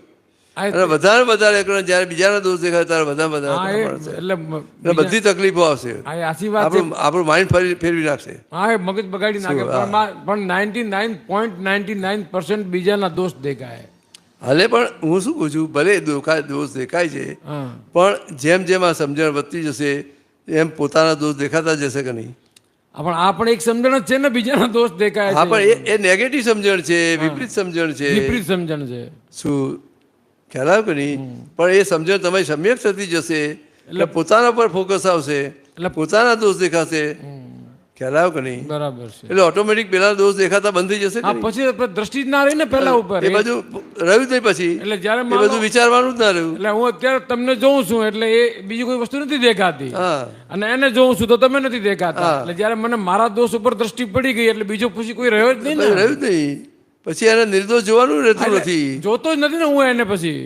અને વધારે અકળા જ્યારે બીજાના દોષ દેખાય ત્યારે વધારે હા, એ અકળામણ છે. એટલે એટલે બધી તકલીફો આવશે. હા, એ આછી વાત છે. આપણું માઇન્ડ ફેરવી નાખશે. હા, એ મગજ બગાડી નાખે. પણ 99.99% બીજાના દોષ દેખાય. હાલે પણ હું શું કહું છું, ભલે દોષ દેખાય છે હા, પણ જેમ જેમ આ સમજણ વધતી જશે એમ પોતાના દોષ દેખાતા જશે કે નહીં? આ પણ એક સમજણ જ છે ને, બીજાના દોષ દેખાય હા, છે. પણ એ નેગેટિવ સમજણ છે, વિપરીત સમજણ છે. વિપરીત સમજણ છે. શું ખ્યાલ આવે કે નહીં? પણ એ સમજણ તમારી સમ્યક થતી જશે એટલે પોતાના પર ફોકસ આવશે, એટલે પોતાના દોષ દેખાશે. ખ્યાલ આવે કે નહીં? બરાબર છે. એટલે ઓટોમેટિક પેલા દોષ દેખાતા બંધ થઈ જશે કે હા, નહીં? પછી દ્રષ્ટિ જ ના રહી ને પેલા ઉપર. એ બધું રહ્યું જ નહીં પછી. એટલે જ્યારે એ માનો- બધું વિચારવાનું જ ના રહ્યું. એટલે હું અત્યારે તમને જોઉં છું એટલે એ બીજી કોઈ વસ્તુ નથી દેખાતી, હા, અને એને જોઉં છું તો તમે નથી દેખાતા. એટલે જ્યારે મને મારા દોષ ઉપર દ્રષ્ટિ પડી ગઈ એટલે બીજો પછી કોઈ રહ્યો જ નહીં પછી ને. રહ્યું જ નહીં. પછી એને નિર્દોષ જોવાનું રહેતું નથી. જોતો જ નથી ને હું એને પછી.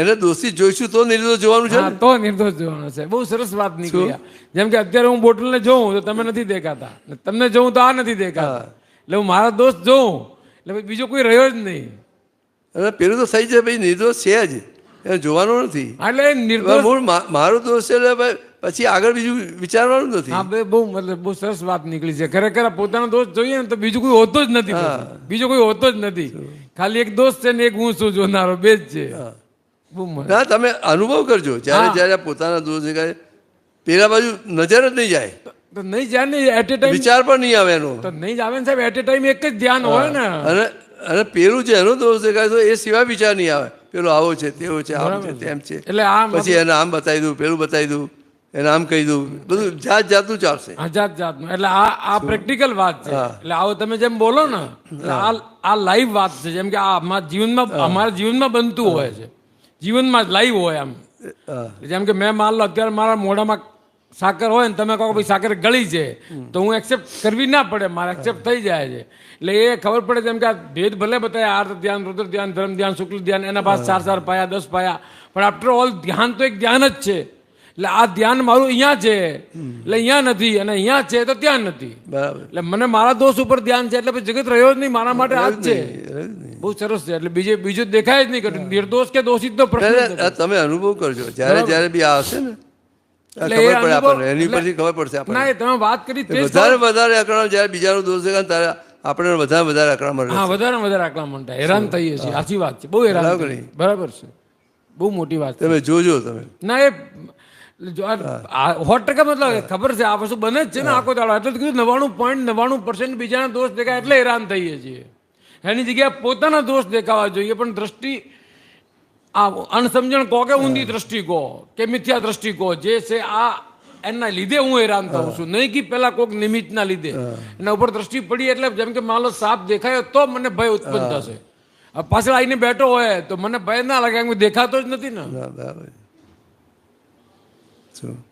એને દોષી જોઈશું તો નિર્દોષ જોવાનું છે હા, ને. તો નિર્દોષ જોવાનો છે. બહુ સરસ વાત નીકળી. જેમ કે અત્યારે હું બોટલને જોઉં તો તમે નથી દેખાતા, ને તમને જોઉં તો આ નથી દેખાતા. એટલે હું મારા દોષ જોઉં એટલે પછી બીજો કોઈ રહ્યો જ નહીં. અને પેલું તો થઈ જાય ભાઈ નિર્દોષ છે જ, એને જોવાનું નથી. એટલે એ નિર્દોષ. મૂળ મારો દોષ છે એટલે ભાઈ પછી આગળ બીજું વિચારવાનું નથી. હા, બહુ મતલબ બહુ સરસ વાત નીકળી છે. ખરેખર પોતાનો દોષ જોઈએ ને તો બીજું કોઈ હોતો જ નથી પછી. બીજો કોઈ હોતો જ નથી. ખાલી એક દોષ છે ને એક હું શું જોનારો, બે જ છે. બહુ મસ્ત. ના, તમે અનુભવ કરજો જ્યારે પોતાના દોષ દેખાય પેલા બાજુ નજર જ નહીં જાય, તો નહીં જાય ને એટ એ ટાઈમ. વિચાર પણ નહીં આવે એનો. તો નહીં જ આવે ને સાહેબ, એટ એ ટાઈમ એક જ ધ્યાન હોય ને. અને પેલું છે એનો દોષ દેખાય તો એ સિવાય વિચાર નહીં આવે. પેલો આવો છે, તેવો છે, આમ છે, તેમ છે. એટલે આ પછી એને આમ બતાવી દઉં, પેલું બતાવી દઉં, એને આમ કહી દઉં, બધું જાતનું ચાલશે. જાતનું. એટલે આ પ્રેક્ટિકલ વાત છે. એટલે આવો તમે જેમ બોલો ને, એટલે આ લાઈવ વાત છે. જેમ કે આ અમારા જીવનમાં બનતું હોય છે, જીવનમાં જ લાઈવ હોય આમ. જેમ કે મેં માન લો અત્યારે મારા મોઢામાં સાકર હોય ને તમે કહો ભાઈ સાકર ગળી છે, તો હું એક્સેપ્ટ કરવી ના પડે, મારે એક્સેપ્ટ થઈ જાય છે. એટલે એ ખબર પડે જેમ કે આ ભેદ ભલે બતાવે, આર્ત ધ્યાન, રુદ્ર ધ્યાન, ધર્મ ધ્યાન, શુક્લ ધ્યાન, એના પાસ 4 પાયા, 10 પાયા, પણ આફ્ટર ઓલ ધ્યાન તો એક ધ્યાન જ છે. એટલે આ ધ્યાન મારું અહીંયા છે એટલે અહીંયા નથી, અને અહીંયા છે તો ત્યાં નથી. બરાબર. એટલે મને મારા દોષ ઉપર ધ્યાન છે એટલે પછી જગત રહ્યો જ નહીં, મારા માટે આ જ છે. બહુ સરસ છે. એટલે બીજું દેખાય જ નહીં. નિર્દોષ કે દોષિત નો પ્રશ્ન જ નથી. તમે અનુભવ કરજો જ્યારે બી આ હશે ને, એટલે ખબર એ પડે અનુભવ- આપણને, એની પરથી ખબર પડશે ના, આપણને. એ તમે વાત કરી તે જ વધારે અકળામણ જ્યારે બીજાનો દોષ દેખાય ત્યારે આપણે વધારે અકળામણ હા, રહેશે. વધારે આકલામણ થાય, હેરાન થઈએ છીએ. સાચી વાત છે, બહુ હેરાન બરાબર થઈએ. નહીં? બરાબર છે, બહુ મોટી વાત છે. તમે જોજો તમે. ના, એ 100% મતલબ ખબર છે આ વસ્તુ બને જ છે ને આખો દાડો. એટલે તો કીધું 99.99% બીજાના દોષ દેખાય એટલે હેરાન થઈએ છીએ. એની જગ્યાએ પોતાના દોષ દેખાવા જોઈએ. પણ દ્રષ્ટિ આ અણસમજણ કહો કે ઊંધી દ્રષ્ટિ કહો કે મિથ્યા દ્રષ્ટિ કહો, જે છે આ એના લીધે હું હેરાન થઉં છું, નહીં કે પેલા કોઈક નિમિત્તના લીધે. એના ઉપર દ્રષ્ટિ પડી એટલે જેમ કે માનો સાપ દેખાયો તો મને ભય ઉત્પન્ન થશે. પાછળ આવીને બેઠો હોય તો મને ભય ના લાગે, કેમ કે દેખાતો જ નથી ને. બરાબર.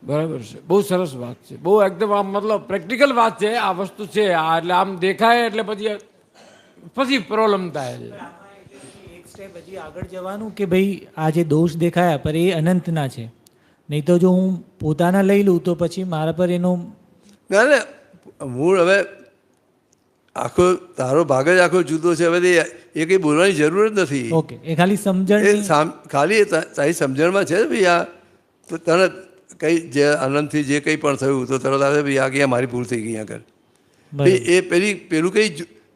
બરાબર છે. બહુ સરસ વાત છે. બહુ એકદમ આમ મતલબ પ્રેક્ટિકલ વાત છે આ વસ્તુ છે. આ એટલે આમ દેખાય એટલે પછી પ્રોબ્લેમ થાય છે. એક સ્ટેપ હજી આગળ જવાનું કે ભાઈ આ જે દોષ દેખાયા પર એ અનંતના છે. નહીં તો જો હું પોતાના લઈ લઉં તો પછી મારા પર એનો ના, મૂળ હવે આખો તારો ભાગ જ આખો જુદો છે. હવે એ કંઈ બોલવાની જરૂર જ નથી. ઓકે, એ ખાલી સમજણ ખાલી તારી સમજણમાં છે ભાઈ આ તો તને કંઈ જે આનંદથી જે કંઈ પણ થયું તો તરત આવે ભાઈ આ ક્યાં મારી ભૂલ થઈ ગઈ આગળ. ભાઈ એ પેલું કંઈ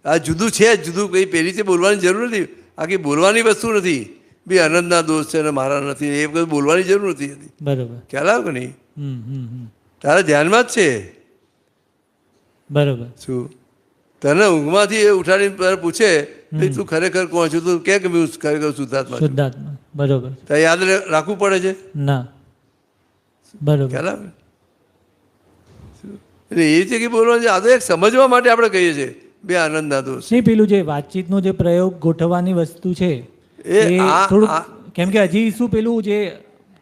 આ જુદું છે જ, જુદું કંઈ પેલી રીતે બોલવાની જરૂર નથી. આ કંઈ બોલવાની વસ્તુ નથી. ભાઈ આનંદના દોષ છે ને મારા નથી, એ બધું બોલવાની જરૂર નથી. બરોબર. ખ્યાલ આવે કે નહીં? તારા ધ્યાનમાં જ છે. બરોબર. શું તને ઊંઘમાંથી એ ઉઠાડીને પૂછે તું ખરેખર કોણ છું, તું કે હું ખરેખર શુદ્ધાત્મા છું. શુદ્ધાત્મા. બરોબર. તારે યાદ રાખવું પડે છે. ના, બરોબર. ખ્યાલ આવે? એટલે એ રીતે કે બોલવાનું છે. આ તો એક સમજવા માટે આપણે કહીએ છીએ બે આનંદના દોષ. નહીં, પેલું જે વાતચીતનો જે પ્રયોગ ગોઠવવાની વસ્તુ છે એ થોડુંક કેમ કે હજી શું પેલું જે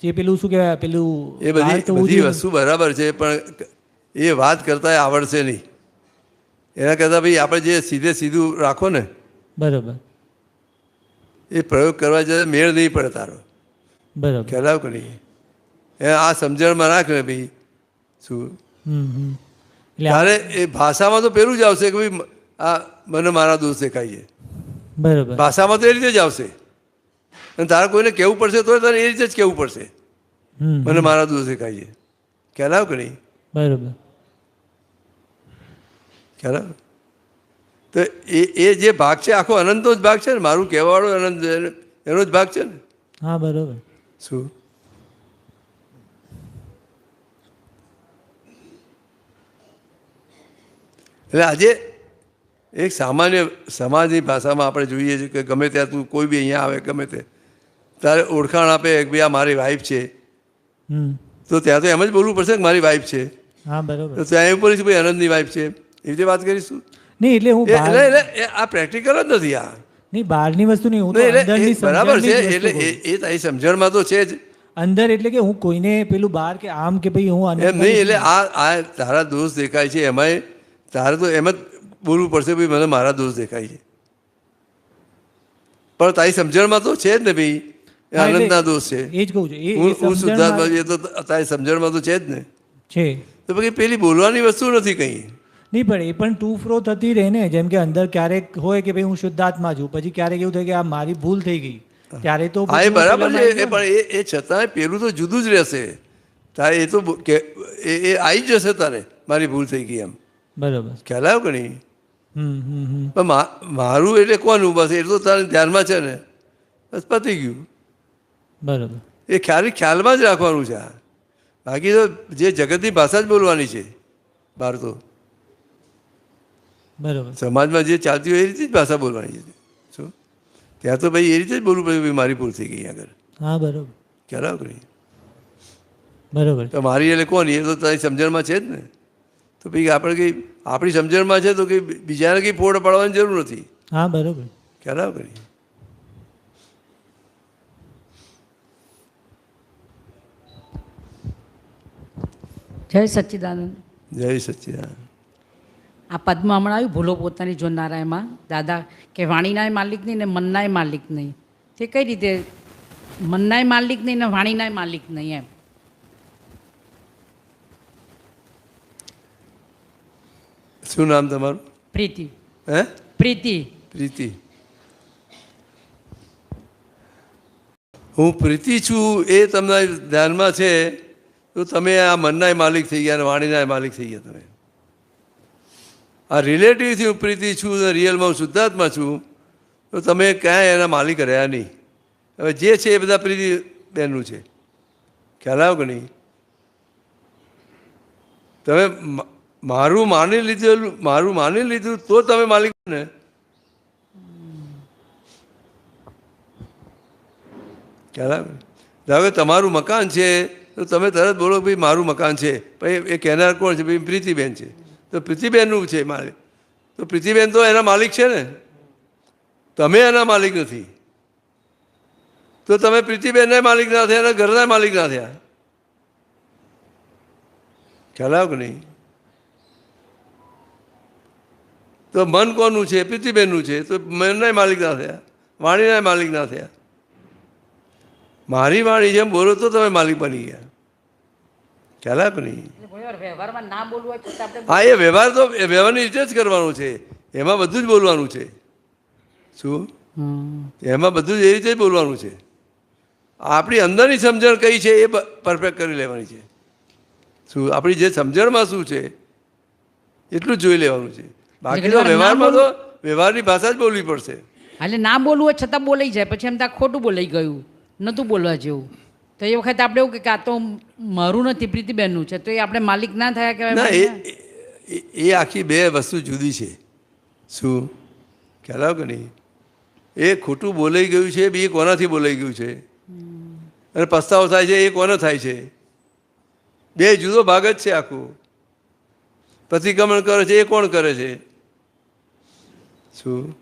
જે પેલું શું કહેવાય પેલું એ બહાર બધી થવું બધી જોઈએ. વસ્તુ બરાબર છે, પણ એ વાત કરતાં આવડશે નહીં. એના કરતાં ભાઈ આપણે જે સીધે સીધું રાખો ને, બરોબર એ પ્રયોગ કરવા જતાં મેળ નહીં પડે તારો. બરોબર. ખ્યાલ આવ કે નહીં? એ આ સમજણમાં રાખ ને ભાઈ. શું એટલે તારે એ ભાષામાં તો પેલું જ આવશે કે ભાઈ આ મને મારા દોષ દેખાય છે. બરોબર ભાષામાં તો એ રીતે જ આવશે. અને તારે કોઈને કહેવું પડશે તો તારે એ રીતે જ કહેવું પડશે, મને મારા દોષ દેખાય છે. ખ્યાલ આવ કે નહીં? બરોબર ખ્યાલ આવે? તો એ જે ભાગ છે આખો અનંતનો જ ભાગ છે ને. મારું કહેવાવાળો અનંત એનો જ ભાગ છે ને. હા બરોબર. શું એટલે આજે એક સામાન્ય સમાજની ભાષામાં આપણે જોઈએ છીએ કે ગમે ત્યાં તું કોઈ બી અહીંયા આવે ગમે તે તારે ઓળખાણ આપે કે ભાઈ આ મારી વાઈફ છે, તો ત્યાં તો એમ જ બોલવું પડશે કે મારી વાઈફ છે. હા બરોબર. તો ત્યાં એવું બોલીશું ભાઈ અનંતની વાઈફ છે, એવી રીતે વાત કરીશું. નહીં એટલે હું બહાર એટલે આ પ્રેક્ટિકલ જ નથી આ. નહીં બહારની વસ્તુ નહીં, હું તો એટલે અંદરની બરાબર છે. સમજણની જ એટલે વસ્તુ કહું. એ તારી સમજણમાં તો છે જ અંદર એટલે કે હું કોઈને પેલું બહાર કે આમ કે ભાઈ હું એમ નહીં. એટલે આ તારા દોષ દેખાય છે એમાંય તારે તો એમ જ બોલવું પડશે ભાઈ મને મારા દોષ દેખાય છે. પણ તારી સમજણમાં તો છે જ ને ભાઈ એ હા, એટલે આનંદના દોષ છે. એ જ કહું છું. હું સમજણમાં શુદ્ધાત્મા છું, એ તો તારી સમજણમાં તો છે જ ને. છે તો પછી પેલી બોલવાની વસ્તુ નથી કંઈ. નહીં પણ એ પણ ટુ ફ્રો થતી રહે ને. જેમ કે અંદર ક્યારેક હોય કે ભાઈ હું શુદ્ધાત્મા છું, પછી ક્યારેક એવું થાય કે આ મારી ભૂલ થઈ ગઈ, ત્યારે તો હા એ પછી હું બરાબર છે. પેલામાં પણ એ છતાંય પેલું તો જુદું જ રહેશે. તારે એ તો એ આવી જ જશે તારે મારી ભૂલ થઈ ગઈ એમ. બરોબર. ખ્યાલ આવ્યો કે નહીં? હમ. પણ મારું એટલે કોનું? બસ એ તો તારે ધ્યાનમાં છે ને, બસ પતી ગયું. બરોબર. એ ખ્યાલમાં જ રાખવાનું છે. બાકી તો જે જગતની ભાષા જ બોલવાની છે બહાર. તો બરોબર. સમાજમાં જે ચાલતી હોય એ રીતે જ ભાષા બોલવાની છે. શું ત્યાં તો ભાઈ એ રીતે જ બોલવું પડે ભાઈ મારી ભૂલ થઈ ગઈ આગળ. હા બરોબર. ખ્યાલ આવ્યો કે નહીં? બરોબર. તો મારી એટલે કોની? એ તો તારી સમજણમાં છે જ ને. તો ભાઈ આપણે કંઈ આપણી સમજણમાં છે તો કંઈ બીજાને કંઈ ફોડ પાડવાની જરૂર નથી. હા બરોબર. ખ્યાલ આવ્યો કે નહીં? જય સચ્ચિદાનંદ. જય સચ્ચિદાનંદ. આ પદમાં હમણાં આવ્યું ભૂલો પોતાની જોનારા એમાં દાદા કે વાણીનાય માલિક નહીં ને મનનાય માલિક નહીં. તે કઈ રીતે મનનાય માલિક નહીં ને વાણીનાય માલિક નહીં એમ? શું નામ તમારું? પ્રીતિ. હે? પ્રીતિ. પ્રીતિ. હું પ્રીતિ છું એ તમને ધ્યાનમાં છે તો તમે આ મનનાય માલિક થઈ ગયા અને વાણીનાય માલિક થઈ ગયા. તમે આ રિલેટિવથી હું પ્રીતિ છું અને રિયલમાં હું શુદ્ધાત્મા છું તો તમે ક્યાંય એના માલિક રહ્યા નહીં. હવે જે છે એ બધા પ્રીતિ બેનનું છે. ખ્યાલ આવ્યો કે નહીં? તમે મારું માની લીધું તો તમે માલિક ને. ખ્યાલ આવે? ધારો કે તમારું મકાન છે તો તમે તરત બોલો ભાઈ મારું મકાન છે, પછી એ કહેનાર કોણ છે? ભાઈ પ્રીતિબેન છે. તો પ્રીતિબેનનું છે માલિક. તો પ્રીતિબેન તો એના માલિક છે ને, તમે એના માલિક નથી. તો તમે પ્રીતિબેનના માલિક ના થયા, એના ઘરના માલિક ના થયા. ખ્યાલ આવ્યો કે નહીં? તો મન કોનું છે? પ્રીતિબેનનું છે. તો મનના માલિક ના થયા, વાણીના માલિક ના થયા. મારી વાણી જેમ બોલો તો તમે માલિક બની ગયા. ખ્યાલ આવ્યો કે નહીં? વ્યવહારમાં ના બોલવું હોય છતાં આપણે હા એ વ્યવહાર તો વ્યવહારની રીતે જ કરવાનો છે. એમાં બધું જ બોલવાનું છે. શું? એમાં બધું જ એ રીતે જ બોલવાનું છે. આપણી અંદરની સમજણ કઈ છે એ પરફેક્ટ કરી લેવાની છે. શું આપણી જે સમજણમાં શું છે એટલું જ જોઈ લેવાનું છે. બાકી તો વ્યવહારમાં તો વ્યવહારની ભાષા જ બોલવી પડશે. એટલે ના બોલવું હોય છતાં બોલાઈ જાય, પછી એમ ત્યાં ખોટું બોલાઈ ગયું, નહોતું બોલવા જેવું. તો એ વખતે આપણે એવું કે આ તો મારું નથી પ્રીતિબેનનું છે, તો એ આપણે માલિક ના થયા કહેવાય? ના, એ આખી બે વસ્તુ જુદી છે. શું? ખ્યાલ આવ્યો કે નહીં? એ ખોટું બોલાઈ ગયું છે બી કોનાથી બોલાઈ ગયું છે અને પસ્તાવો થાય છે એ કોને થાય છે? બે જુદો ભાગ જ છે. આખું પ્રતિક્રમણ કરે છે એ કોણ કરે છે? શું?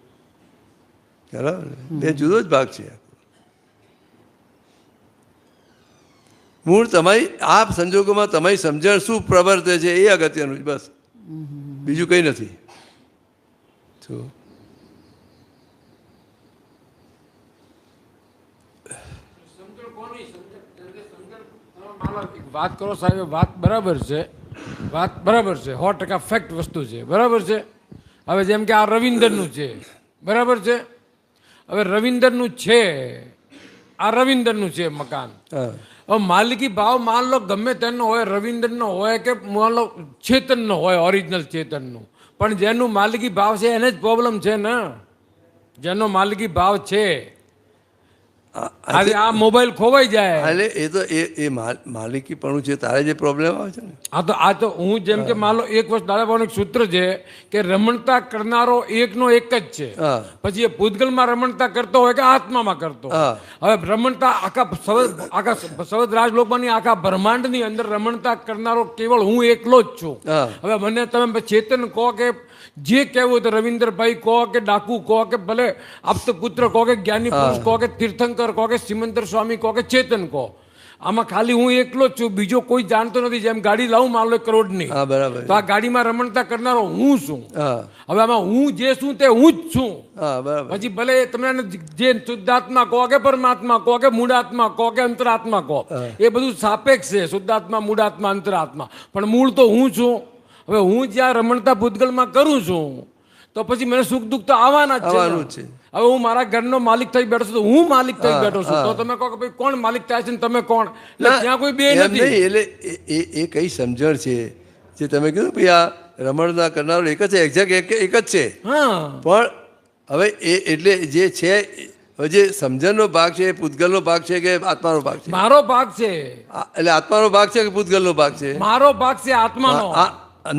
ખ્યાલ આવે ને? બે જુદો જ ભાગ છે. મૂળ તમારી આ સંજોગોમાં તમારી સમજણ શું પ્રવર્તે છે એ અગત્યનું છે, બસ બીજું કંઈ નથી. શું વાત કરો સાહેબ, વાત બરાબર છે, વાત બરાબર છે, 100% ફેક્ટ વસ્તુ છે, બરાબર છે. હવે જેમ કે આ રવિન્દરનું છે, બરાબર છે. હવે રવિન્દરનું છે, આ રવિન્દરનું છે મકાન. હા હવે માલિકી ભાવ માન લો ગમે તેનો હોય, રવિન્દરનો હોય કે માન લો ચેતનનો હોય, ઓરિજિનલ ચેતનનું, પણ જેનું માલિકી ભાવ છે એને જ પ્રોબ્લેમ છે ને. જેનો માલિકી ભાવ છે, આજે આ મોબાઈલ ખોવાઈ જાય, એટલે એ તો એ માલિકીપણું છે તારે જે પ્રોબ્લેમ આવે છે ને. આ તો હું જેમ કે માન લો એક વર્ષ દાદા બાબાનું એક સૂત્ર છે કે રમણતા કરનારો એકનો એક જ છે. હા. પછી એ ભૂતગલમાં રમણતા કરતો હોય કે આત્મામાં કરતો હોય. હા. હવે રમણતા આખા સવદ રાજલોકમાંની આખા બ્રહ્માંડની અંદર રમણતા કરનારો કેવળ હું એકલો જ છું. હા. હવે મને તમે ચેતન કહો કે જે કહેવું હોય તો રવિન્દરભાઈ કહો કે ડાકુ કહો કે ભલે આપતપુત્ર કહો કે જ્ઞાની પુરુષ કહો કે તીર્થંકર કહો કે સિમંદર સ્વામી કહો કે ચેતન કહો, આમાં ખાલી હું એકલો જ છું, બીજો કોઈ જાણતો નથી. જેમ ગાડી લાવું માન લો 1 કરોડની, હા બરાબર. તો આ ગાડીમાં રમણતા કરનારો હું છું. હા હવે આમાં હું જે છું તે હું જ છું. હા બરાબર. પછી ભલે તમે જે શુદ્ધાત્મા કહો કે પરમાત્મા કહો કે મૂળાત્મા કહો કે અંતરાત્મા કહો, એ બધું સાપેક્ષ છે, શુદ્ધાત્મા મૂળાત્મા અંતરાત્મા, પણ મૂળ તો હું છું. હવે હું જ્યાં રમણતા ભૂતગલમાં કરું છું તો પછી મને સુખ દુઃખ તો આવવાના જ આવવાનું છે. જ છે. હવે હું મારા ઘરનો માલિક થઈ બેઠો છું તો હું માલિક થઈ બેઠો છું, તો તમે કહો કે ભાઈ કોણ માલિક થાય છે ને તમે કોણ? એટલે ત્યાં કોઈ બે એમ નથી. નહીં, એટલે એ કઈ સમજણ છે જે તમે કીધું ભાઈ આ રમણના કરનારો એક જ છે, એક્ઝેક્ટ એક જ છે. હા, પણ હવે એ એટલે જે છે હવે જે સમજણનો ભાગ છે એ પૂતગલનો ભાગ છે કે આત્માનો ભાગ છે? મારો ભાગ છે, એટલે આત્માનો ભાગ છે કે પૂતગલનો ભાગ છે? મારો ભાગ છે આત્માનો.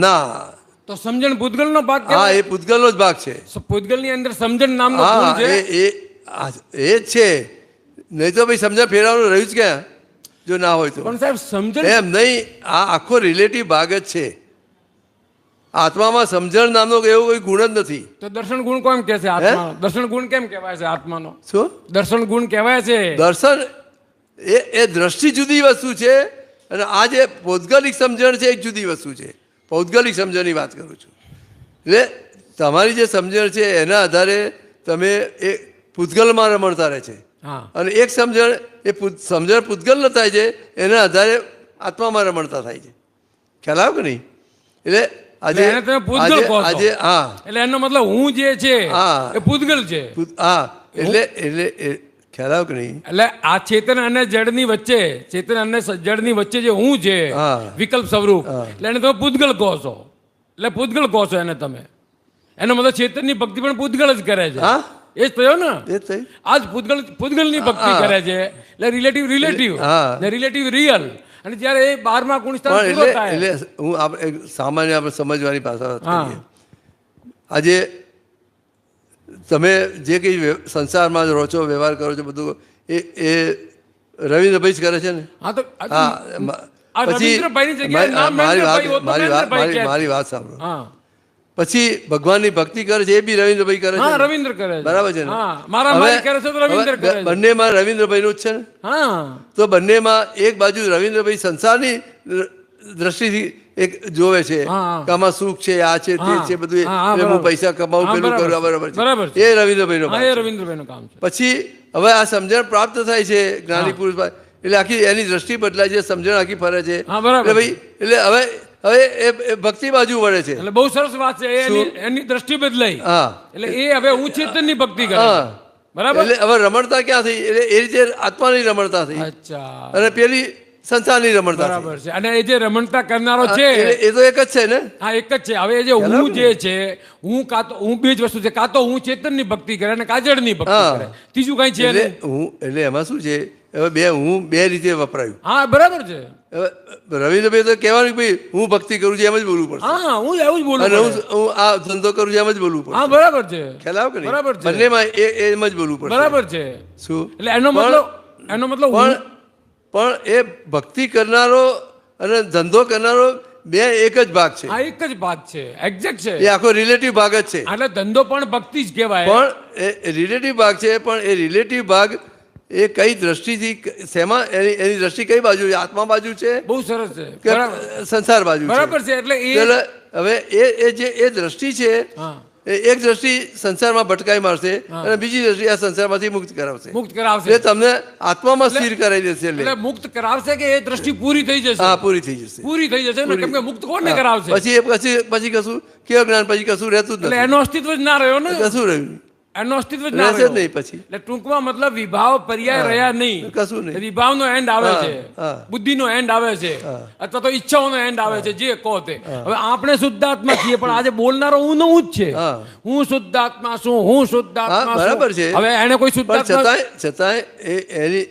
ના, તો સમજણ ભૂતગલનો ભાગ હા કહેવાય. એ પૂતગલનો જ ભાગ છે. ભૂતગલની અંદર સમજણ નામનો ગુણ હા છે. એ જ છે, નહીં તો ભાઈ સમજણ ફેરવાનું રહ્યું જ ક્યાં જો ના હોય તો. પણ સાહેબ સમજણ એમ નહીં, આ આખો રિલેટિવ ભાગ જ છે. આત્મામાં સમજણ નામનો એવો કોઈ ગુણ જ નથી. તો દર્શન ગુણ કેમ કે છે આત્માનો? દર્શન ગુણ કેમ કહેવાય છે આત્માનો? શું દર્શન ગુણ કહેવાય છે. દર્શન એ દ્રષ્ટિ જુદી વસ્તુ છે અને આ જે પૌદ્ગલિક સમજણ છે એક જુદી વસ્તુ છે. પૌદ્ગલિક સમજણની વાત કરું છું. એટલે તમારી જે સમજણ છે એના આધારે તમે એ પૂતગલમાં રમણતા રહે છે, હા, અને એક સમજણ એ સમજણ પૂતગલ ન થાય છે એના આધારે આત્મામાં રમણતા થાય છે. ખ્યાલ આવ્યો કે નહીં? એટલે આજે એને તમે પૂતગલ કહો છો. આજે હા એટલે એનો મતલબ હું જે છે હા. એ પૂતગલ છે. હા એટલે ખ્યાલ આવ્યો કે નહીં? એટલે આ ચેતન અને જડની વચ્ચે, ચેતન અને જડની વચ્ચે જે હું છે હા. વિકલ્પ સ્વરૂપ, એટલે એને તમે પૂતગલ કહો છો. એટલે પૂતગલ કહો છો એને તમે. એનો મતલબ ચેતનની ભક્તિ પણ પૂતગલ જ કરે છે. હા. એ જ થયો ને? એ થઈ આજ પૂતગલની ભક્તિ હા. કરે છે. એટલે રિલેટિવ હા. ને રિલેટિવ રિયલ. અને જ્યારે એ 12મા ગુણસ્થાન પણ પૂરો થાય, એટલે હું આપણે સામાન્ય આપણે સમજવાની ભાષા વાત હા. કરીએ. આજે તમે જે કંઈ સંસારમાં રહો છો, વ્યવહાર કરો છો, બધું એ રવિન્દ્રભાઈ જ કરે છે ને? હા, તો હા આ રવિન્દ્રભાઈની જગ્યાએ નામ મહેન્દ્રભાઈ હોત તો મહેન્દ્રભાઈ કહેત. મારી વાત સાંભળો. હા, પછી ભગવાનની ભક્તિ કરે છે એ બી રવિન્દ્રભાઈ કરે હા, છે. રવિન્દ્ર કરે છે. બરાબર છે ને? હા, મારા મારી કરે છે તો રવિન્દ્ર કરે છે. બંનેમાં રવિન્દ્રભાઈનું જ છે ને? હા, તો બંનેમાં એક બાજુ રવિન્દ્રભાઈ સંસારની દ્રષ્ટિથી એક જોવે છે હા. કે આમાં સુખ છે, આ છે, તે હા. છે, બધું હા, હા, એટલે હું બરાબર. પૈસા કમાવું, હા, પેલું બરાબર કરું, આ છે. બરાબર બરાબર છે. છે. એ રવિન્દ્રભાઈનો હા, ભાગ એ છે. રવિન્દ્રભાઈનું કામ છે. પછી હવે આ સમજણ પ્રાપ્ત થાય છે જ્ઞાની પુરુષ પાસે, એટલે આખી એની દ્રષ્ટિ બદલાય છે, સમજણ આખી ફરે છે. હા, બરાબર. એટલે ભાઈ એટલે હવે એ ભક્તિ બાજુ વળે છે. એટલે બહુ સરસ વાત છે. એની દ્રષ્ટિ બદલાઈ. હા એટલે એ હવે હું ચેતનની ભક્તિ કરે છે. હા. બરાબર. એટલે હવે રમણતા ક્યાં થઈ? એટલે એ રીતે આત્માની રમણતા થઈ અચ્છા, અને પેલી સંસારની રમણતા થઈ. બરાબર છે. અને એ જે રમણતા કરનારો છે, એટલે એ તો એક જ છે ને? હા, એક જ છે. હવે એ જે હું જે છે, હું બે જ વસ્તુ છે. કાં તો હું ચેતનની ભક્તિ કરે અને કાજળની ભક્તિ હા. કરે. ત્રીજું કઈ છે નહીં. એટલે એમાં શું છે, હવે હું બે રીતે વપરાયું. હા, બરાબર છે. હવે રવિન્દ્રભાઈ તો કહેવાનું કે ભાઈ હું ભક્તિ કરું છું એમ જ બોલવું પડશે, હા, હું એવું જ બોલું અને પડે. હું આ ધંધો કરું છું એમ જ બોલવું હા, પડશે. બરાબર છે. ખ્યાલ આવે કે નહીં? બરાબર છે. બંનેમાં એમ જ બોલવું પડશે. બરાબર છે. શું? એટલે એનો મતલબ પણ એ ભક્તિ કરનારો અને ધંધો કરનારો બે એક જ ભાગ છે. આ એક જ ભાગ છે, એક્ઝેક્ટ છે. એ આખો રિલેટિવ ભાગ જ છે. એટલે ધંધો પણ ભક્તિ જ કહેવાય. પણ એ રિલેટિવ ભાગ છે, પણ એ રિલેટિવ ભાગ એ કઈ દ્રષ્ટિથી શેમાં એની દ્રષ્ટિ કઈ બાજુ છે? આત્મા બાજુ છે બહુ સરસ છે, કે સંસાર બાજુ છે? બરાબર છે. એટલે એટલે હવે એ દ્રષ્ટિ છે હા, એ એક દ્રષ્ટિ સંસારમાં ભટકાઈ મારશે અને બીજી દ્રષ્ટિ આ સંસારમાંથી મુક્ત કરાવશે. મુક્ત કરાવશે. એટલે તમને આત્મામાં સ્થિર કરાવી દેશે. એટલે મુક્ત કરાવશે કે એ દ્રષ્ટિ પૂરી થઈ જશે? હા, પૂરી થઈ જશે. પૂરી થઈ જશે ને, કેમ કે મુક્ત કોને કરાવશે? પછી કશું કેવું જ્ઞાન પછી કશું રહેતું જ એટલે નથી. એનું અસ્તિત્વ જ ના રહ્યો ને, કશું રહ્યું એનું અસ્તિત્વ જ ના રહેશે જ રહ્યો. નહીં પછી. એટલે ટૂંકમાં મતલબ વિભાવ પર્યાય રહ્યા નહીં, કશું નહીં. વિભાવનો એન્ડ આવે છે, હા. બુદ્ધિનો એન્ડ આવે છે, અથવા તો ઈચ્છાઓનો એન્ડ આવે છે, જે કહો તે. હવે આપણે શુદ્ધાત્મા છીએ, પણ આજે બોલનારો હું નો જ છે. હા. હું શુદ્ધાત્મા છું, હું શુદ્ધાત્મા હા, બરાબર છે. છું. હવે એને કોઈ પણ શુદ્ધાત્મા છતાંય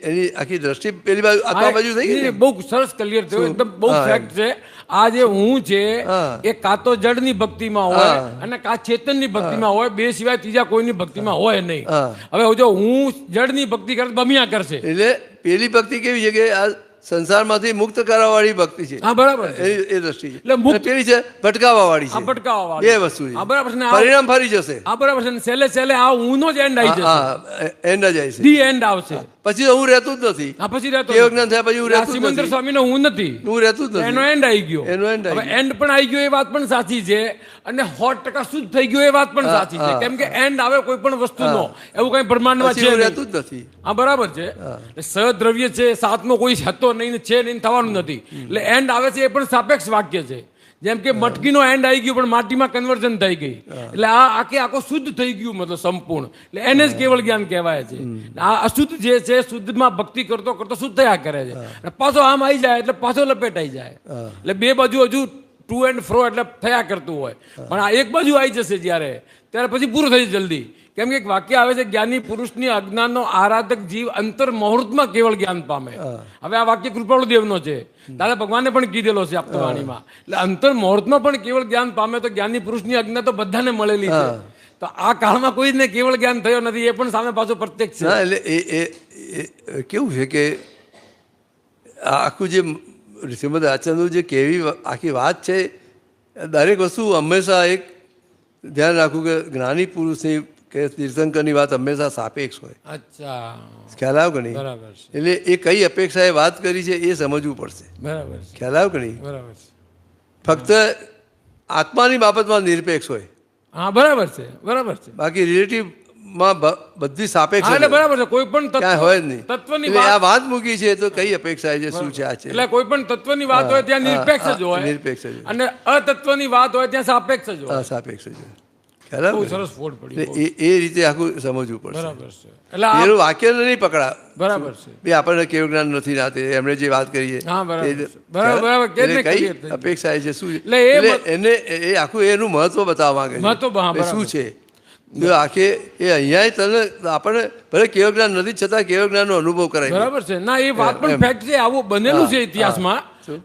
એની આખી દ્રષ્ટિ પેલી બાજુ આત્મા બાજુ થઈ ગઈ ને? બહુ સરસ ક્લિયર થયું, એકદમ બહુ ફેક્ટ છે. આ જે હું છે હા. એ કાં તો જડની ભક્તિમાં હોય હા. અને કાં ચેતનની ભક્તિમાં હોય, બે સિવાય ત્રીજા કોઈની ભક્તિમાં હોય નહીં. હા. હવે જો હું જડની ભક્તિ કરે તો બમિયા કરશે. એટલે પેલી ભક્તિ કેવી છે કે આ સંસારમાંથી મુક્ત કરાવવા વાળી ભક્તિ છે. હા, બરાબર છે. એ દ્રષ્ટિ છે. એટલે મુક્ત- અને પેલી છે ભટકાવવા વાળી આ છે. ભટકાવા વાળી. બે વસ્તુ છે. હા, બરાબર છે ને. પરિણામ ફરી જશે. હા, બરાબર છે ને. છેલ્લે છેલ્લે આ ઊનો જ એન્ડ આવી જશે, હા, એન્ડ જ જાય છે. ધી એન્ડ આવશે. પછી તો હું રહેતું જ નથી. આ પછી રહેતો કેવું જ્ઞાન થયા પછી હું આ રહેતું જ સિમંદર નથી. સ્વામીનો હું નથી, હું રહેતું જ એનો નથી. એન્ડ આવી ગયો. એનો end આવી હવે એન્ડ પણ આવી ગયો, એ વાત પણ સાચી છે, અને 100% શુદ્ધ થઈ ગયો, એ વાત પણ સાચી છે. હા. કેમ કે એન્ડ આવે કોઈ પણ વસ્તુનો, એવું કઈ બ્રહ્માંડમાં પછી છે હું નહીં. રહેતું જ નથી. હા, બરાબર છે. એટલે સહદ્રવ્ય છે, સાથમાં કોઈ હતો નહીં ને છે નહીં ને થવાનું નથી. એટલે એન્ડ આવે છે, એ પણ સાપેક્ષ વાક્ય છે. જેમ કે મટકીનો એન્ડ આવી ગયો પણ માટીમાં કન્વર્ઝન થઈ ગઈ, એટલે આ આખો શુદ્ધ થઈ ગયું, મતલબ સંપૂર્ણ. એટલે એને જ કેવળ જ્ઞાન કહેવાય છે. આ અશુદ્ધ જે છે, શુદ્ધમાં ભક્તિ કરતો કરતો શુદ્ધ થયા કરે છે, અને પાછો આમ આવી જાય એટલે પાછો લપેટાઈ જાય. એટલે બે બાજુ હજુ ટુ એન્ડ ફ્રો એટલે થયા કરતું હોય, પણ આ એક બાજુ આવી જશે જ્યારે, ત્યારે પછી પૂરું થઈ જશે જલ્દી. કેમ કે એક વાક્ય આવે છે, જ્ઞાની પુરુષની અજ્ઞાનનો આરાધક જીવ અંતર મુહૂર્તમાં કેવળ જ્ઞાન પામે. હવે આ વાક્ય કૃપાળુ દેવનો છે, દાદા ભગવાને પણ કીધેલો છે આપતવાણીમાં. એટલે અંતર મુહૂર્તમાં પણ કેવળ જ્ઞાન પામે તો જ્ઞાની પુરુષની આજ્ઞા તો બધાને મળેલી છે. તો આ કાળમાં કોઈને કેવળ જ્ઞાન થયો નથી, એ પણ સામે પાછો પ્રત્યક્ષ છે. ના, એટલે એ કેવું છે કે આ આખું જે શ્રીમદ આચાર્યનું જે કેવી આખી વાત છે, દરેક વસ્તુ હંમેશા એક ધ્યાન રાખવું કે જ્ઞાની પુરુષની કે તીર્થંકરની વાત હંમેશા સાપેક્ષ હોય. અચ્છા, ખ્યાલ આવ્યો કે નહીં? બરાબર છે, એટલે એ કઈ અપેક્ષાએ વાત કરી છે એ સમજવું પડશે. બરાબર છે, ખ્યાલ આવ્યો કે નહીં? બરાબર છે. ફક્ત આત્માની બાબતમાં નિરપેક્ષ હોય, હા, બરાબર છે, બરાબર છે. બાકી રિલેટિવમાં બધી સાપેક્ષ હા, એટલે હોય. બરાબર છે. કોઈ પણ ક્યાંય હોય જ નહીં. તત્વની એટલે આ વાત, વાત મૂકી છે તો કઈ અપેક્ષા છે, શું છે, આ છે. એટલે કોઈ પણ તત્વની વાત હોય ત્યાં નિરપેક્ષ જ હોય, નિરપેક્ષ જ હોય. અને અતત્વની વાત હોય ત્યાં સાપેક્ષ જ હોય. હા, સાપેક્ષ જ હોય. ખ્યાલ આવ્યો બહુ કે? સરસ ફોડ પડી. એટલે એ રીતે આખું સમજવું પડશે. બરાબર છે. એટલે આ એનું વાક્ય નહીં પકડા. બરાબર છે. બે આપણને કેવું જ્ઞાન નથી ના તે એમણે જે વાત કરી છે. હા, બરાબર એ- છે. બરાબર, કે એને ને કઈ clear થઈ ગયું. અપેક્ષા છે, શું છે. એટલે એ એટલે એને એ આખું એનું મહત્વ બતાવવા માંગે છે. મહત્વ, હા, એ બરાબર. શું છે તો આખે એ અહીંયા તને આપણને ભલે કેવું જ્ઞાન નથી છતાં કેવું જ્ઞાનનો અનુભવ કરાય. બરાબર છે. ના, એ વાત પણ ફેક્ટ છે. આવું બનેલું છે ઇતિહાસમાં.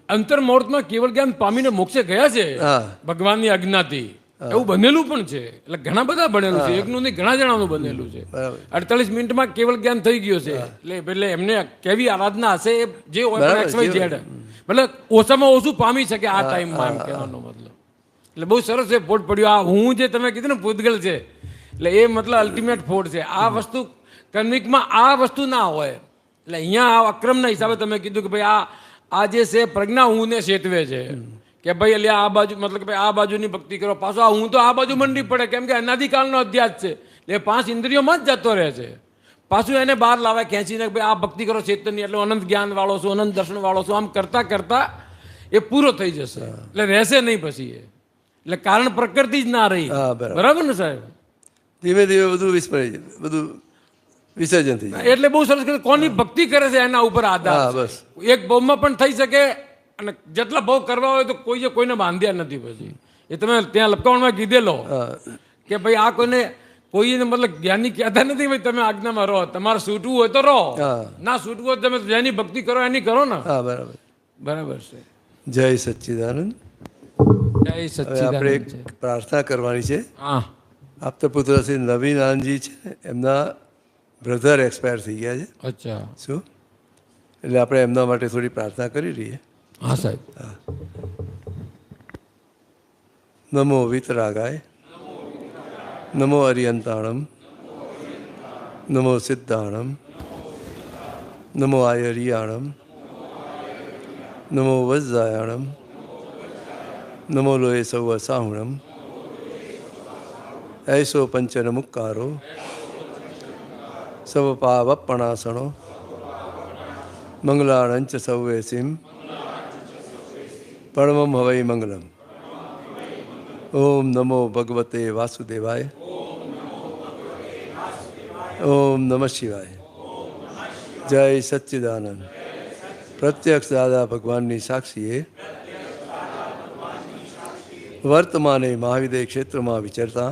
અંતર મુહૂર્તમાં કેવળ જ્ઞાન પામીને મોક્ષે ગયા છે હા. ભગવાનની આજ્ઞાથી. એવું બનેલું પણ છે. એટલે ઘણા બધા બનેલું છે, એકનું નહીં ઘણા જણાનું બનેલું છે. બરાબર. 48 મિનિટમાં કેવળ જ્ઞાન થઈ ગયું છે. એટલે એમને કેવી આરાધના હશે, એ જે હોય પણ બરાબર, XY Z. મતલબ ઓછામાં ઓછું પામી શકે આ ટાઈમમાં, એમ કહેવાનો મતલબ. એટલે બહુ સરસ છે ફોડ પડ્યો. આ હું જે તમે કીધું ને પૂતગલ છે, એટલે એ મતલબ અલ્ટિમેટ ફોડ છે. આ વસ્તુ કર્મિકમાં આ વસ્તુ ના હોય. એટલે અહીંયા આ અક્રમના હિસાબે તમે કીધું કે ભાઈ આ જે છે પ્રજ્ઞા હુંને સેતવે છે કે ભાઈ એટલે આ બાજુ મતલબ કે ભાઈ આ બાજુની ભક્તિ કરો, પાછો આ હું તો આ બાજુ મંડી પડે, કેમ કે અનાદિકાળનો અધ્યાસ છે. એટલે 5 ઇન્દ્રિયોમાં જ જતો રહે છે. પાછું એને બહાર લાવે ખેંચીને કે ભાઈ આ ભક્તિ કરો ચેતનની, એટલે અનંત જ્ઞાન વાળો છું, અનંત દર્શન વાળો છું. આમ કરતા કરતા એ પૂરો થઈ જશે. એટલે રહેશે નહીં પછી એ. એટલે કારણ પ્રકૃતિ જ ના રહી. હા, બરાબર. બરાબર ને સાહેબ? ધીમે ધીમે બધું વિસ્મરી જાય, બધું વિસર્જન થઈ જાય. એટલે બહુ સરસ કે કોની ભક્તિ કરે છે એના ઉપર હા, આધાર છે. બસ. એક ભાવમાં પણ થઈ શકે, અને જેટલા ભાવ કરવા હોય તો કોઈને બાંધ્યા નથી પછી. એ તમે ત્યાં લપકાવણમાં કીધેલો હા, કે ભાઈ આ કોઈને મતલબ જ્ઞાની કહેતા નથી ભાઈ તમે આજ્ઞામાં રહો, તમારે છૂટવું હોય તો રહો, હા. ના છૂટવું હોય તો તમે જેની ભક્તિ કરો એની કરો ને. હા, બરાબર. બરાબર છે. જય સચ્ચિદાનંદ. જય હવે આપણે સચ્ચિદાનંદ એક છે. પ્રાર્થના કરવાની છે. હા, આપતા પુત્ર શ્રી નવીન આનંદજી છે ને, એમના બ્રધર એક્સપાયર થઈ ગયા છે. અચ્છા. શું એટલે આપણે એમના માટે થોડી પ્રાર્થના કરી લઈએ. હા સાહેબ. નમો વિતરાગાય, નમો અરિયંતાણમ, નમો સિદ્ધાણમ, નમો આયર્યાણમ નમો વજ્રાયાણમ નમો લોહે સૌ સાહુણમ ऐसो पंचन मुक्कारो सब पावपणासणो मंगलाणंच सौवेसिम परमम हवै मंगलम। ओम नमो भगवते वासुदेवाय। ओम नमः शिवाय। जय सच्चिदानंद। प्रत्यक्ष दादा भगवान साक्षीए वर्तमाने महाविद्य क्षेत्र में विचरता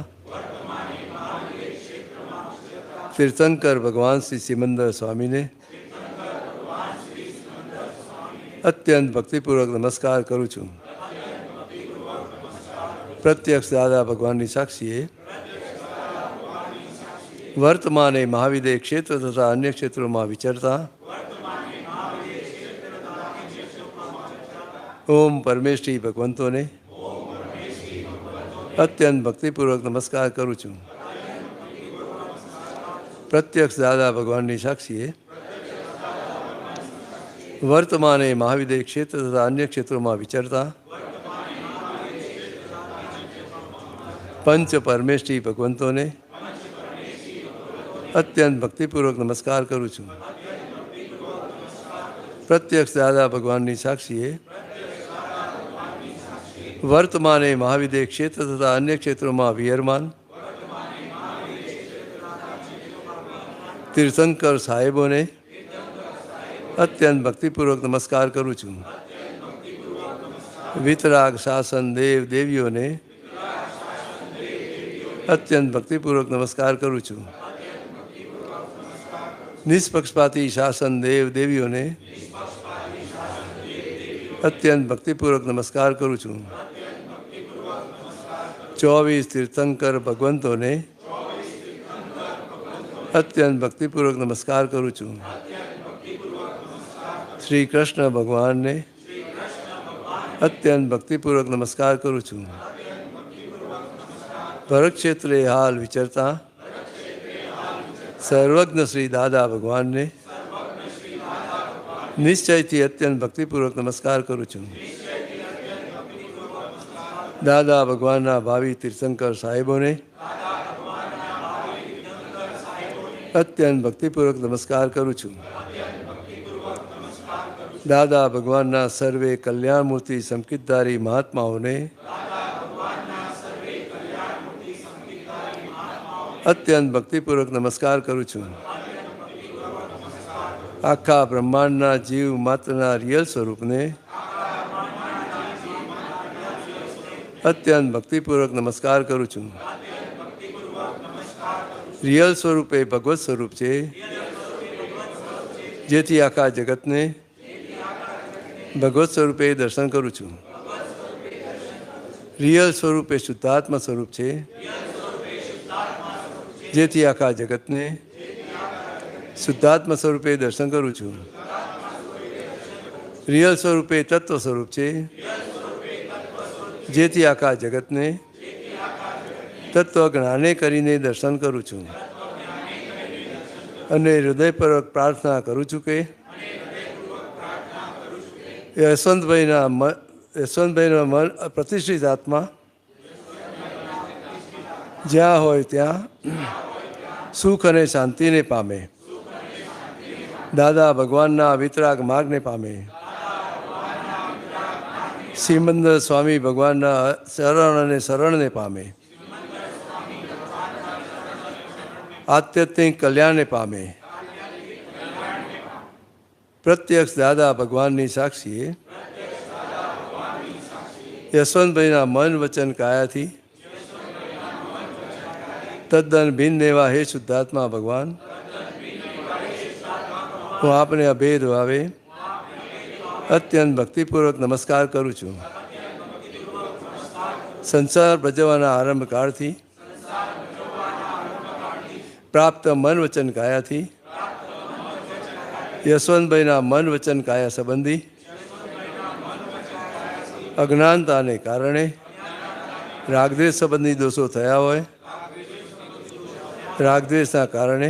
तीर्थंकर भगवान श्री सिमंदर स्वामी ने अत्यंत भक्तिपूर्वक नमस्कार करूँ छूँ। प्रत्यक्ष दादा भगवान की साक्षीए वर्तमाने महाविद्य क्षेत्र तथा अन्य क्षेत्रों में विचरता ओम परमेश्वरी भगवंतों ने अत्यंत भक्तिपूर्वक नमस्कार करूँ छूँ। प्रत्यक्ष दादा भगवान की साक्षीए वर्तमाने महाविद्य क्षेत्र तथा अन्य क्षेत्रों में विचरता पंच परमेश्वरी भगवंतों ने अत्यंत भक्तिपूर्वक नमस्कार करूँ छूँ। प्रत्यक्ष दादा भगवान की साक्षीए वर्तमाने महाविद्य क्षेत्र तथा अन्य क्षेत्रों में विहरमान तीर्थंकर साहेबों ने अत्यंत भक्तिपूर्वक नमस्कार करूँ छूँ। वितराग शासन देव देवियों ने अत्यंत भक्तिपूर्वक नमस्कार करूँ छूँ। निष्पक्षपाती शासन देव देवियों ने अत्यंत भक्तिपूर्वक नमस्कार करूँ छूँ। 24 तीर्थंकर भगवंतों ने अत्यंत भक्तिपूर्वक नमस्कार करूँ छूँ। श्री कृष्ण भगवान ने अत्यंत भक्तिपूर्वक नमस्कार करूँ छूँ। भरत क्षेत्रे हाल विचरता सर्वज्ञ श्री दादा भगवान ने निश्चय थी अत्यंत भक्तिपूर्वक नमस्कार करूँ छूँ। दादा भगवान भावी तीर्थंकर साहेबों ने अत्यंत भक्तिपूर्वक नमस्कार करूँ छूँ। दादा भगवान सर्वे कल्याण मूर्ति संकितधारी महात्माओं ने अत्यंत भक्तिपूर्वक नमस्कार करूँ छूँ। आखा ब्रह्मांडना जीव मात्रना रियल स्वरूप ने अत्यंत भक्तिपूर्वक नमस्कार करूँ छूँ। रियल स्वरूप ए भगवत स्वरूप है जेथी आखा जगत ने भगवत स्वरूपे दर्शन करूँ छूँ। रियल स्वरूप ए शुद्धात्मा स्वरूप है जेथी आखा जगत ने शुद्धात्मा स्वरूपे दर्शन करूँ छूँ। रियल स्वरूपे तत्व स्वरूप है जेथी आखा जगत ने तत्व ज्ञाने करीने दर्शन करूँ छूँ। अने हृदयपूर्वक प्रार्थना करूँ छूँ के यशवंतभाईना मन प्रतिष्ठित आत्मा ज्યાં હોય ત્યાં સુખ અને શાંતિને પામે, દાદા ભગવાનના વિતરાગ માર્ગને પામે, સિમંદર સ્વામી ભગવાનના શરણ અને શરણને પામે, આધ્યાત્મિક કલ્યાણને પામે। પ્રત્યક્ષ દાદા ભગવાનની સાક્ષીએ યશવંતભાઈના મન વચન કાયાથી તદ્દન ભિન્ન એવા હે શુદ્ધાત્મા ભગવાન, હું આપને અભેદ ભાવે અત્યંત ભક્તિપૂર્વક નમસ્કાર કરું છું। સંસાર ભજવાના આરંભ કાળથી પ્રાપ્ત મન વચન કાયાથી યશવંતભાઈના મન વચન કાયા સંબંધી અજ્ઞાનતાને કારણે રાગદ્વેષ સંબંધી દોષો થયા હોય, રાગદ્વેષના કારણે